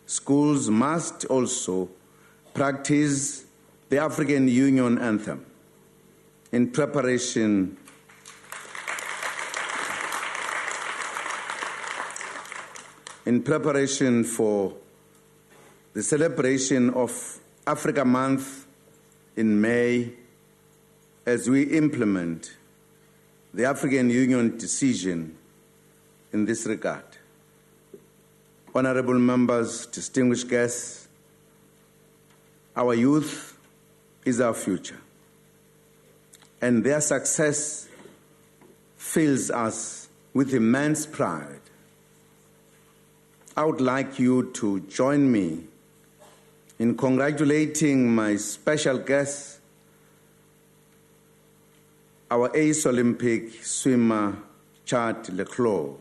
schools must also practice the African Union anthem in preparation for the celebration of Africa Month in May, as we implement the African Union decision in this regard. Honorable members, distinguished guests, our youth is our future, and their success fills us with immense pride. I would like you to join me in congratulating my special guest, our ace Olympic swimmer, Chad Leclos.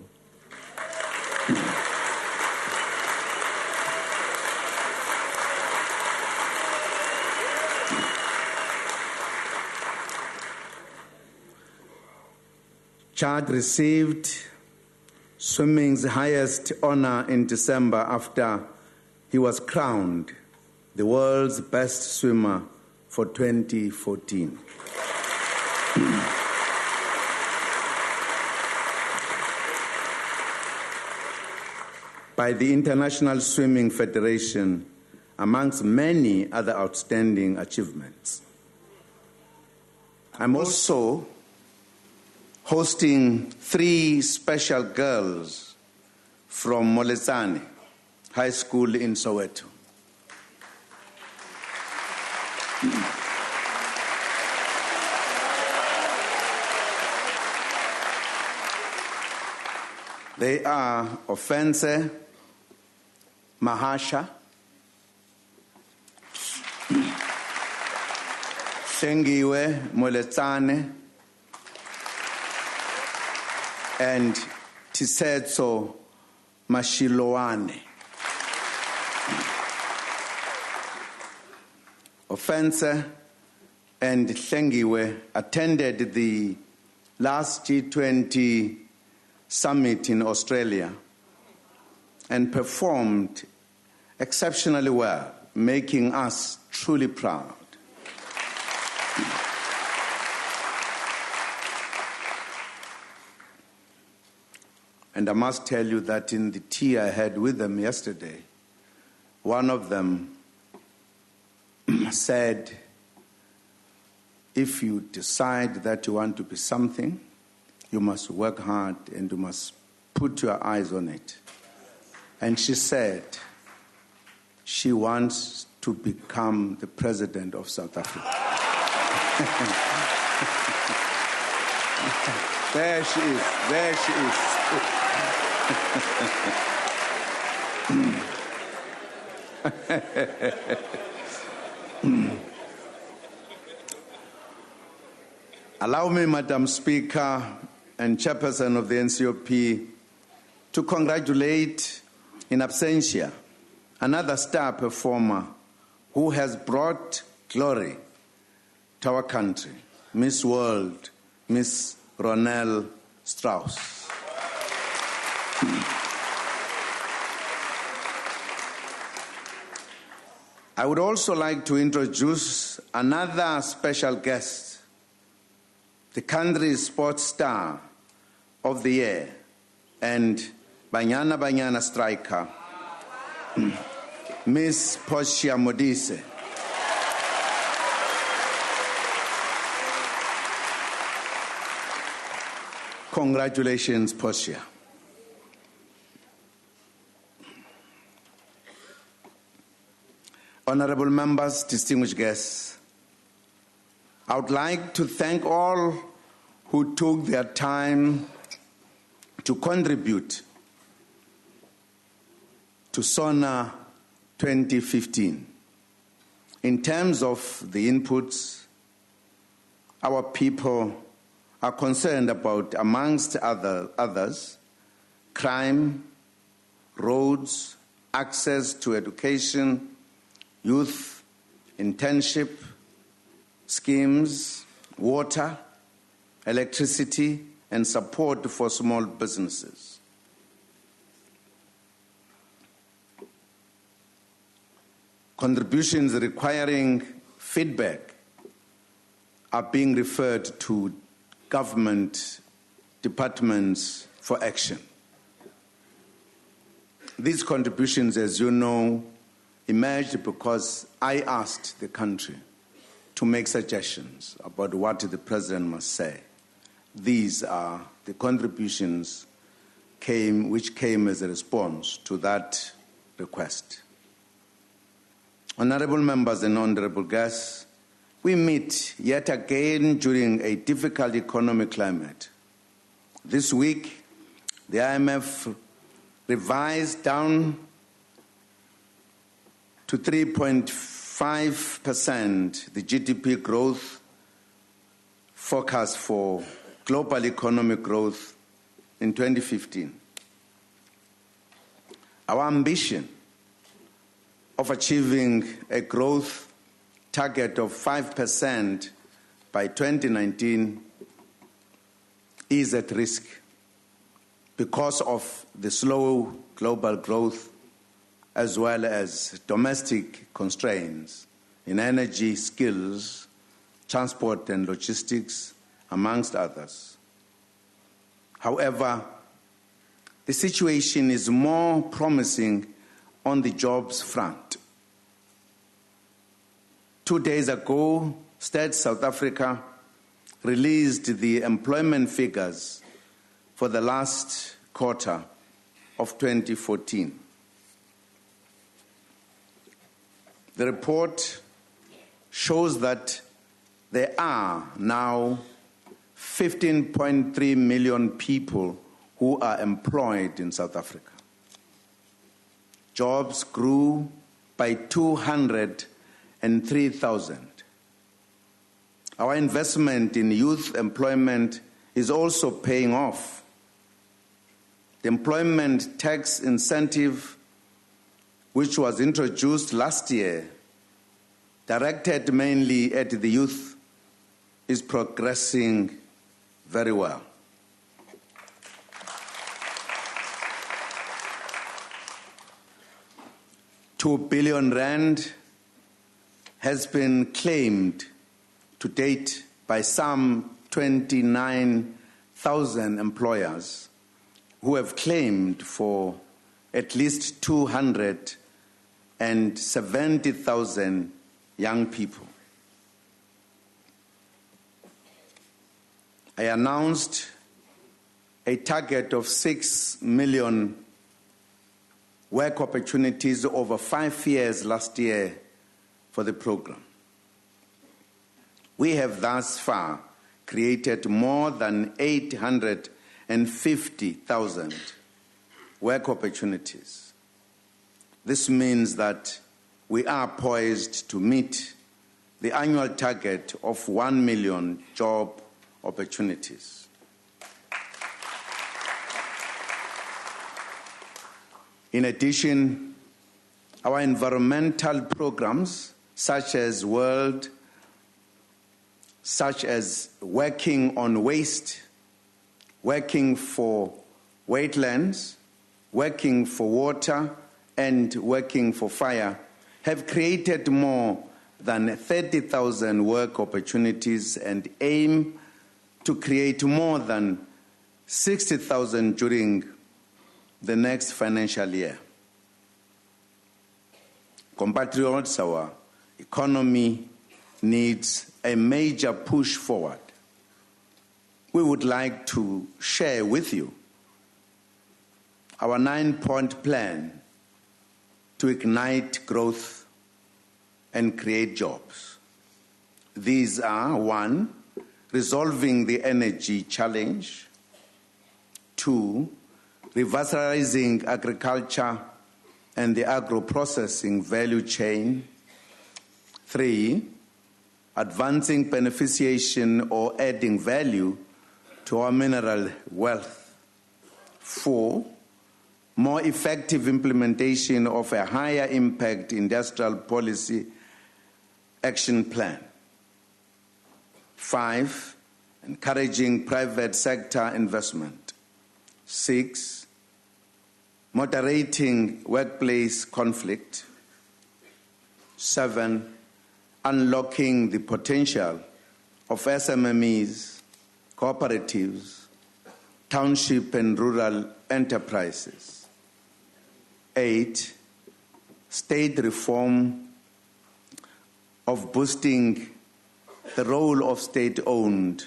Chad received swimming's highest honor in December after he was crowned the world's best swimmer for 2014. By the International Swimming Federation, amongst many other outstanding achievements. I'm also hosting 3 special girls from Moletsane High School in Soweto. They are Offense Mahasha, Hlengiwe Moletsane, and Tisetso Mashiloane. Offense and Hlengiwe attended the last G20 summit in Australia and performed exceptionally well, making us truly proud. And I must tell you that in the tea I had with them yesterday, one of them said, if you decide that you want to be something, you must work hard and you must put your eyes on it. And she said she wants to become the president of South Africa. There she is. There she is. Allow me, Madam Speaker and Chairperson of the NCOP, to congratulate in absentia another star performer who has brought glory to our country, Miss World, Miss Ronelle Strauss. I would also like to introduce another special guest, the country's sports star of the year and Banyana Banyana striker, Miss Portia Modise. Congratulations, Portia. Honorable members, distinguished guests, I would like to thank all who took their time to contribute to SONA 2015. In terms of the inputs, our people are concerned about, amongst others, crime, roads, access to education, youth internship schemes, water, electricity, and support for small businesses. Contributions requiring feedback are being referred to government departments for action. These contributions, as you know, emerged because I asked the country to make suggestions about what the president must say. These are the contributions which came as a response to that request. Honorable members and honorable guests, we meet yet again during a difficult economic climate. This week, the IMF revised down to 3.5% the GDP growth forecast for global economic growth in 2015. Our ambition of achieving a growth target of 5% by 2019 is at risk because of the slow global growth as well as domestic constraints in energy, skills, transport and logistics, amongst others. However, the situation is more promising on the jobs front. 2 days ago, State South Africa released the employment figures for the last quarter of 2014. The report shows that there are now 15.3 million people who are employed in South Africa. Jobs grew by 203,000. Our investment in youth employment is also paying off. The employment tax incentive, which was introduced last year, directed mainly at the youth, is progressing very well. R2 billion has been claimed to date by some 29,000 employers who have claimed for at least 270,000 young people. I announced a target of 6 million work opportunities over 5 years last year for the program. We have thus far created more than 850,000 work opportunities. This means that we are poised to meet the annual target of 1 million job opportunities. In addition, our environmental programs, such as working on waste, working for wetlands, working for water, and working for fire, have created more than 30,000 work opportunities and aim to create more than 60,000 during the next financial year. Compatriots, our economy needs a major push forward. We would like to share with you our 9-point plan to ignite growth and create jobs. These are: 1, resolving the energy challenge; 2, revitalizing agriculture and the agro-processing value chain; 3, advancing beneficiation or adding value to our mineral wealth; 4, more effective implementation of a higher impact industrial policy action plan; 5, encouraging private sector investment; 6, moderating workplace conflict; 7, unlocking the potential of SMMEs, cooperatives, township and rural enterprises. 8, state reform of boosting the role of state-owned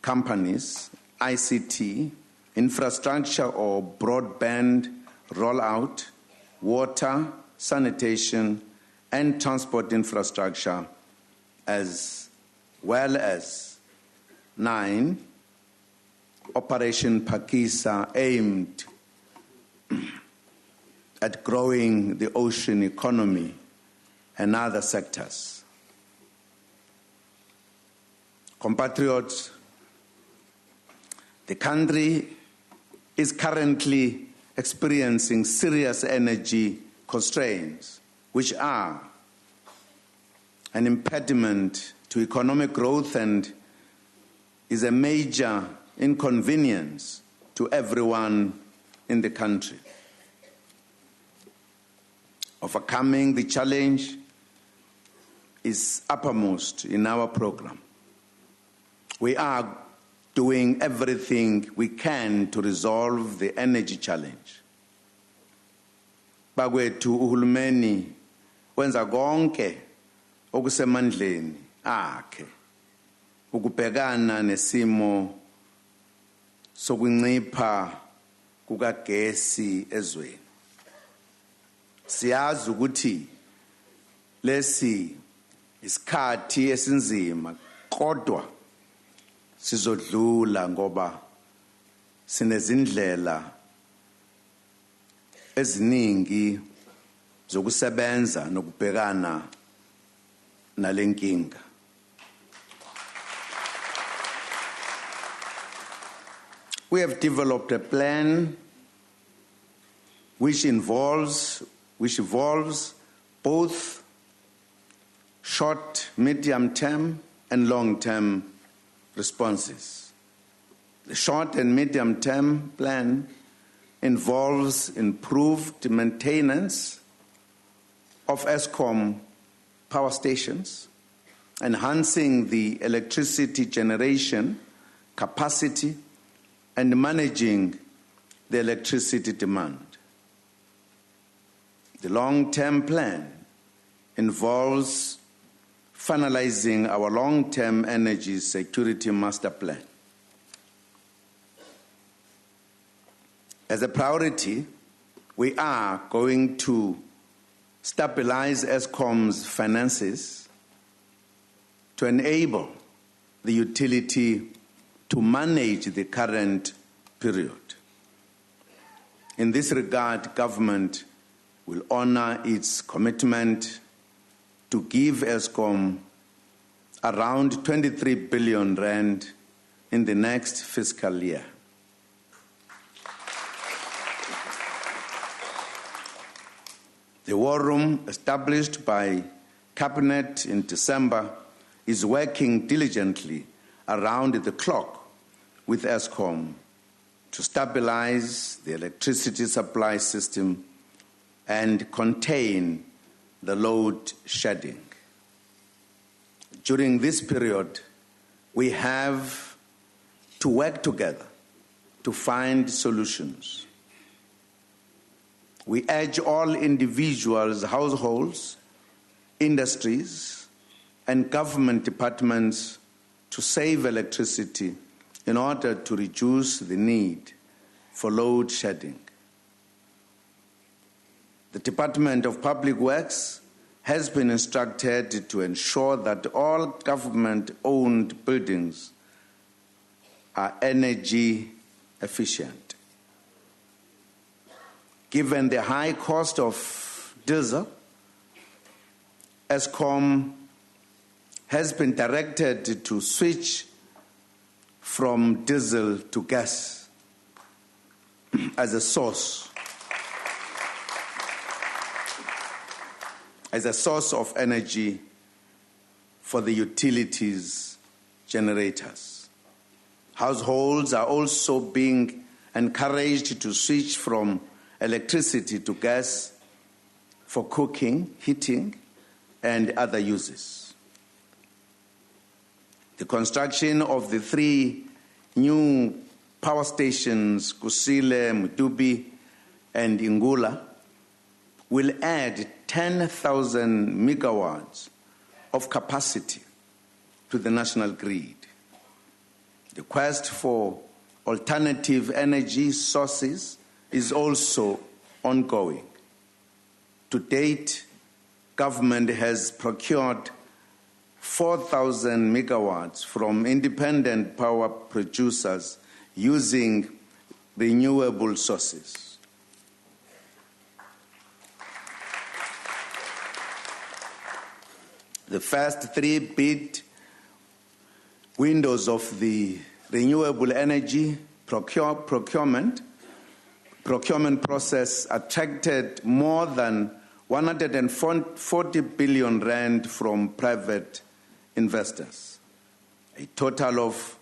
companies, ICT, infrastructure or broadband rollout, water, sanitation, and transport infrastructure, as well as 9, Operation Pakisa, aimed at growing the ocean economy and other sectors. Compatriots, the country is currently experiencing serious energy constraints, which are an impediment to economic growth and is a major inconvenience to everyone in the country. Overcoming the challenge is uppermost in our program. We are doing everything we can to resolve the energy challenge. Bakwethu uhulumeni wenza konke okusemandleni akhe ukubhekana nesimo sokuncipha kukagesi ezweni. Siyazi ukuthi lesi isikhathi esinzima, kodwa sizodlula ngoba sinezindlela eziningi zokusebenza nokubhekana nalenkinga. We have developed a plan which involves both short, medium-term and long-term responses. The short and medium-term plan involves improved maintenance of ESCOM power stations, enhancing the electricity generation capacity, and managing the electricity demand. The long-term plan involves finalizing our long-term energy security master plan. As a priority, we are going to stabilize ESCOM's finances to enable the utility to manage the current period. In this regard, government will honor its commitment to give ESCOM around 23 billion rand in the next fiscal year. The war room established by Cabinet in December is working diligently around the clock with ESCOM to stabilize the electricity supply system and contain the load shedding. During this period, we have to work together to find solutions. We urge all individuals, households, industries, and government departments to save electricity in order to reduce the need for load shedding. The Department of Public Works has been instructed to ensure that all government-owned buildings are energy efficient. Given the high cost of diesel, ESCOM has been directed to switch from diesel to gas as a source of energy for the utilities generators. Households are also being encouraged to switch from electricity to gas for cooking, heating, and other uses. The construction of the 3 new power stations, Kusile, Mutubi, and Ingula, will add 10,000 megawatts of capacity to the national grid. The quest for alternative energy sources is also ongoing. To date, government has procured 4,000 megawatts from independent power producers using renewable sources. The first 3 bid windows of the renewable energy procurement process attracted more than 140 billion rand from private investors. A total of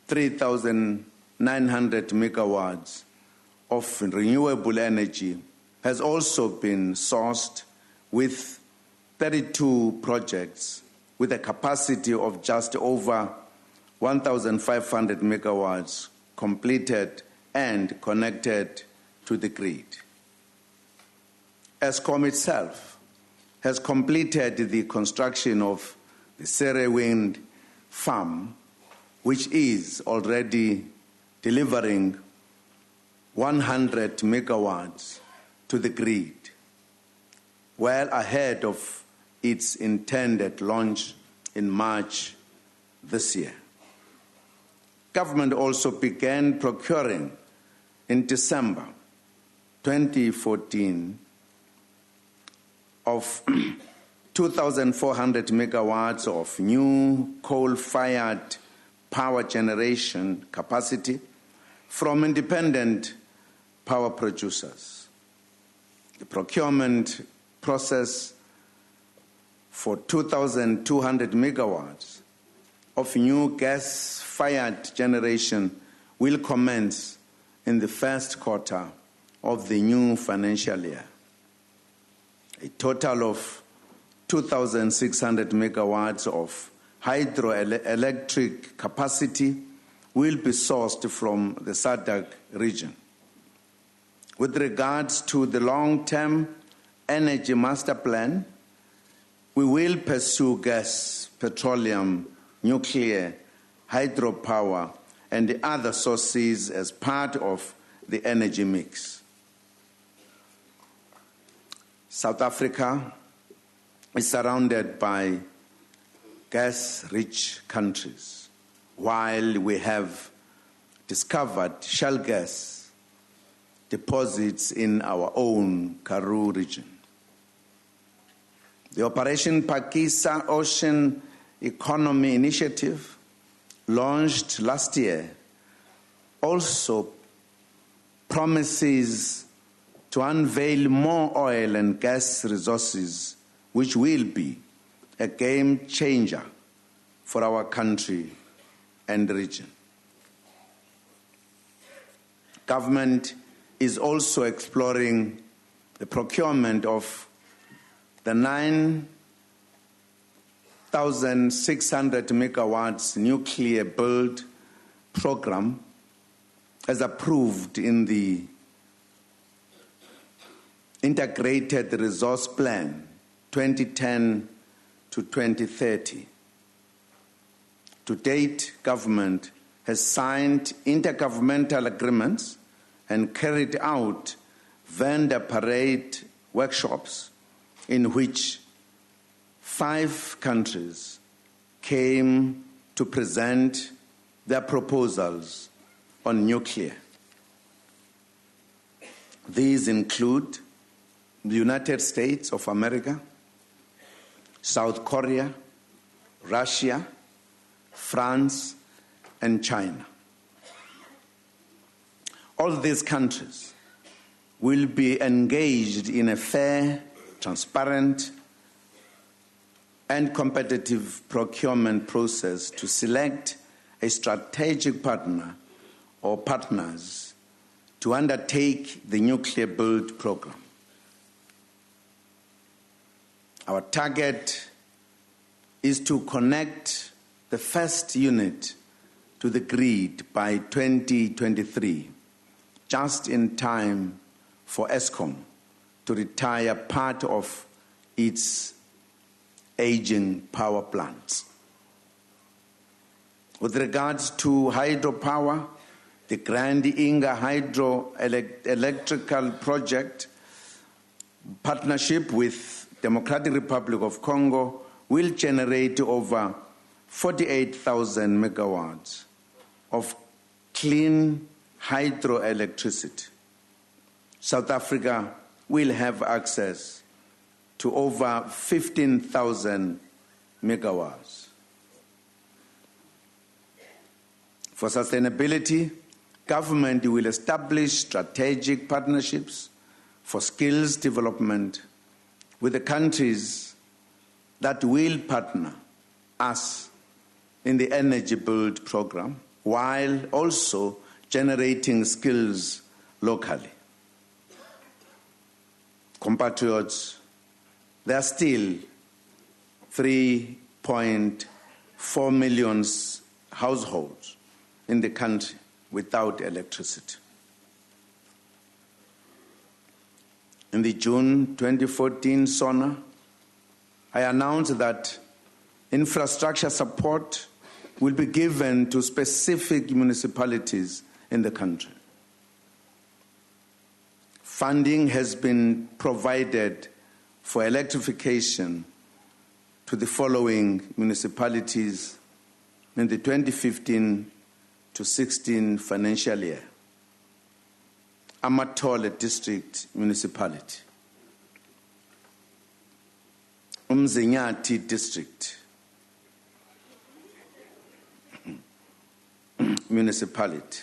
3,900 megawatts of renewable energy has also been sourced, with 32 projects with a capacity of just over 1,500 megawatts completed and connected to the grid. Eskom itself has completed the construction of the Sere Wind Farm, which is already delivering 100 megawatts to the grid, well ahead of its intended launch in March this year. Government also began procuring in December 2014 of 2,400 megawatts of new coal-fired power generation capacity from independent power producers. The procurement process for 2,200 megawatts of new gas-fired generation will commence in the first quarter of the new financial year. A total of 2,600 megawatts of hydroelectric capacity will be sourced from the SADC region. With regards to the long-term energy master plan, we will pursue gas, petroleum, nuclear, hydropower, and other sources as part of the energy mix. South Africa is surrounded by gas-rich countries, while we have discovered shale gas deposits in our own Karoo region. The Operation Pakisa Ocean Economy Initiative, launched last year, also promises to unveil more oil and gas resources, which will be a game changer for our country and region. Government is also exploring the procurement of the 9,600 megawatts nuclear build program as approved in the Integrated Resource Plan 2010 to 2030. To date, government has signed intergovernmental agreements and carried out vendor parade workshops in which 5 countries came to present their proposals on nuclear. These include the United States of America, South Korea, Russia, France, and China. All these countries will be engaged in a fair, transparent, and competitive procurement process to select a strategic partner or partners to undertake the nuclear build program. Our target is to connect the first unit to the grid by 2023, just in time for ESCOM to retire part of its aging power plants. With regards to hydropower, the Grand Inga hydroelectrical project partnership with Democratic Republic of Congo will generate over 48,000 megawatts of clean hydroelectricity. South Africa will have access to over 15,000 megawatts. For sustainability, government will establish strategic partnerships for skills development with the countries that will partner us in the Energy Build program, while also generating skills locally. Compatriots, there are still 3.4 million households in the country without electricity. In the June 2014 SONA, I announced that infrastructure support will be given to specific municipalities in the country. Funding has been provided for electrification to the following municipalities in the 2015 to 16 financial year. Amatole District Municipality, Umzinyati District Municipality,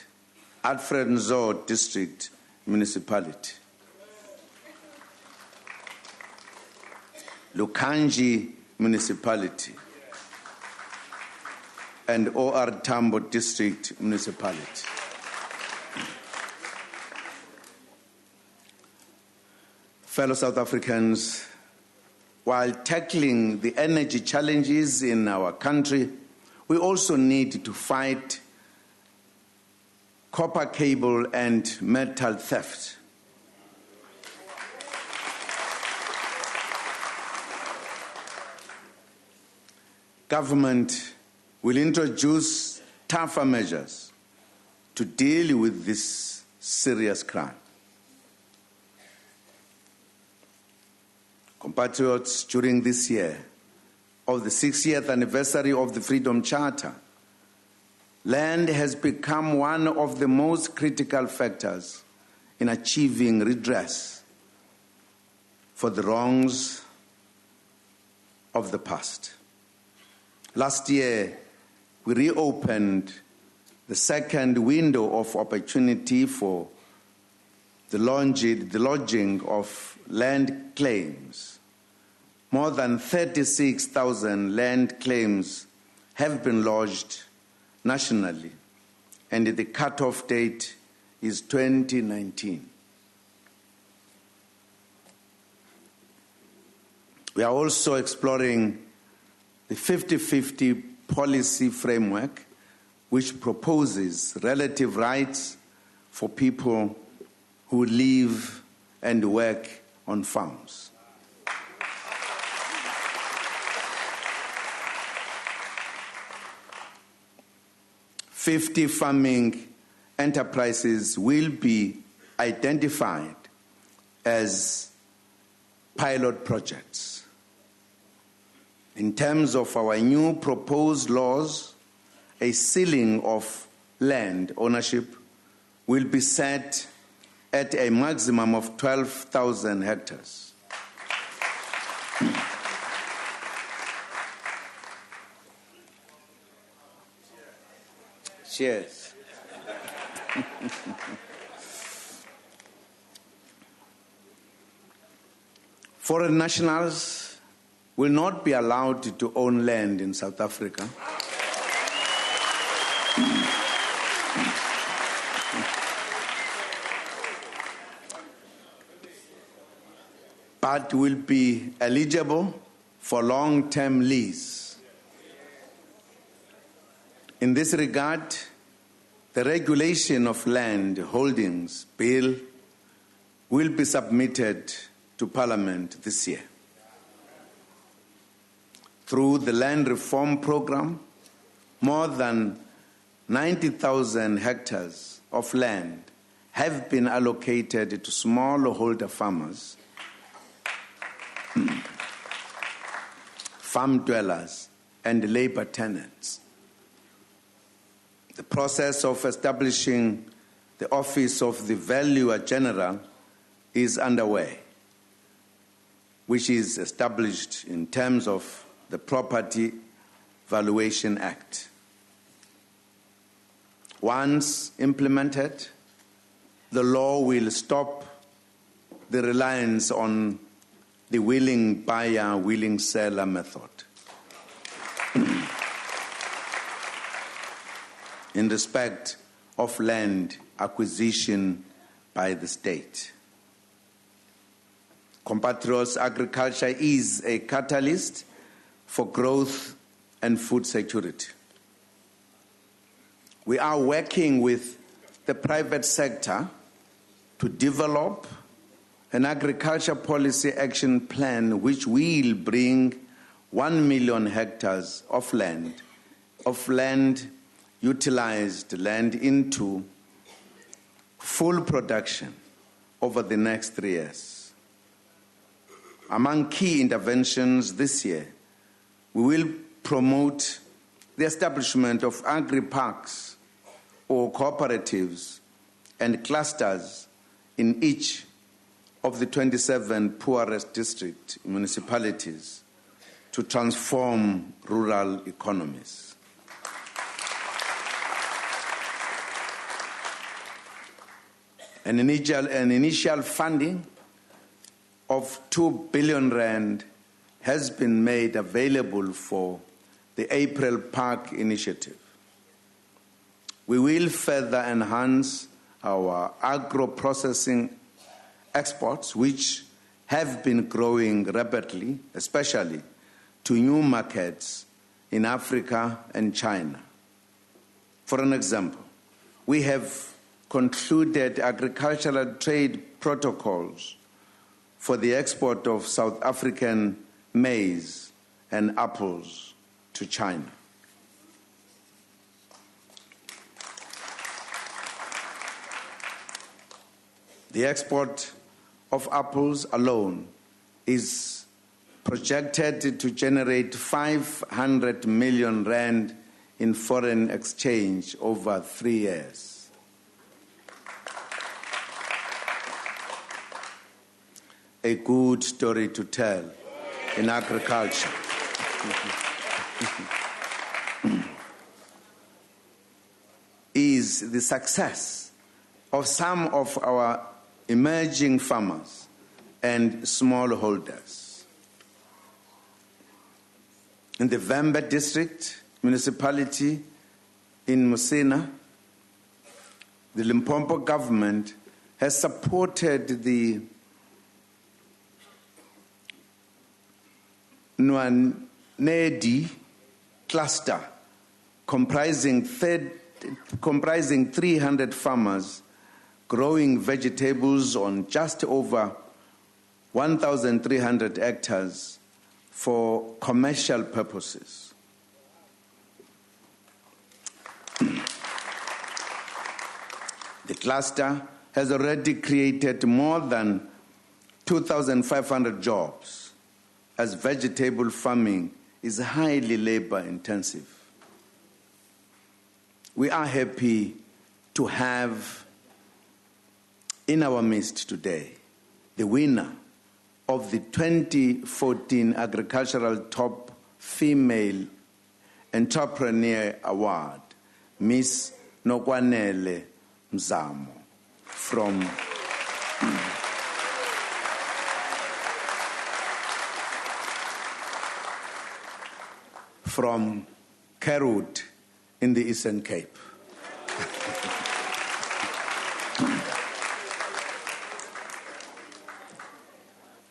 Alfred Nzo District Municipality, Lukanji Municipality, and OR Tambo District Municipality. Fellow South Africans, while tackling the energy challenges in our country, we also need to fight copper cable and metal theft. Government will introduce tougher measures to deal with this serious crime. Compatriots, during this year of the 60th anniversary of the Freedom Charter, land has become one of the most critical factors in achieving redress for the wrongs of the past. Last year, we reopened the second window of opportunity for the lodging of land claims. More than 36,000 land claims have been lodged nationally, and the cutoff date is 2019. We are also exploring the 50-50 policy framework, which proposes relative rights for people who live and work on farms. 50 farming enterprises will be identified as pilot projects. In terms of our new proposed laws, a ceiling of land ownership will be set at a maximum of 12,000 hectares. Cheers. Foreign nationals will not be allowed to own land in South Africa. But will be eligible for long-term lease. In this regard, the Regulation of Land Holdings Bill will be submitted to Parliament this year. Through the Land Reform Program, more than 90,000 hectares of land have been allocated to smallholder farmers, farm dwellers, and labor tenants. The process of establishing the Office of the Valuer General is underway, which is established in terms of the Property Valuation Act. Once implemented, the law will stop the reliance on the willing buyer, willing seller method in respect of land acquisition by the state. Compatriots, agriculture is a catalyst for growth and food security. We are working with the private sector to develop an agriculture policy action plan which will bring 1 million hectares of utilized land into full production over the next 3 years. Among key interventions this year, we will promote the establishment of agri-parks or cooperatives and clusters in each of the 27 poorest district municipalities to transform rural economies. An initial funding of 2 billion rand has been made available for the April Park initiative. We will further enhance our agro-processing exports, which have been growing rapidly, especially to new markets in Africa and China. For an example, we have concluded agricultural trade protocols for the export of South African maize and apples to China. The export of apples alone is projected to generate 500 million rand in foreign exchange over 3 years. A good story to tell in agriculture. Is the success of some of our emerging farmers and smallholders. In the Vemba district municipality in Musina, the Limpopo government has supported the Nwanedi cluster comprising 300 farmers growing vegetables on just over 1,300 hectares for commercial purposes. The cluster has already created more than 2,500 jobs, as vegetable farming is highly labor intensive. We are happy to have in our midst today the winner of the 2014 Agricultural Top Female Entrepreneur Award, Miss Nokwanele Mzamo from Kerwood in the Eastern Cape.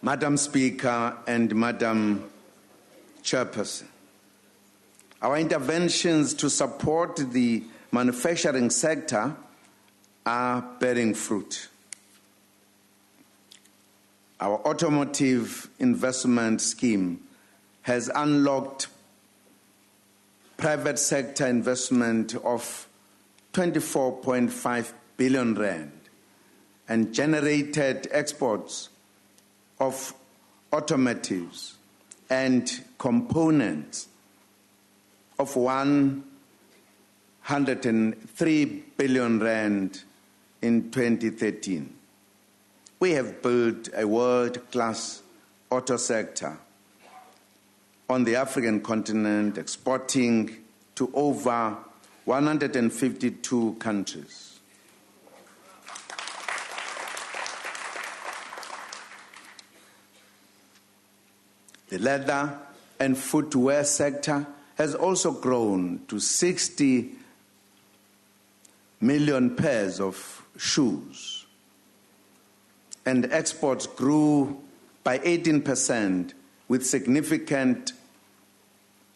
Madam Speaker and Madam Chairperson, our interventions to support the manufacturing sector are bearing fruit. Our automotive investment scheme has unlocked private sector investment of 24.5 billion rand and generated exports of automotives and components of 103 billion rand in 2013. We have built a world-class auto sector on the African continent, exporting to over 152 countries. The leather and footwear sector has also grown to 60 million pairs of shoes, and exports grew by 18% with significant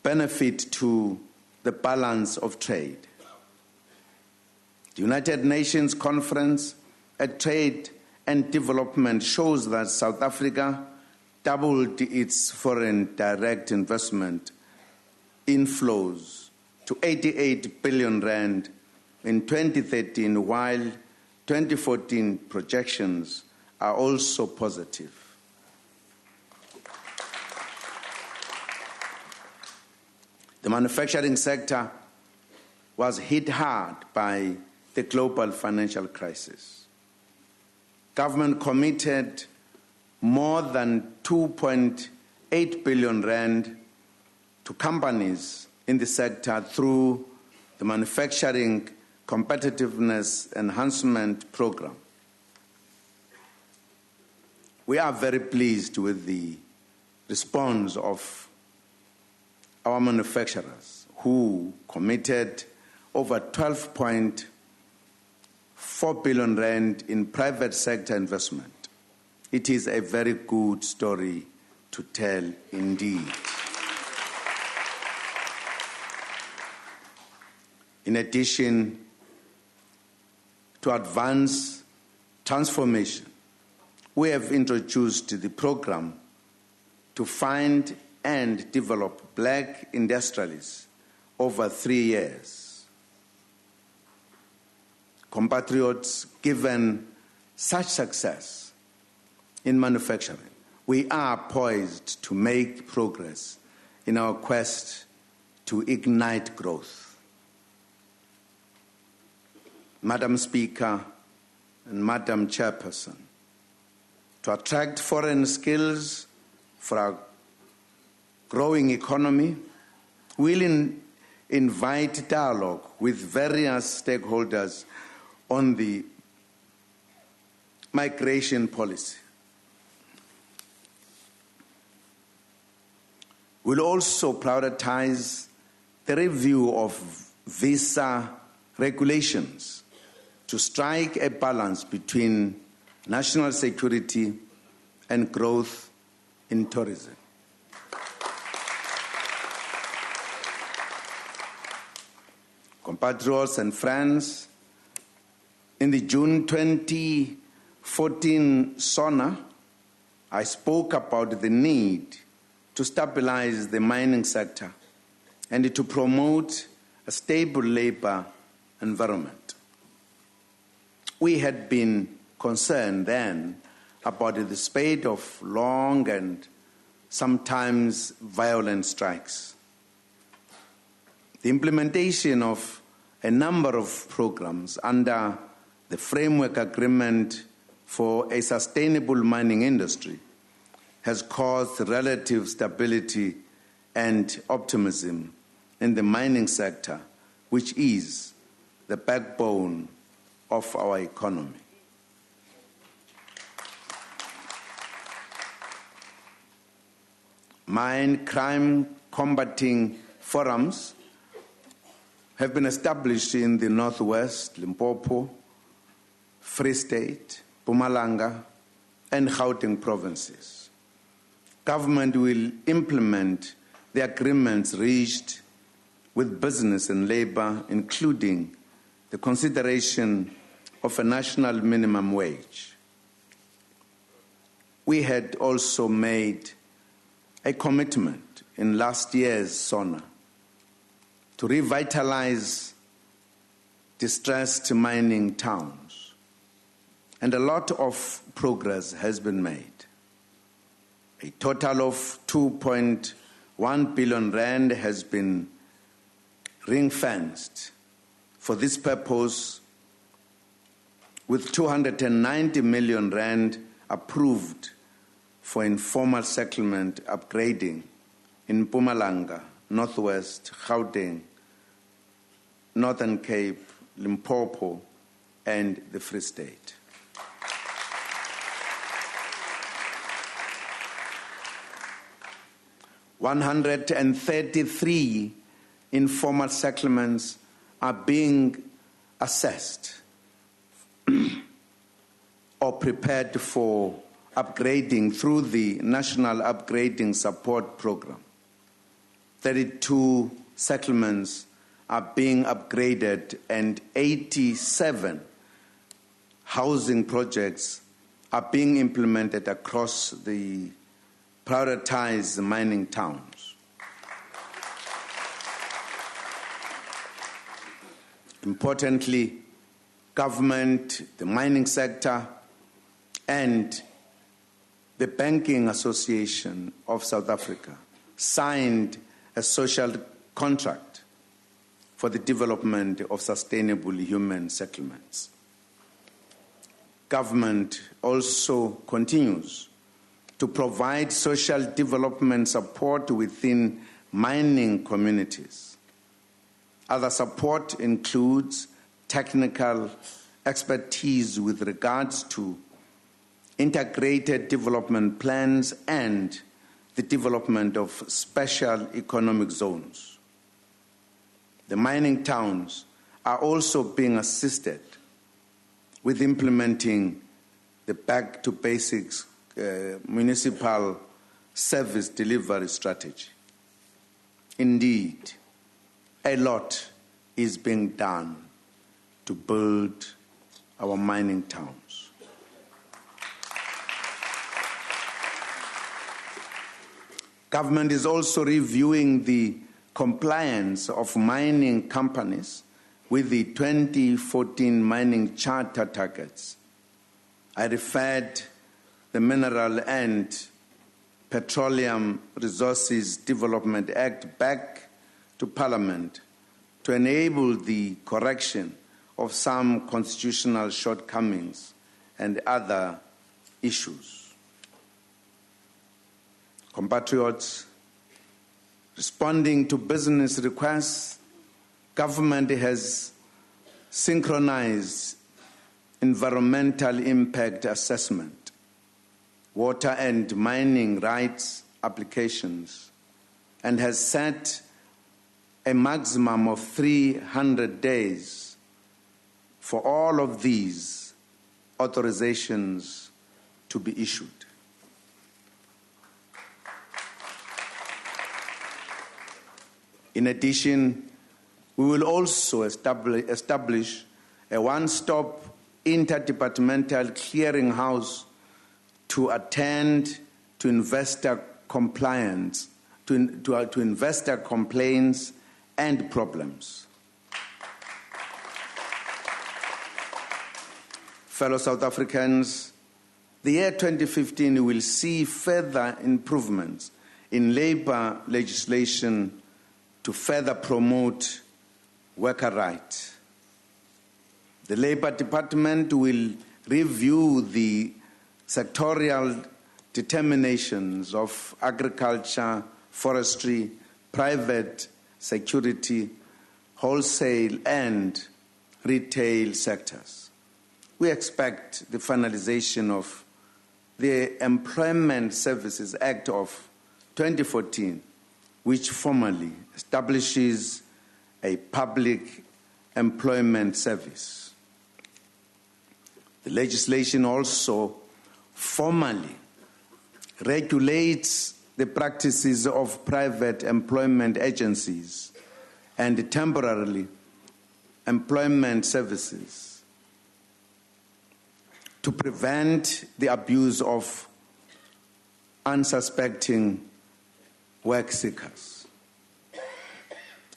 benefit to the balance of trade. The United Nations Conference on Trade and Development shows that South Africa doubled its foreign direct investment inflows to 88 billion rand in 2013, while 2014 projections are also positive. The manufacturing sector was hit hard by the global financial crisis. Government committed more than 2.8 billion rand to companies in the sector through the Manufacturing Competitiveness Enhancement Program. We are very pleased with the response of our manufacturers, who committed over 12.4 billion rand in private sector investment. It is a very good story to tell indeed. In addition to advance transformation, we have introduced the program to find and develop black industrialists over 3 years. Compatriots, given such success in manufacturing, we are poised to make progress in our quest to ignite growth. Madam Speaker and Madam Chairperson, to attract foreign skills for our growing economy, we'll invite dialogue with various stakeholders on the migration policy. We'll also prioritize the review of visa regulations to strike a balance between national security and growth in tourism. Compatriots and friends, in the June 2014 SONA, I spoke about the need to stabilize the mining sector and to promote a stable labor environment. We had been concerned then about the spate of long and sometimes violent strikes. The implementation of a number of programs under the Framework Agreement for a Sustainable Mining Industry has caused relative stability and optimism in the mining sector, which is the backbone of our economy. Mine crime combating forums have been established in the Northwest, Limpopo, Free State, Mpumalanga, and Gauteng provinces. Government will implement the agreements reached with business and labor, including the consideration of a national minimum wage. We had also made a commitment in last year's SONA to revitalize distressed mining towns, and a lot of progress has been made. A total of 2.1 billion rand has been ring-fenced for this purpose, with 290 million rand approved for informal settlement upgrading in Mpumalanga, Northwest, Gauteng, Northern Cape, Limpopo, and the Free State. $133 informal settlements are being assessed or prepared for upgrading through the National Upgrading Support Program. 32 settlements are being upgraded and 87 housing projects are being implemented across the prioritized mining towns. Importantly, government, the mining sector, and the Banking Association of South Africa signed a social contract for the development of sustainable human settlements. Government also continues to provide social development support within mining communities. Other support includes technical expertise with regards to integrated development plans and the development of special economic zones. The mining towns are also being assisted with implementing the Back to Basics municipal service delivery strategy. Indeed, a lot is being done to build our mining towns. Government is also reviewing the compliance of mining companies with the 2014 mining charter targets. I referred the Mineral and Petroleum Resources Development Act back to Parliament to enable the correction of some constitutional shortcomings and other issues. Compatriots, responding to business requests, government has synchronized environmental impact assessment, water and mining rights applications, and has set a maximum of 300 days for all of these authorizations to be issued. In addition, we will also establish a one-stop interdepartmental clearinghouse to attend to investor compliance, to investor complaints and problems. Fellow South Africans, the year 2015 will see further improvements in labor legislation to further promote worker rights. The Labor Department will review the sectorial determinations of agriculture, forestry, private security, wholesale and retail sectors. We expect the finalization of the Employment Services Act of 2014, which formally establishes a public employment service. The legislation also formally regulates the practices of private employment agencies and temporarily employment services to prevent the abuse of unsuspecting work seekers.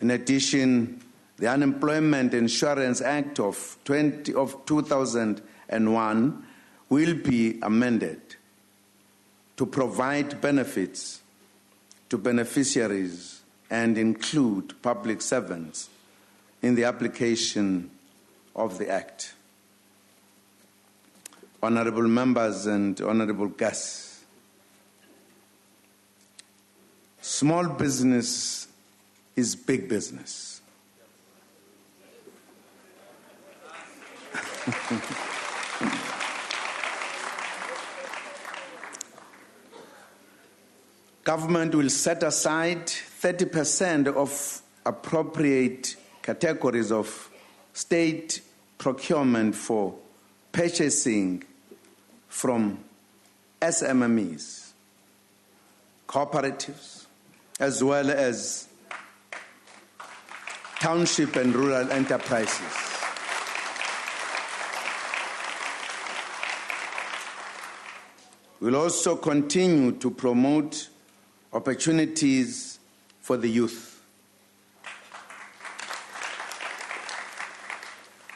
In addition, the Unemployment Insurance Act of 2001 will be amended to provide benefits to beneficiaries and include public servants in the application of the Act. Honorable members and honorable guests, small business is big business. Government will set aside 30% of appropriate categories of state procurement for purchasing from SMMEs, cooperatives, as well as township and rural enterprises. We'll also continue to promote opportunities for the youth.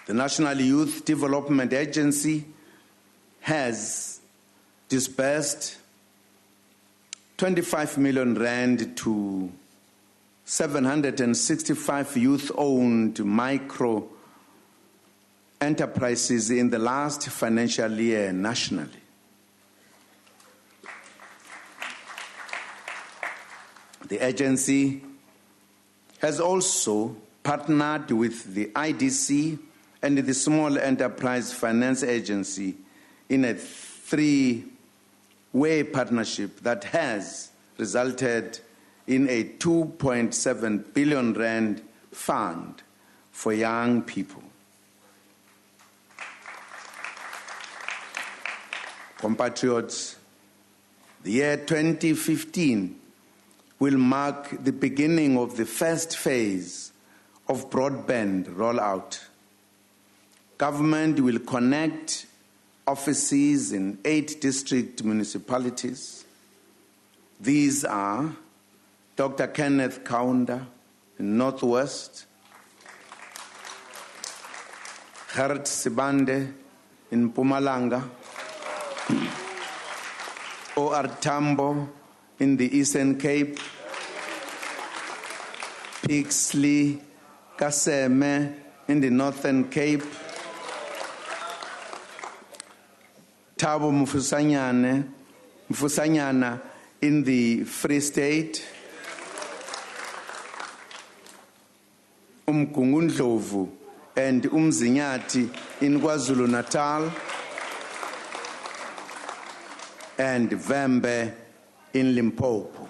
The National Youth Development Agency has disbursed 25 million rand to 765 youth-owned micro enterprises in the last financial year nationally. The agency has also partnered with the IDC and the Small Enterprise Finance Agency in a three-way partnership that has resulted in a 2.7 billion rand fund for young people. Compatriots, the year 2015 will mark the beginning of the first phase of broadband rollout. Government will connect offices in 8 district municipalities. These are Dr. Kenneth Kaunda in Northwest, Gerrit Sibande in Mpumalanga, O.R. Tambo in the Eastern Cape, Pixley Kaseme in the Northern Cape, Thabo Mfusanyana in the Free State, Umgungundlovu and Umzinyati in KwaZulu-Natal, and Vembe in Limpopo.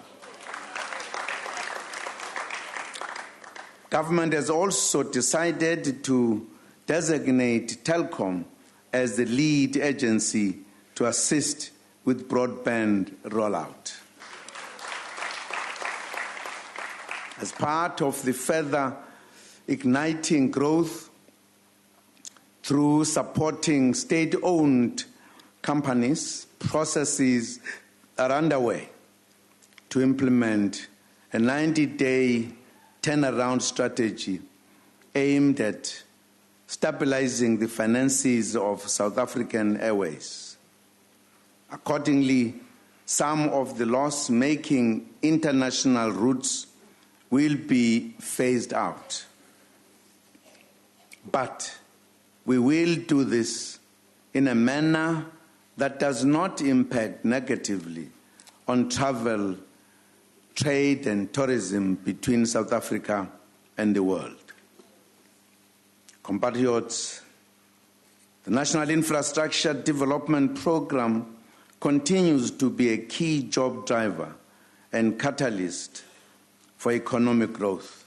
Government has also decided to designate Telkom as the lead agency to assist with broadband rollout. As part of the further igniting growth through supporting state-owned companies, processes are underway to implement a 90-day turnaround strategy aimed at stabilizing the finances of South African Airways. Accordingly, some of the loss-making international routes will be phased out. But we will do this in a manner that does not impact negatively on travel, trade, and tourism between South Africa and the world. Compatriots, the National Infrastructure Development Program continues to be a key job driver and catalyst for economic growth.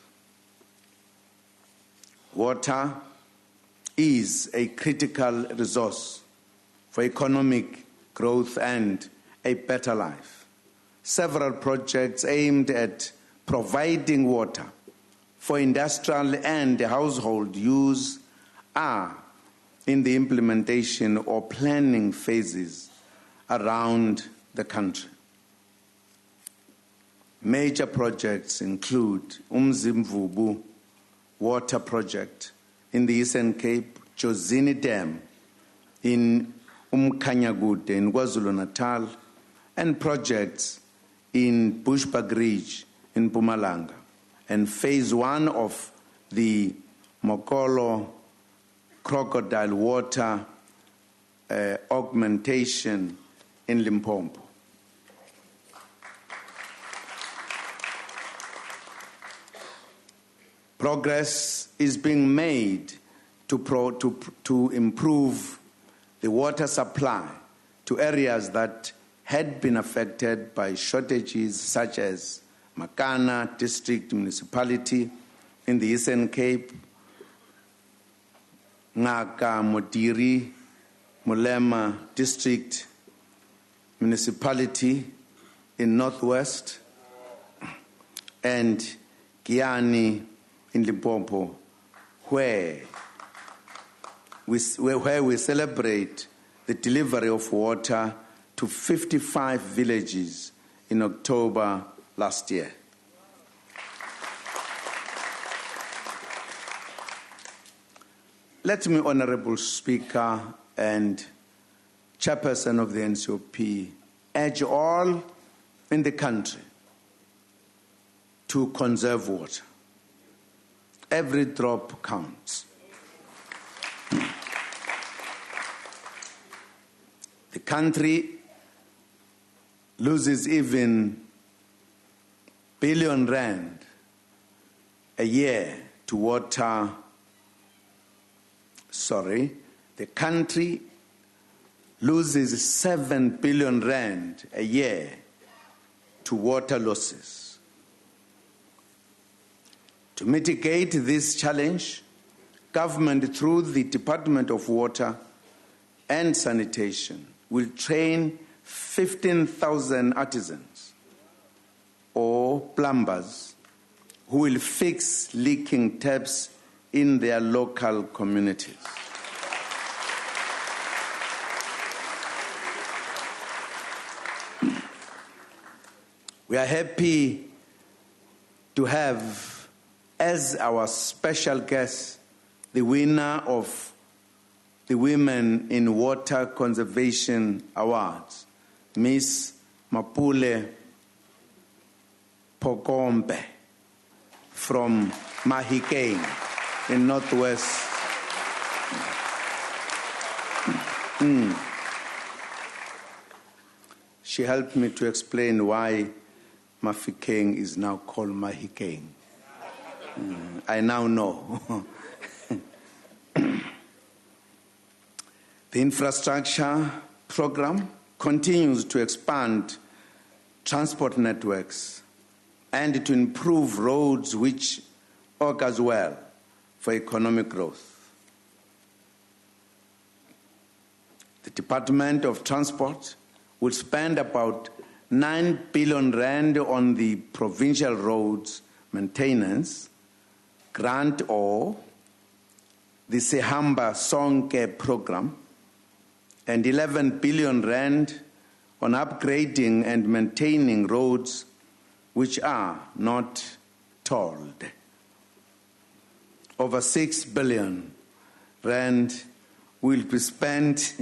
Water is a critical resource for economic growth and a better life. several projects aimed at providing water for industrial and household use are in the implementation or planning phases around the country. Major projects include Umzimvubu Water Project in the Eastern Cape, Jozini Dam in Umkanyagude in KwaZulu-Natal, and projects in Bushbuck Ridge in Mpumalanga, and phase 1 of the Mokolo Crocodile Water augmentation in Limpopo. Progress is being made to improve the water supply to areas that had been affected by shortages, such as Makana District Municipality in the Eastern Cape, Ngaka Modiri Mulema District Municipality in Northwest, and Kiani in Limpopo, where we celebrate the delivery of water to 55 villages in October last year. Let me, Honorable Speaker and Chairperson of the NCOP, urge all in the country to conserve water. Every drop counts. The country loses even billion rand a year to water. The country loses 7 billion rand a year to water losses. To mitigate this challenge, government through the Department of Water and Sanitation will train 15,000 artisans or plumbers who will fix leaking taps in their local communities. We are happy to have as our special guest the winner of the Women in Water Conservation Awards, Miss Mapule Pokombe from Mahikeng in Northwest. She helped me to explain why Mahikeng is now called Mahikeng. I now know. The infrastructure program continues to expand transport networks and to improve roads, which augurs well for economic growth. The Department of Transport will spend about 9 billion rand on the provincial roads maintenance grant, or the Sehamba Sonke program, and 11 billion rand on upgrading and maintaining roads which are not tolled. Over 6 billion rand will be spent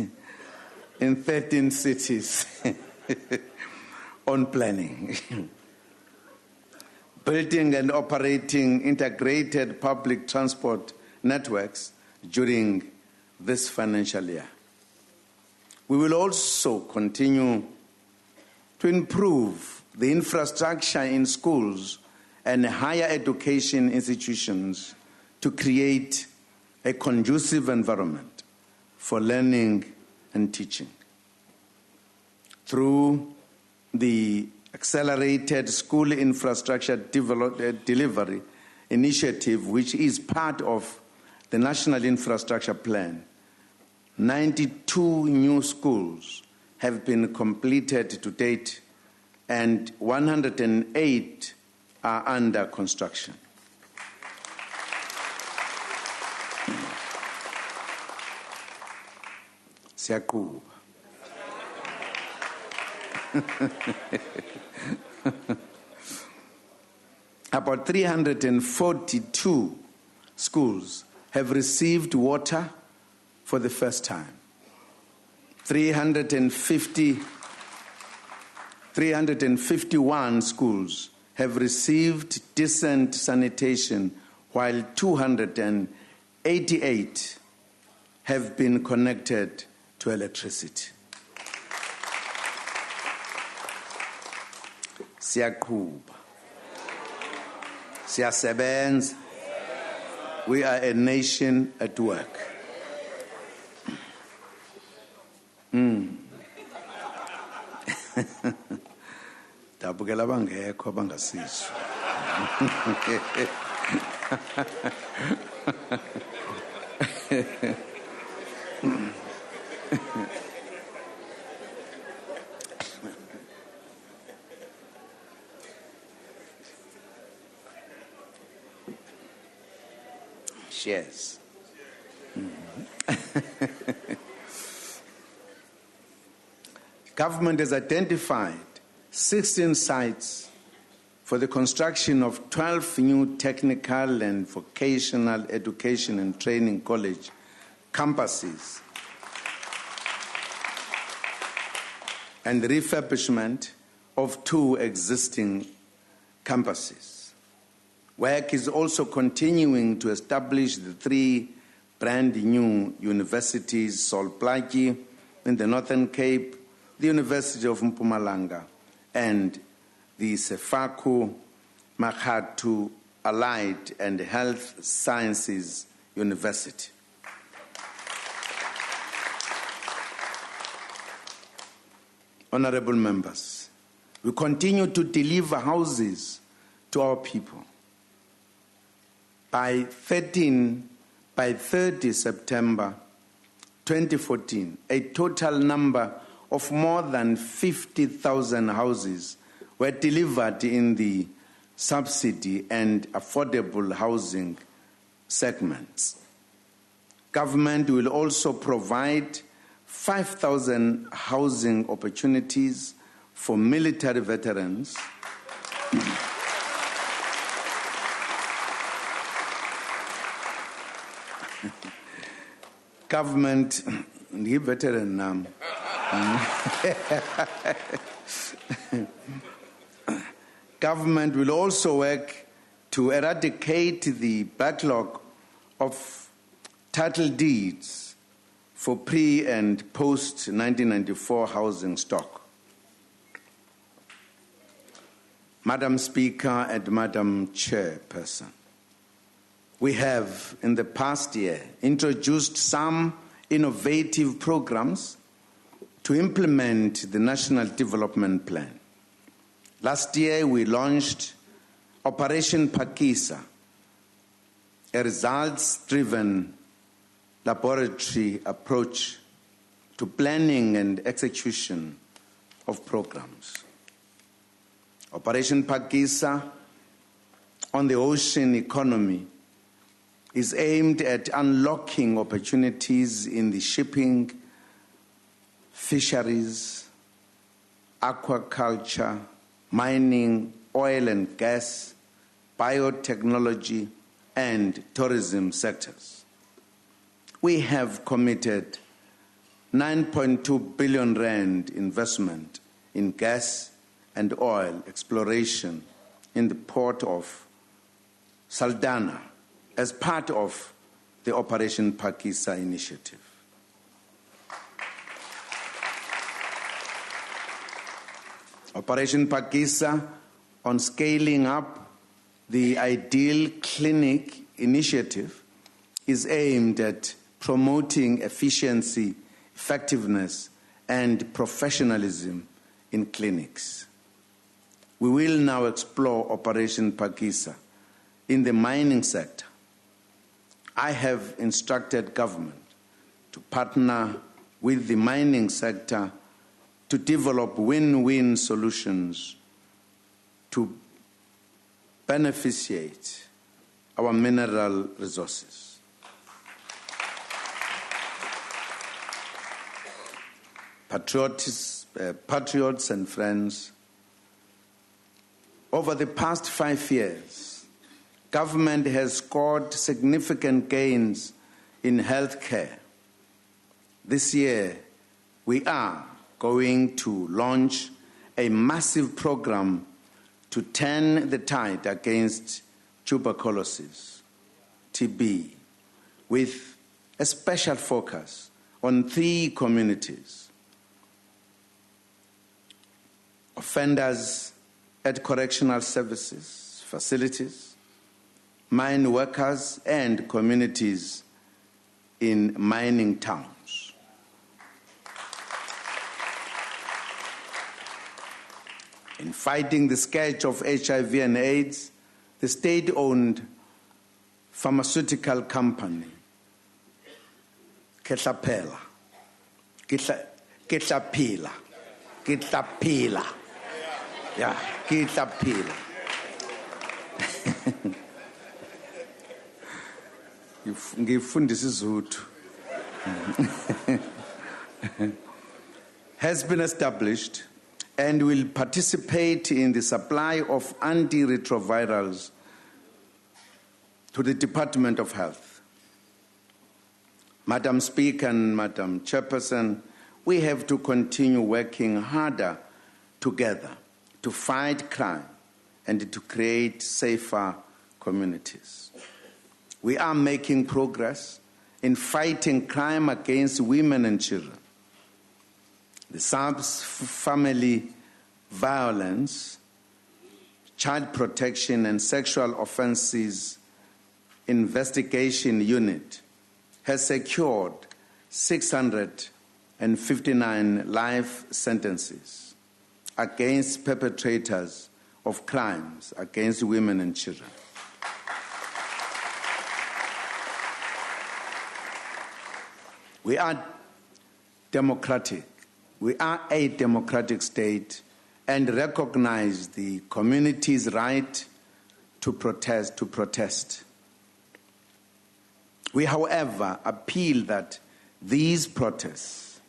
in 13 cities on planning. Building and operating integrated public transport networks during this financial year. We will also continue to improve the infrastructure in schools and higher education institutions to create a conducive environment for learning and teaching. Through the Accelerated School Infrastructure Delivery Initiative, which is part of the National Infrastructure Plan, 92 new schools have been completed to date, and 108 are under construction. Siyaquba. About 342 schools have received water for the first time. 351 schools have received decent sanitation, while 288 have been connected to electricity. Siyaquba. Siyasebenza. We are a nation at work. Dabukela bangekho abangasizwa. Yes. Government has identified 16 sites for the construction of 12 new technical and vocational education and training college campuses and the refurbishment of 2 existing campuses. Work is also continuing to establish the 3 brand new universities, Sol Plaatje in the Northern Cape, the University of Mpumalanga, and the Sefaku Makhathu Allied and Health Sciences University. Honorable members, we continue to deliver houses to our people. By 30 September 2014, a total number of more than 50,000 houses were delivered in the subsidy and affordable housing segments. Government will also provide 5,000 housing opportunities for military veterans government, the veteran now. Government will also work to eradicate the backlog of title deeds for pre- and post-1994 housing stock. Madam Speaker and Madam Chairperson, we have, in the past year, introduced some innovative programs to implement the National Development Plan. Last year, we launched Operation Phakisa, a results-driven laboratory approach to planning and execution of programs. Operation Phakisa on the ocean economy is aimed at unlocking opportunities in the shipping, fisheries, aquaculture, mining, oil and gas, biotechnology, and tourism sectors. We have committed 9.2 billion rand investment in gas and oil exploration in the port of Saldanha as part of the Operation Phakisa initiative. Operation Phakisa on scaling up the Ideal Clinic initiative is aimed at promoting efficiency, effectiveness, and professionalism in clinics. We will now explore Operation Phakisa in the mining sector. I have instructed government to partner with the mining sector to develop win-win solutions to beneficiate our mineral resources. Patriots and friends, over the past 5 years, government has scored significant gains in healthcare. This year, we are going to launch a massive program to turn the tide against tuberculosis, TB, with a special focus on 3 communities: offenders at correctional services, facilities, mine workers, and communities in mining towns. In fighting the scourge of HIV and AIDS, the state-owned pharmaceutical company, Ketlapela, yeah, Ketlapela. Ngifundisa isiZulu. Has been established and will participate in the supply of antiretrovirals to the Department of Health. Madam Speaker and Madam Chairperson, we have to continue working harder together to fight crime and to create safer communities. We are making progress in fighting crime against women and children. The SABC Family Violence, Child Protection and Sexual Offences Investigation Unit has secured 659 life sentences against perpetrators of crimes against women and children. We are democratic. We are a democratic state and recognize the community's right to protest. We, however, appeal that these protests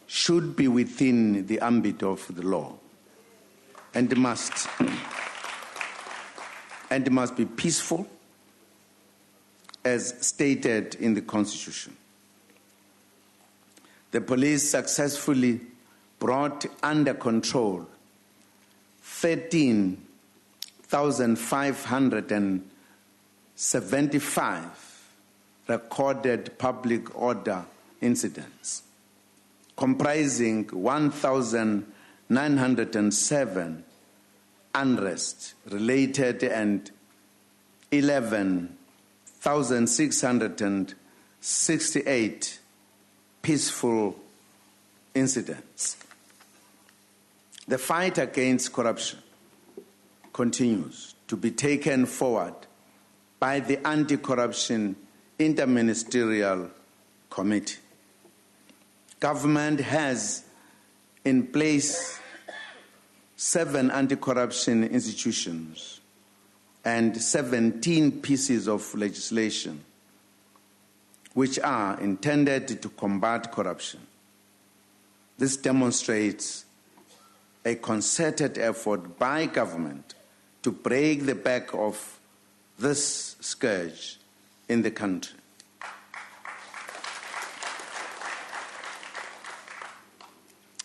should be within the ambit of the law and must be peaceful as stated in the Constitution. The police successfully brought under control 13,575 recorded public order incidents, comprising 1,907 unrest-related and 11,668 peaceful incidents. The fight against corruption continues to be taken forward by the Anti-Corruption Interministerial Committee. Government has in place 7 anti-corruption institutions and 17 pieces of legislation which are intended to combat corruption. This demonstrates a concerted effort by government to break the back of this scourge in the country.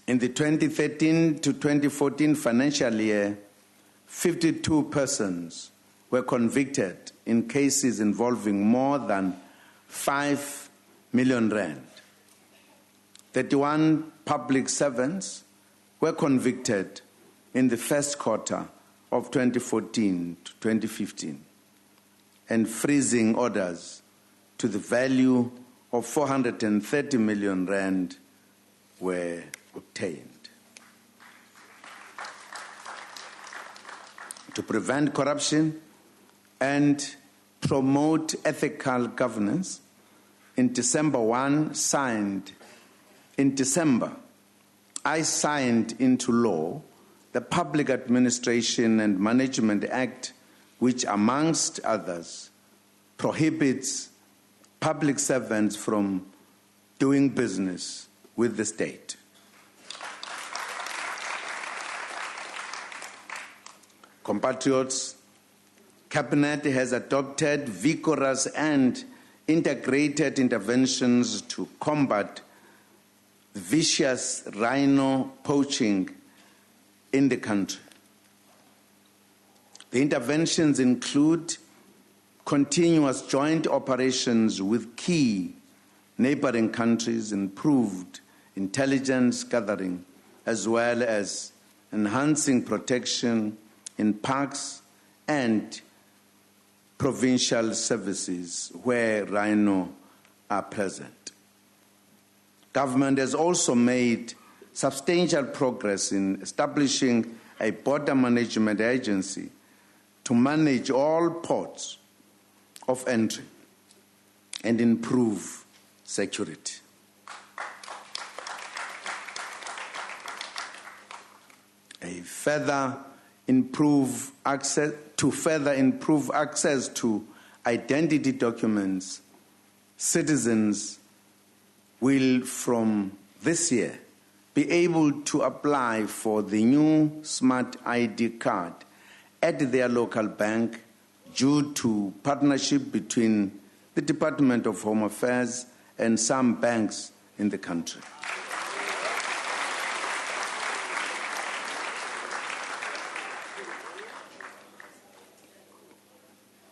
In the 2013 to 2014 financial year, 52 persons were convicted in cases involving more than 5 million rand. 31 public servants were convicted in the first quarter of 2014 to 2015, and freezing orders to the value of 430 million rand were obtained. To prevent corruption and promote ethical governance, in December, I signed into law the Public Administration and Management Act, which, amongst others, prohibits public servants from doing business with the state. Compatriots, Cabinet has adopted vigorous and integrated interventions to combat vicious rhino poaching in the country. The interventions include continuous joint operations with key neighboring countries, improved intelligence gathering, as well as enhancing protection in parks and provincial services where rhino are present. Government has also made substantial progress in establishing a border management agency to manage all ports of entry and improve security. To further improve access to identity documents, citizens will from this year be able to apply for the new Smart ID card at their local bank due to partnership between the Department of Home Affairs and some banks in the country.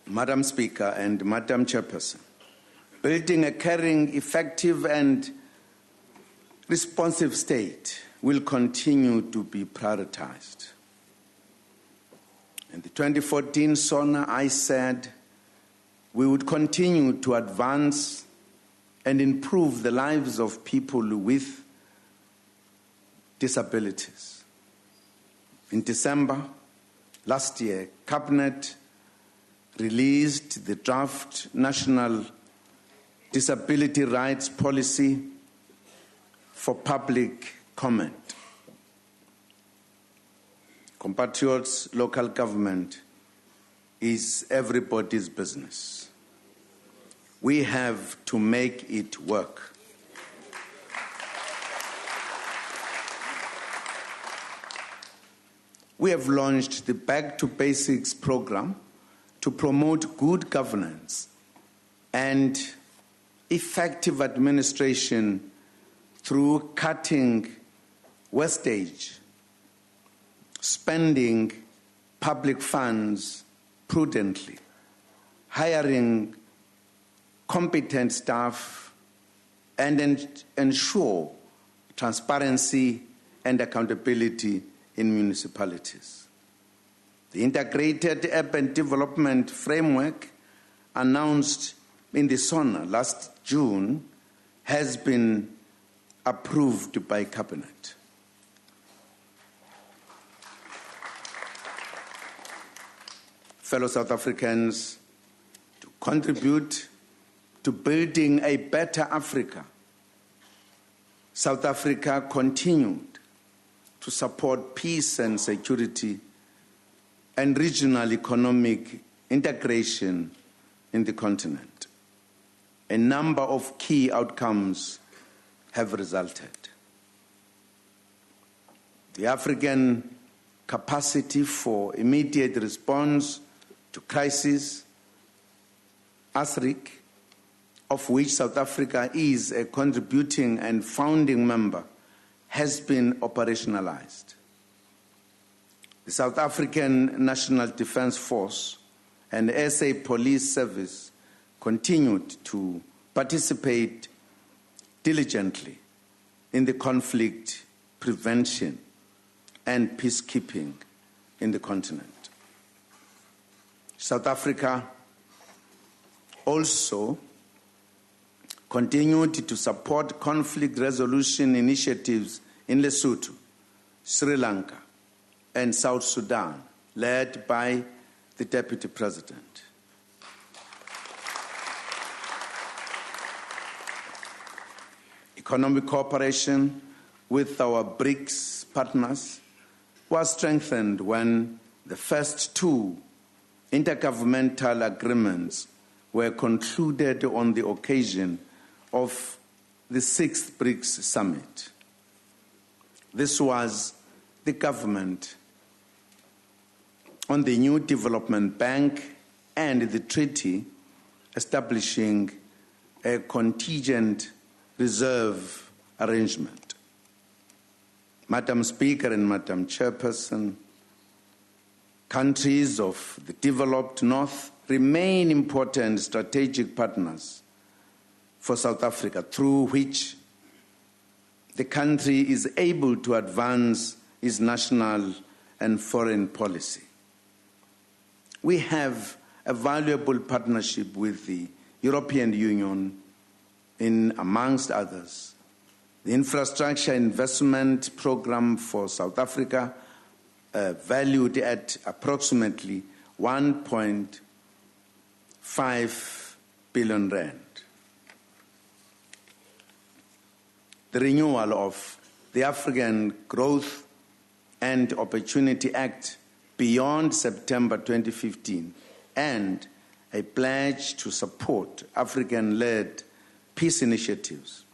Madam Speaker and Madam Chairperson, building a caring, effective and responsive state will continue to be prioritized. In the 2014 SONA, I said we would continue to advance and improve the lives of people with disabilities. In December last year, Cabinet released the draft National Disability Rights Policy for public comment. Compatriots, local government is everybody's business. We have to make it work. We have launched the Back to Basics program to promote good governance and effective administration through cutting wastage, spending public funds prudently, hiring competent staff, and ensure transparency and accountability in municipalities. The Integrated Urban Development Framework announced in the SONA last June has been approved by Cabinet. Fellow South Africans, to contribute to building a better Africa, South Africa continued to support peace and security and regional economic integration in the continent. A number of key outcomes have resulted. The African capacity for immediate response to crisis, ASRIC, of which South Africa is a contributing and founding member, has been operationalized. The South African National Defence Force and SA Police Service continued to participate diligently in the conflict prevention and peacekeeping in the continent. South Africa also continued to support conflict resolution initiatives in Lesotho, Sri Lanka, and South Sudan, led by the Deputy President. Economic cooperation with our BRICS partners was strengthened when the first two intergovernmental agreements were concluded on the occasion of the 6th BRICS Summit. This was the government on the new development bank and the treaty establishing a contingent reserve arrangement. Madam Speaker and Madam Chairperson, countries of the developed North remain important strategic partners for South Africa, through which the country is able to advance its national and foreign policy. We have a valuable partnership with the European Union in, amongst others, the Infrastructure Investment Program for South Africa, valued at approximately 1.5 billion rand. The renewal of the African Growth and Opportunity Act beyond September 2015 and a pledge to support African-led peace initiatives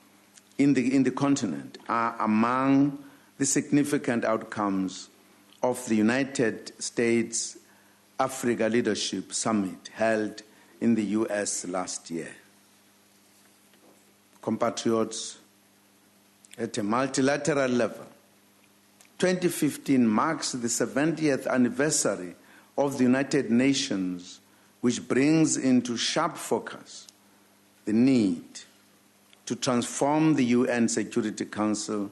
in the continent are among the significant outcomes of the United States Africa Leadership Summit held in the US last year. Compatriots, at a multilateral level, 2015 marks the 70th anniversary of the United Nations, which brings into sharp focus the need to transform the UN Security Council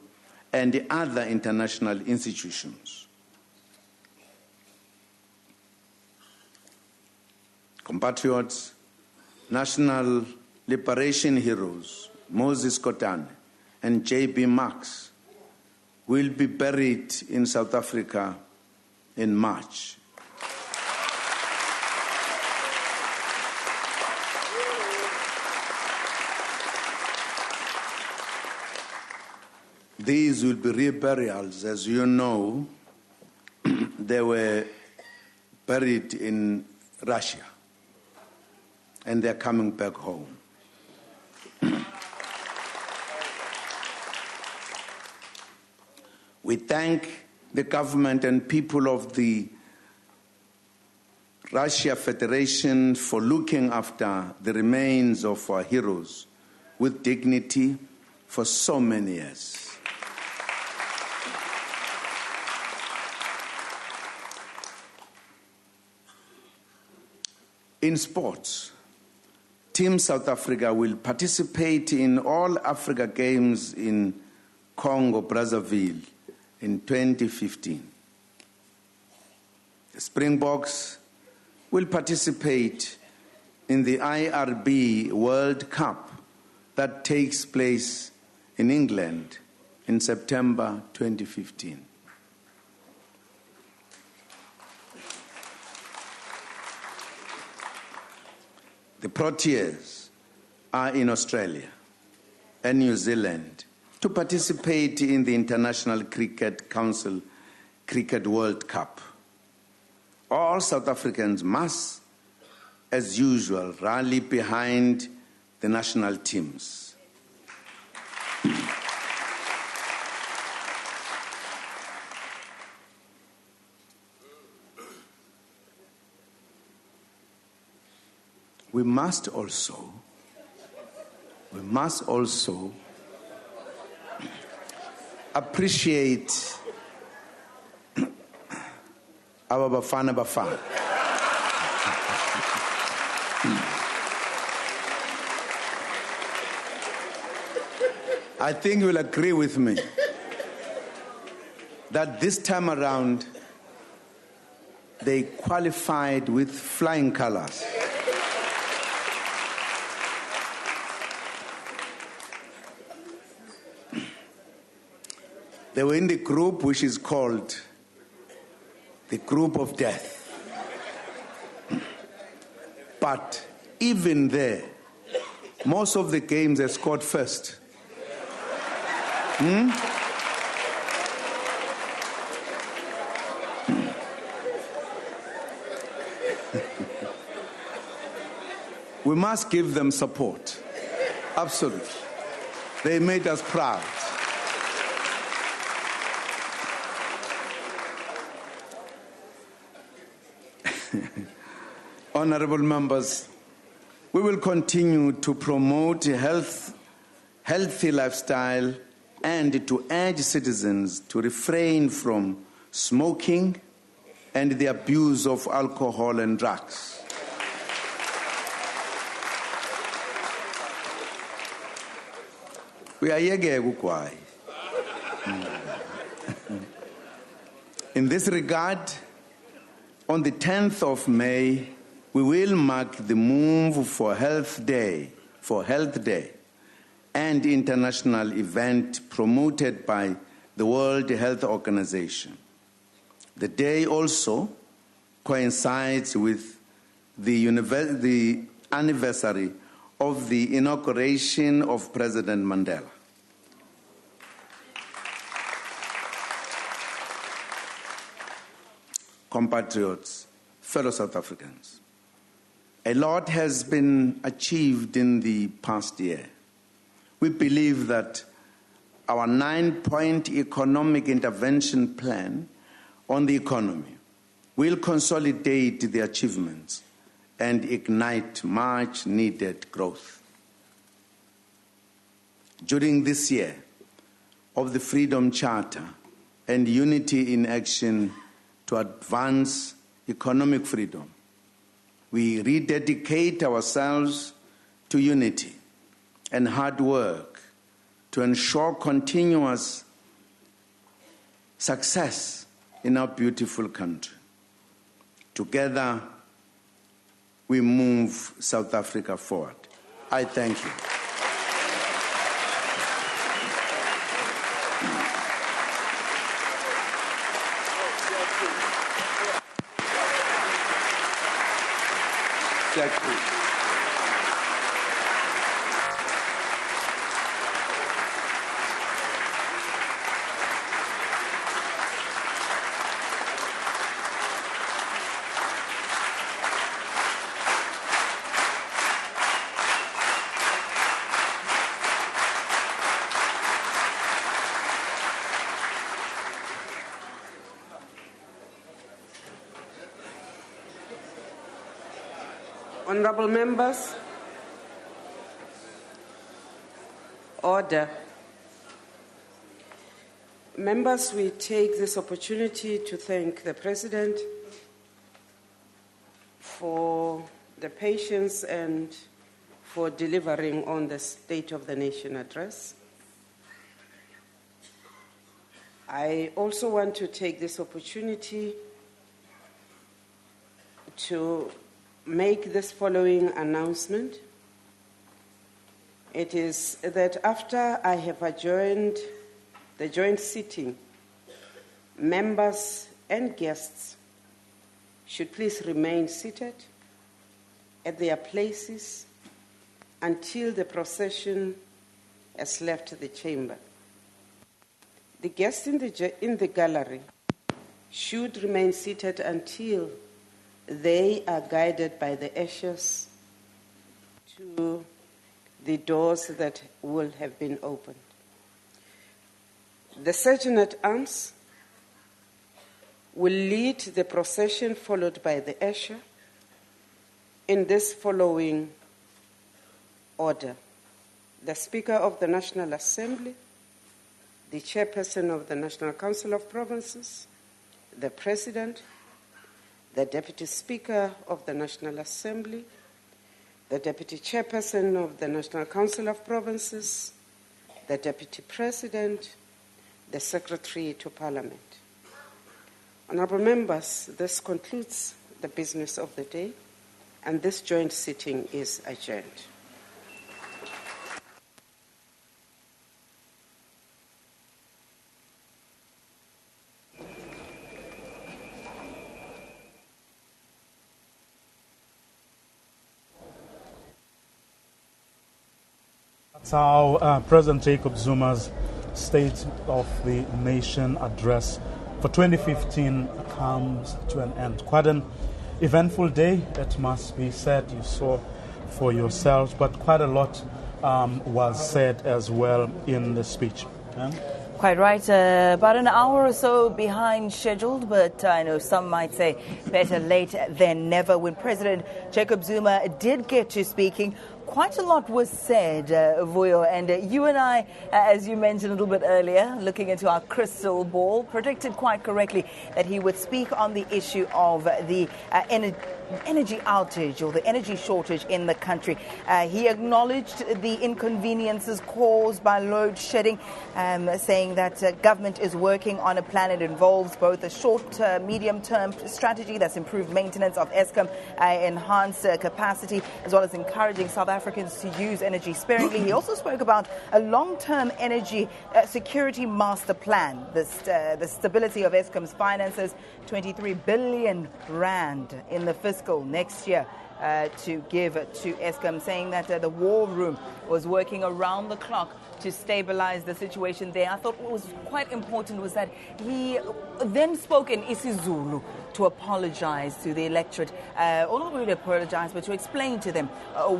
and the other international institutions. Compatriots, national liberation heroes Moses Kotane and J.B. Marks will be buried in South Africa in March. These will be reburials. As you know, they were buried in Russia, and they're coming back home. We thank the government and people of the Russia Federation for looking after the remains of our heroes with dignity for so many years. In sports, Team South Africa will participate in all Africa Games in Congo, Brazzaville in 2015. The Springboks will participate in the IRB World Cup that takes place in England in September 2015. The Proteas are in Australia and New Zealand to participate in the International Cricket Council Cricket World Cup. All South Africans must, as usual, rally behind the national teams. We must also appreciate our Bafana. I think you'll agree with me that this time around they qualified with flying colors. They were in the group which is called the group of death. But even there, most of the games they scored first. We must give them support. Absolutely. They made us proud. Honorable members, we will continue to promote healthy lifestyle and to urge citizens to refrain from smoking and the abuse of alcohol and drugs. In this regard, on the 10th of May, we will mark the move for Health Day, and international event promoted by the World Health Organization. The day also coincides with the anniversary of the inauguration of President Mandela. Compatriots, fellow South Africans, a lot has been achieved in the past year. We believe that our 9-point economic intervention plan on the economy will consolidate the achievements and ignite much needed growth. During this year of the Freedom Charter and Unity in Action to advance economic freedom, we rededicate ourselves to unity and hard work to ensure continuous success in our beautiful country. Together, we move South Africa forward. I thank you. Honorable members, order. Members, we take this opportunity to thank the President for the patience and for delivering on the State of the Nation address. I also want to take this opportunity to make this following announcement. It is that after I have adjourned the joint sitting, members and guests should please remain seated at their places until the procession has left the chamber. The guests in the gallery should remain seated until they are guided by the ushers to the doors that will have been opened. The Sergeant at Arms will lead the procession, followed by the usher, in this following order: the Speaker of the National Assembly, the Chairperson of the National Council of Provinces, the President, the Deputy Speaker of the National Assembly, the Deputy Chairperson of the National Council of Provinces, the Deputy President, the Secretary to Parliament. Honourable members, this concludes the business of the day, and this joint sitting is adjourned. That's how President Jacob Zuma's State of the Nation address for 2015 comes to an end. Quite an eventful day, it must be said. You saw for yourselves, but quite a lot was said as well in the speech. Quite right. About an hour or so behind scheduled, but I know some might say better late than never. When President Jacob Zuma did get to speaking, quite a lot was said, Vuyo, and you and I, as you mentioned a little bit earlier, looking into our crystal ball, predicted quite correctly that he would speak on the issue of the energy outage or the energy shortage in the country. He acknowledged the inconveniences caused by load shedding, saying that government is working on a plan. It involves both a short, medium-term strategy that's improved maintenance of Eskom, enhanced capacity, as well as encouraging South Africans to use energy sparingly. He also spoke about a long-term energy security master plan, the stability of Eskom's finances, 23 billion rand in the fiscal next year to give to Eskom, saying that the war room was working around the clock to stabilize the situation there. I thought what was quite important was that he then spoke in isiZulu to apologize to the electorate, or not really apologize, but to explain to them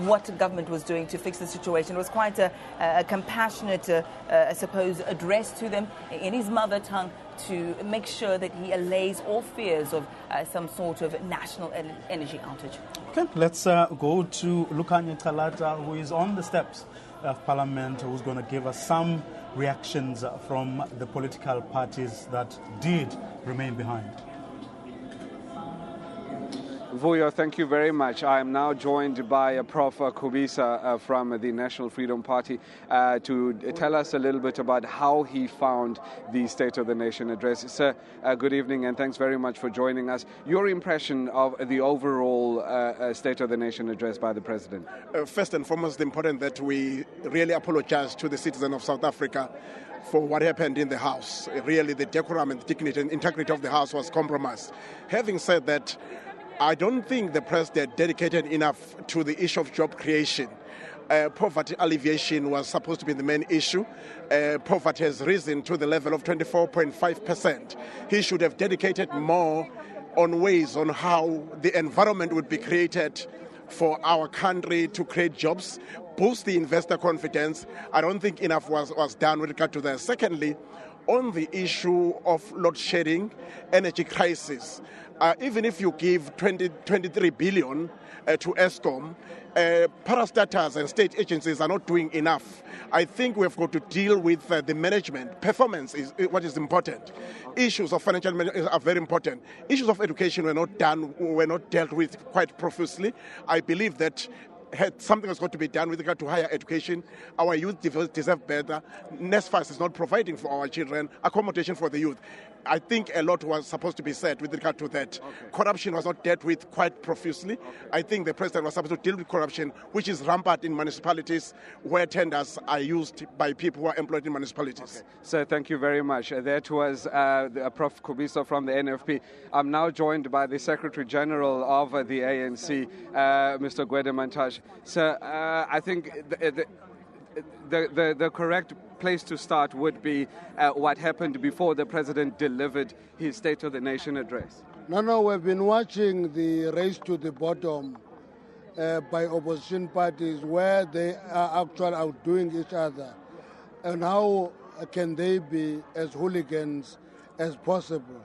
what the government was doing to fix the situation. It was quite a compassionate, I suppose, address to them in his mother tongue to make sure that he allays all fears of some sort of national energy outage. Okay, let's go to Lukhanyo Talata, who is on the steps of Parliament, who's going to give us some reactions from the political parties that did remain behind. Vuyo, thank you very much. I am now joined by Prof. Khubisa from the National Freedom Party to tell us a little bit about how he found the State of the Nation address. Sir, good evening and thanks very much for joining us. Your impression of the overall State of the Nation address by the President? First and foremost, important that we really apologize to the citizens of South Africa for what happened in the House. Really, the decorum and dignity and integrity of the House was compromised. Having said that, I don't think the President dedicated enough to the issue of job creation. Poverty alleviation was supposed to be the main issue. Poverty has risen to the level of 24.5%. He should have dedicated more on ways on how the environment would be created for our country to create jobs, boost the investor confidence. I don't think enough was done with regard to that. Secondly, on the issue of load shedding, energy crisis, even if you give 23 billion to Eskom, parastatals and state agencies are not doing enough. I think we've got to deal with the management. Performance is what is important. Issues of financial management are very important. Issues of education were not dealt with quite profusely. I believe that something has got to be done with regard to higher education. Our youth deserve better. NSFAS is not providing for our children accommodation for the youth. I think a lot was supposed to be said with regard to that. Okay. Corruption was not dealt with quite profusely. I think the President was supposed to deal with corruption, which is rampant in municipalities where tenders are used by people who are employed in municipalities. Okay. Sir, thank you very much. That was Prof. Khubisa from the NFP. I'm now joined by the Secretary General of the ANC, Mr. Gwede Mantashe. Sir, I think the correct place to start would be what happened before the President delivered his State of the Nation address. No, we've been watching the race to the bottom by opposition parties where they are actually outdoing each other. And how can they be as hooligans as possible?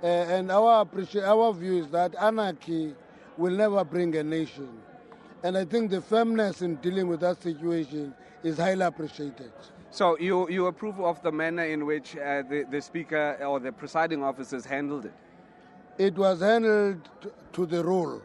And our view is that anarchy will never bring a nation. And I think the firmness in dealing with that situation is highly appreciated. So you approve of the manner in which the Speaker or the presiding officers handled it? It was handled to the rule.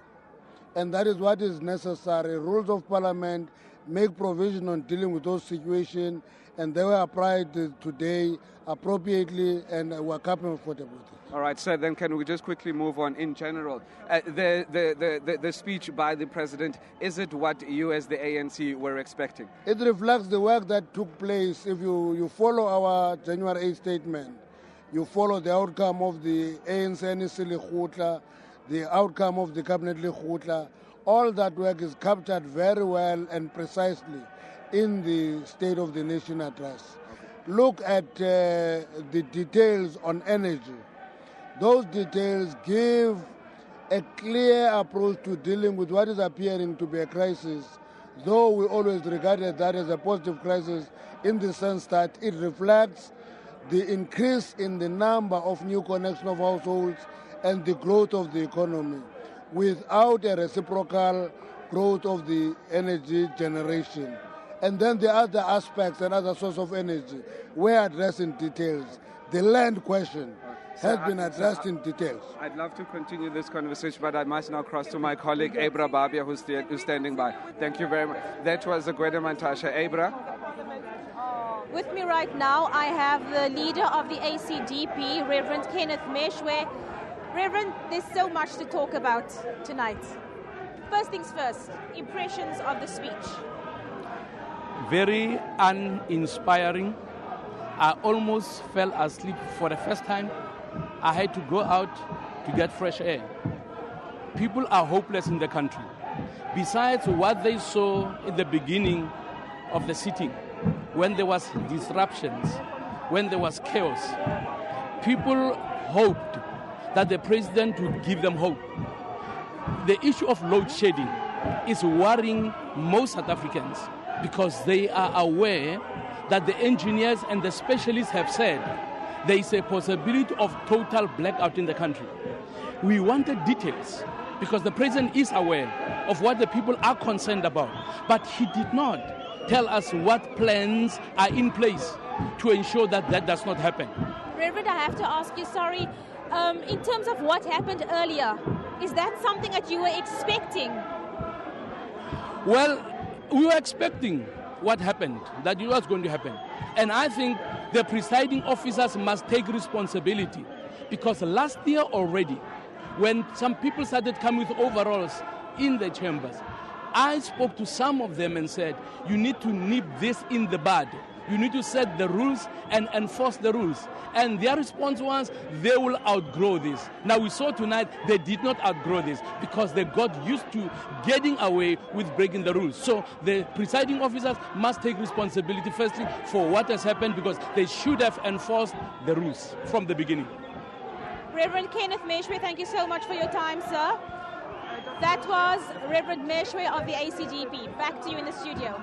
And that is what is necessary. Rules of Parliament make provision on dealing with those situations, and they were applied today appropriately, and we're comfortable with it. All right, sir, then can we just quickly move on in general? The speech by the President, is it what you as the ANC were expecting? It reflects the work that took place. If you follow our January 8 statement, you follow the outcome of the ANC Lekgotla, the outcome of the Cabinet Lekgotla. All that work is captured very well and precisely in the State of the Nation address. Look at the details on energy. Those details give a clear approach to dealing with what is appearing to be a crisis, though we always regarded that as a positive crisis in the sense that it reflects the increase in the number of new connection of households and the growth of the economy without a reciprocal growth of the energy generation. And then the other aspects and other source of energy were addressed in details. The land question has been addressed in details. I'd love to continue this conversation, but I must now cross to my colleague Abra Babia, who's standing by. Thank you very much. That was Gwede Mantashe. Abra? With me right now, I have the leader of the ACDP, Reverend Kenneth Meshwe. Reverend, there's so much to talk about tonight. First things first, impressions of the speech. Very uninspiring. I almost fell asleep for the first time. I had to go out to get fresh air. People are hopeless in the country. Besides what they saw in the beginning of the sitting, when there was disruptions, when there was chaos, people hoped that the president would give them hope. The issue of load shedding is worrying most South Africans because they are aware that the engineers and the specialists have said there is a possibility of total blackout in the country. We wanted details because the president is aware of what the people are concerned about, but he did not tell us what plans are in place to ensure that that does not happen. Reverend, I have to ask you, sorry, in terms of what happened earlier, is that something that you were expecting? Well, we were expecting what happened, that it was going to happen. And I think the presiding officers must take responsibility because last year already, when some people started coming with overalls in the chambers, I spoke to some of them and said, you need to nip this in the bud. You need to set the rules and enforce the rules. And their response was, they will outgrow this. Now we saw tonight they did not outgrow this because they got used to getting away with breaking the rules. So the presiding officers must take responsibility firstly for what has happened because they should have enforced the rules from the beginning. Reverend Kenneth Meshwe, thank you so much for your time, sir. That was Reverend Meshwe of the ACDP. Back to you in the studio.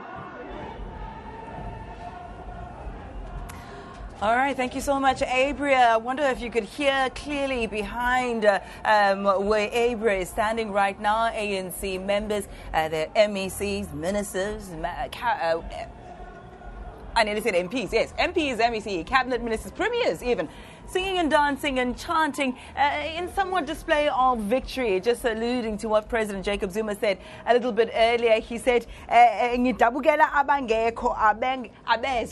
All right, thank you so much, Abria. I wonder if you could hear clearly behind where Abria is standing right now. ANC members, the MECs, ministers, I nearly said MPs, yes, MPs, MEC, cabinet ministers, premiers even, singing and dancing and chanting in somewhat display of victory, just alluding to what President Jacob Zuma said a little bit earlier. He said,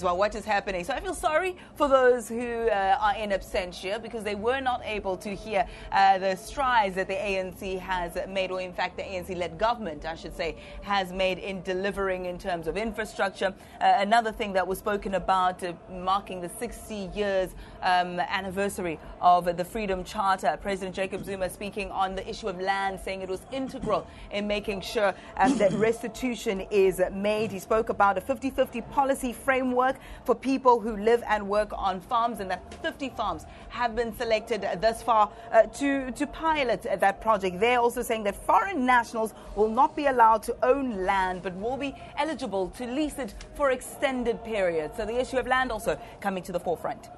what is happening. So I feel sorry for those who are in absentia because they were not able to hear the strides that the ANC has made, or in fact the ANC-led government, I should say, has made in delivering in terms of infrastructure. Another thing that was spoken about marking the 60 years anniversary of the Freedom Charter. President Jacob Zuma speaking on the issue of land, saying it was integral in making sure that restitution is made. He spoke about a 50-50 policy framework for people who live and work on farms, and that 50 farms have been selected thus far to pilot that project. They're also saying that foreign nationals will not be allowed to own land, but will be eligible to lease it for extended periods. So the issue of land also coming to the forefront.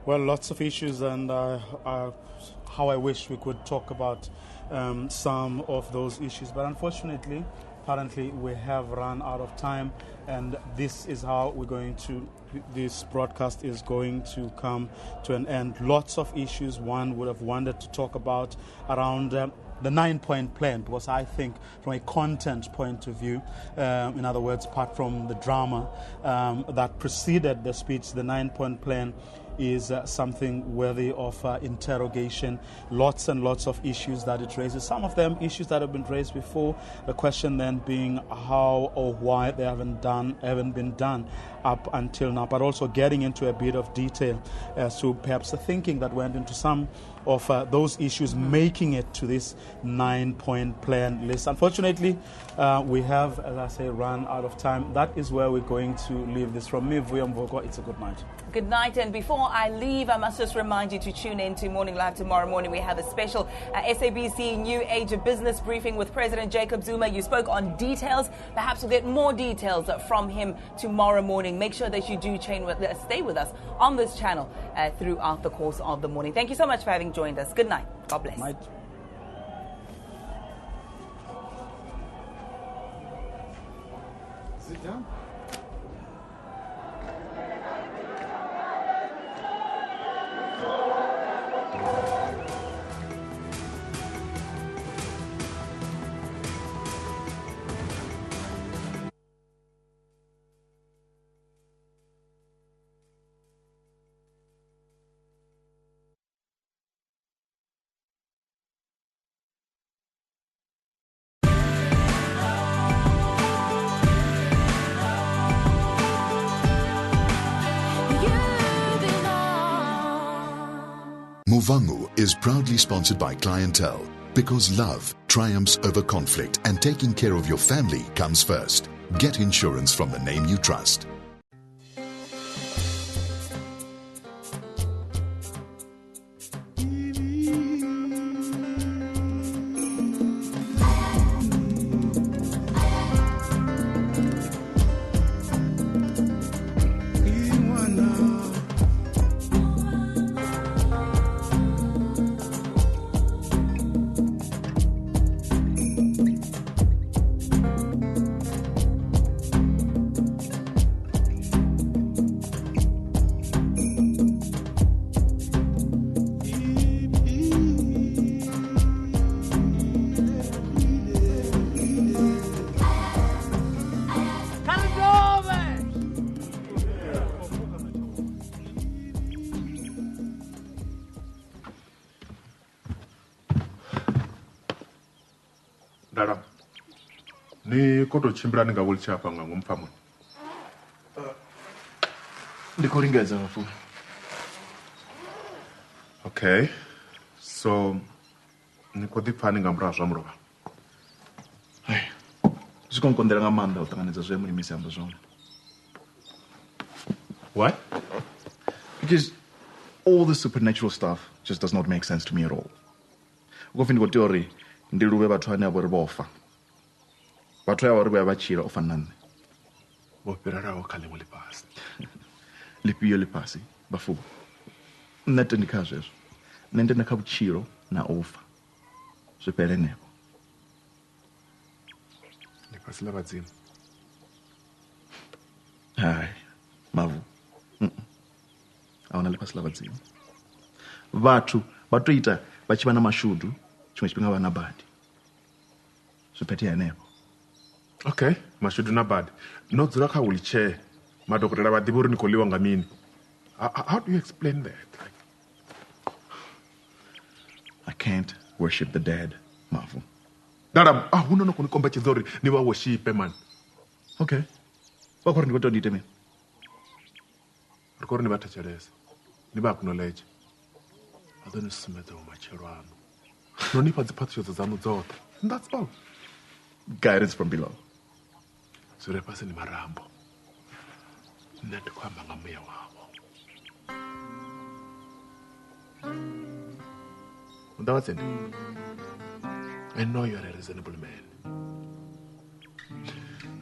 Well, lots of issues, and how I wish we could talk about some of those issues. But unfortunately, apparently, we have run out of time, and this is how this broadcast is going to come to an end. Lots of issues one would have wanted to talk about around the 9-point plan, because I think from a content point of view, in other words, apart from the drama that preceded the speech, the 9-point plan is something worthy of interrogation. Lots and lots of issues that it raises. Some of them issues that have been raised before. The question then being how or why they haven't been done up until now. But also getting into a bit of detail as to perhaps the thinking that went into some of those issues, making it to this 9-point plan list. Unfortunately, we have, as I say, run out of time. That is where we're going to leave this. From me, Vuyo Mvoko, it's a good night. Good night. And before I leave, I must just remind you to tune in to Morning Live tomorrow morning. We have a special SABC New Age business briefing with President Jacob Zuma. You spoke on details. Perhaps we'll get more details from him tomorrow morning. Make sure that you do stay with us on this channel throughout the course of the morning. Thank you so much for having joined us. Good night. God bless. Sit down. Muvango is proudly sponsored by Clientele because love triumphs over conflict and taking care of your family comes first. Get insurance from the name you trust. Dada, ni koto chimbra nga wheelchair pa nga ngumfamo. Ndikoringeza mafu. Okay. So nikodipani nga mrazwa mroba. Hey. Zikonkondera nga manda utanganiza zwemu limisi ambazona. What? Because all the supernatural stuff just does not make sense to me at all. Ukofini ko theory ndilube batho ane abore bofa. Batho ya bore ba bachira ofanane. Bo perara o khale mo lepasi. Lipiyo lepasi bafu. Nete ndikazwe. Nende nakabuchiro na ofa. Zwepere nebo. Lepasi la badzimu. Hai, mavu. Awona lepasi la badzimu. Batho batoita bachibana mashudu. Chimwe bana badi. Supeti ya nebo. Okay, mashudu na badi. No dzuraka wheelchair. Madokotela badiburi nikoliwa ngamini. How do you explain that? I can't worship the dead, Mavu. Dada, huna no kunikomba chidhori ni wa worship man. Okay. Wakori ndikoto ndite me. Wakori ndibata chereza. Niba acknowledge. Adoni sumeta umachero anu. No nipa zipatu yoza zamu zote. And that's all. Guidance from below. Surepase ni marambo. Nete kwa mangamuya wawo. That's it. I know you are a reasonable man.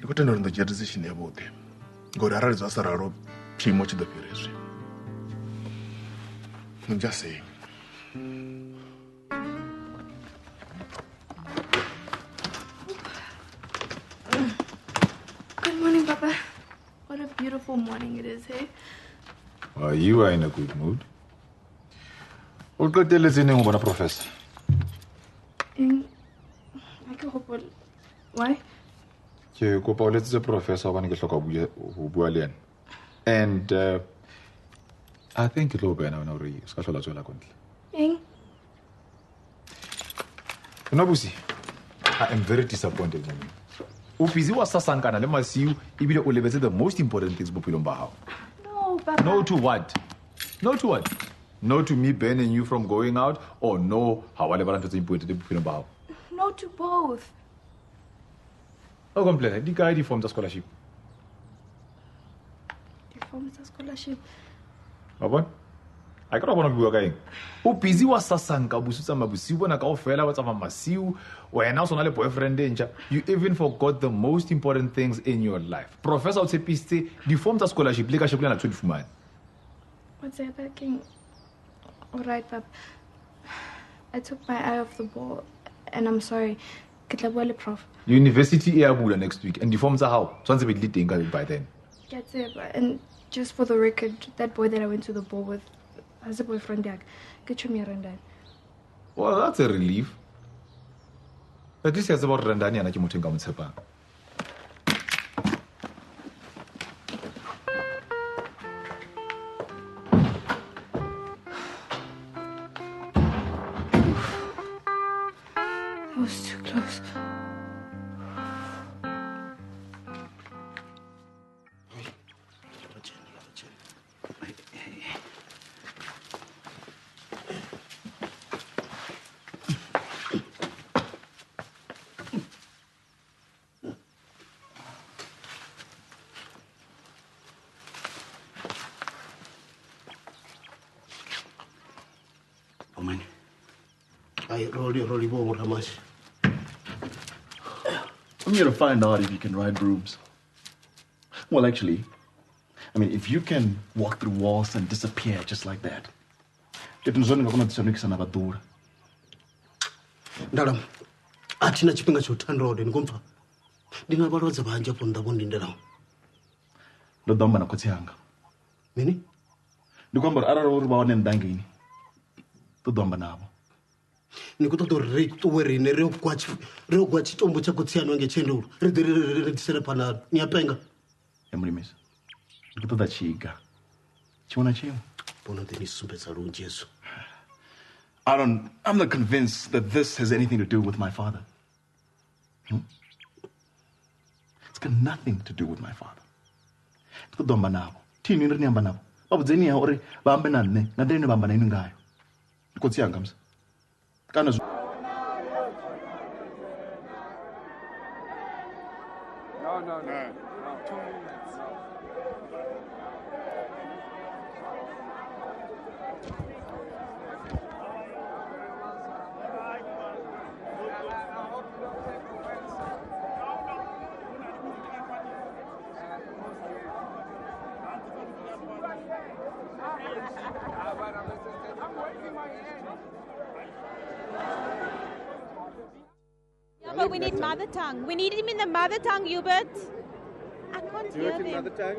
You got to know the decision about them. Go to Araz Asararo, she much the purest. I'm just saying. Good morning, Papa. What a beautiful morning it is, hey? Well, you are in a good mood. What got the listening of a professor? Why? You go to the professor when you talk about and I think it'll be now. I am very disappointed in you. Ufizi was sasankana, let me see you. Ibile ulebeze the most important things Bupilomba. No, Papa. No to what? No to what? No to me banning you from going out, or no, however, I'm important to Bupilomba. No to both. No complaint. The guy forms a scholarship. He forms a scholarship. Abon? I got one of you again. O busy was sasanka bususa mabusi bona ka ofela wa tsama masiu wena o sona le boyfriend enja. You even forgot the most important things in your life. Professor Utsepiste di form tsa scholarship le ka shebile na 12 fumane. What's that, King? All right, Pap. I took my eye off the ball, and I'm sorry. Kitlabole, Prof. University Airbuda next week, and the forms are how? Swanse be leading by then. That's it, and just for the record, that boy that I went to the ball with has a boyfriend. Get you me Randani. Well, that's a relief. At least he has about Randani and Akimutenga Mutsepa. That was too close. I'm here to find out if you can ride brooms. Well, actually, I mean, if you can walk through walls and disappear just like that. Ndalam, atina chipinga chotandro de ngomfa. Ndingabarodza banje ponda bondindela. Ndo domba na kotsianga. Nini? Ndikwamba araro uri baone ndangini. To domba nabo. Nikutoto reto werine reo kwachi tombo chako tsiano ngechendo. Redisere pana niapenga. Emrimisa. Ndikutoda chiga. Chiona chiyo. Bona teni sumpetsa lu Jesu. I'm not convinced that this has anything to do with my father. It's got nothing to do with my father. It's domba nabo. Tini nri nyamba nabo. Babu zeni ya ori bambe nanne. Ngadeni bamba na inungayo. Ndikotsi yangamsa. Kana No. 2 minutes. Yeah, but we need mother tongue. We need him in the mother tongue, Hubert. I can't hear them. Mother tongue?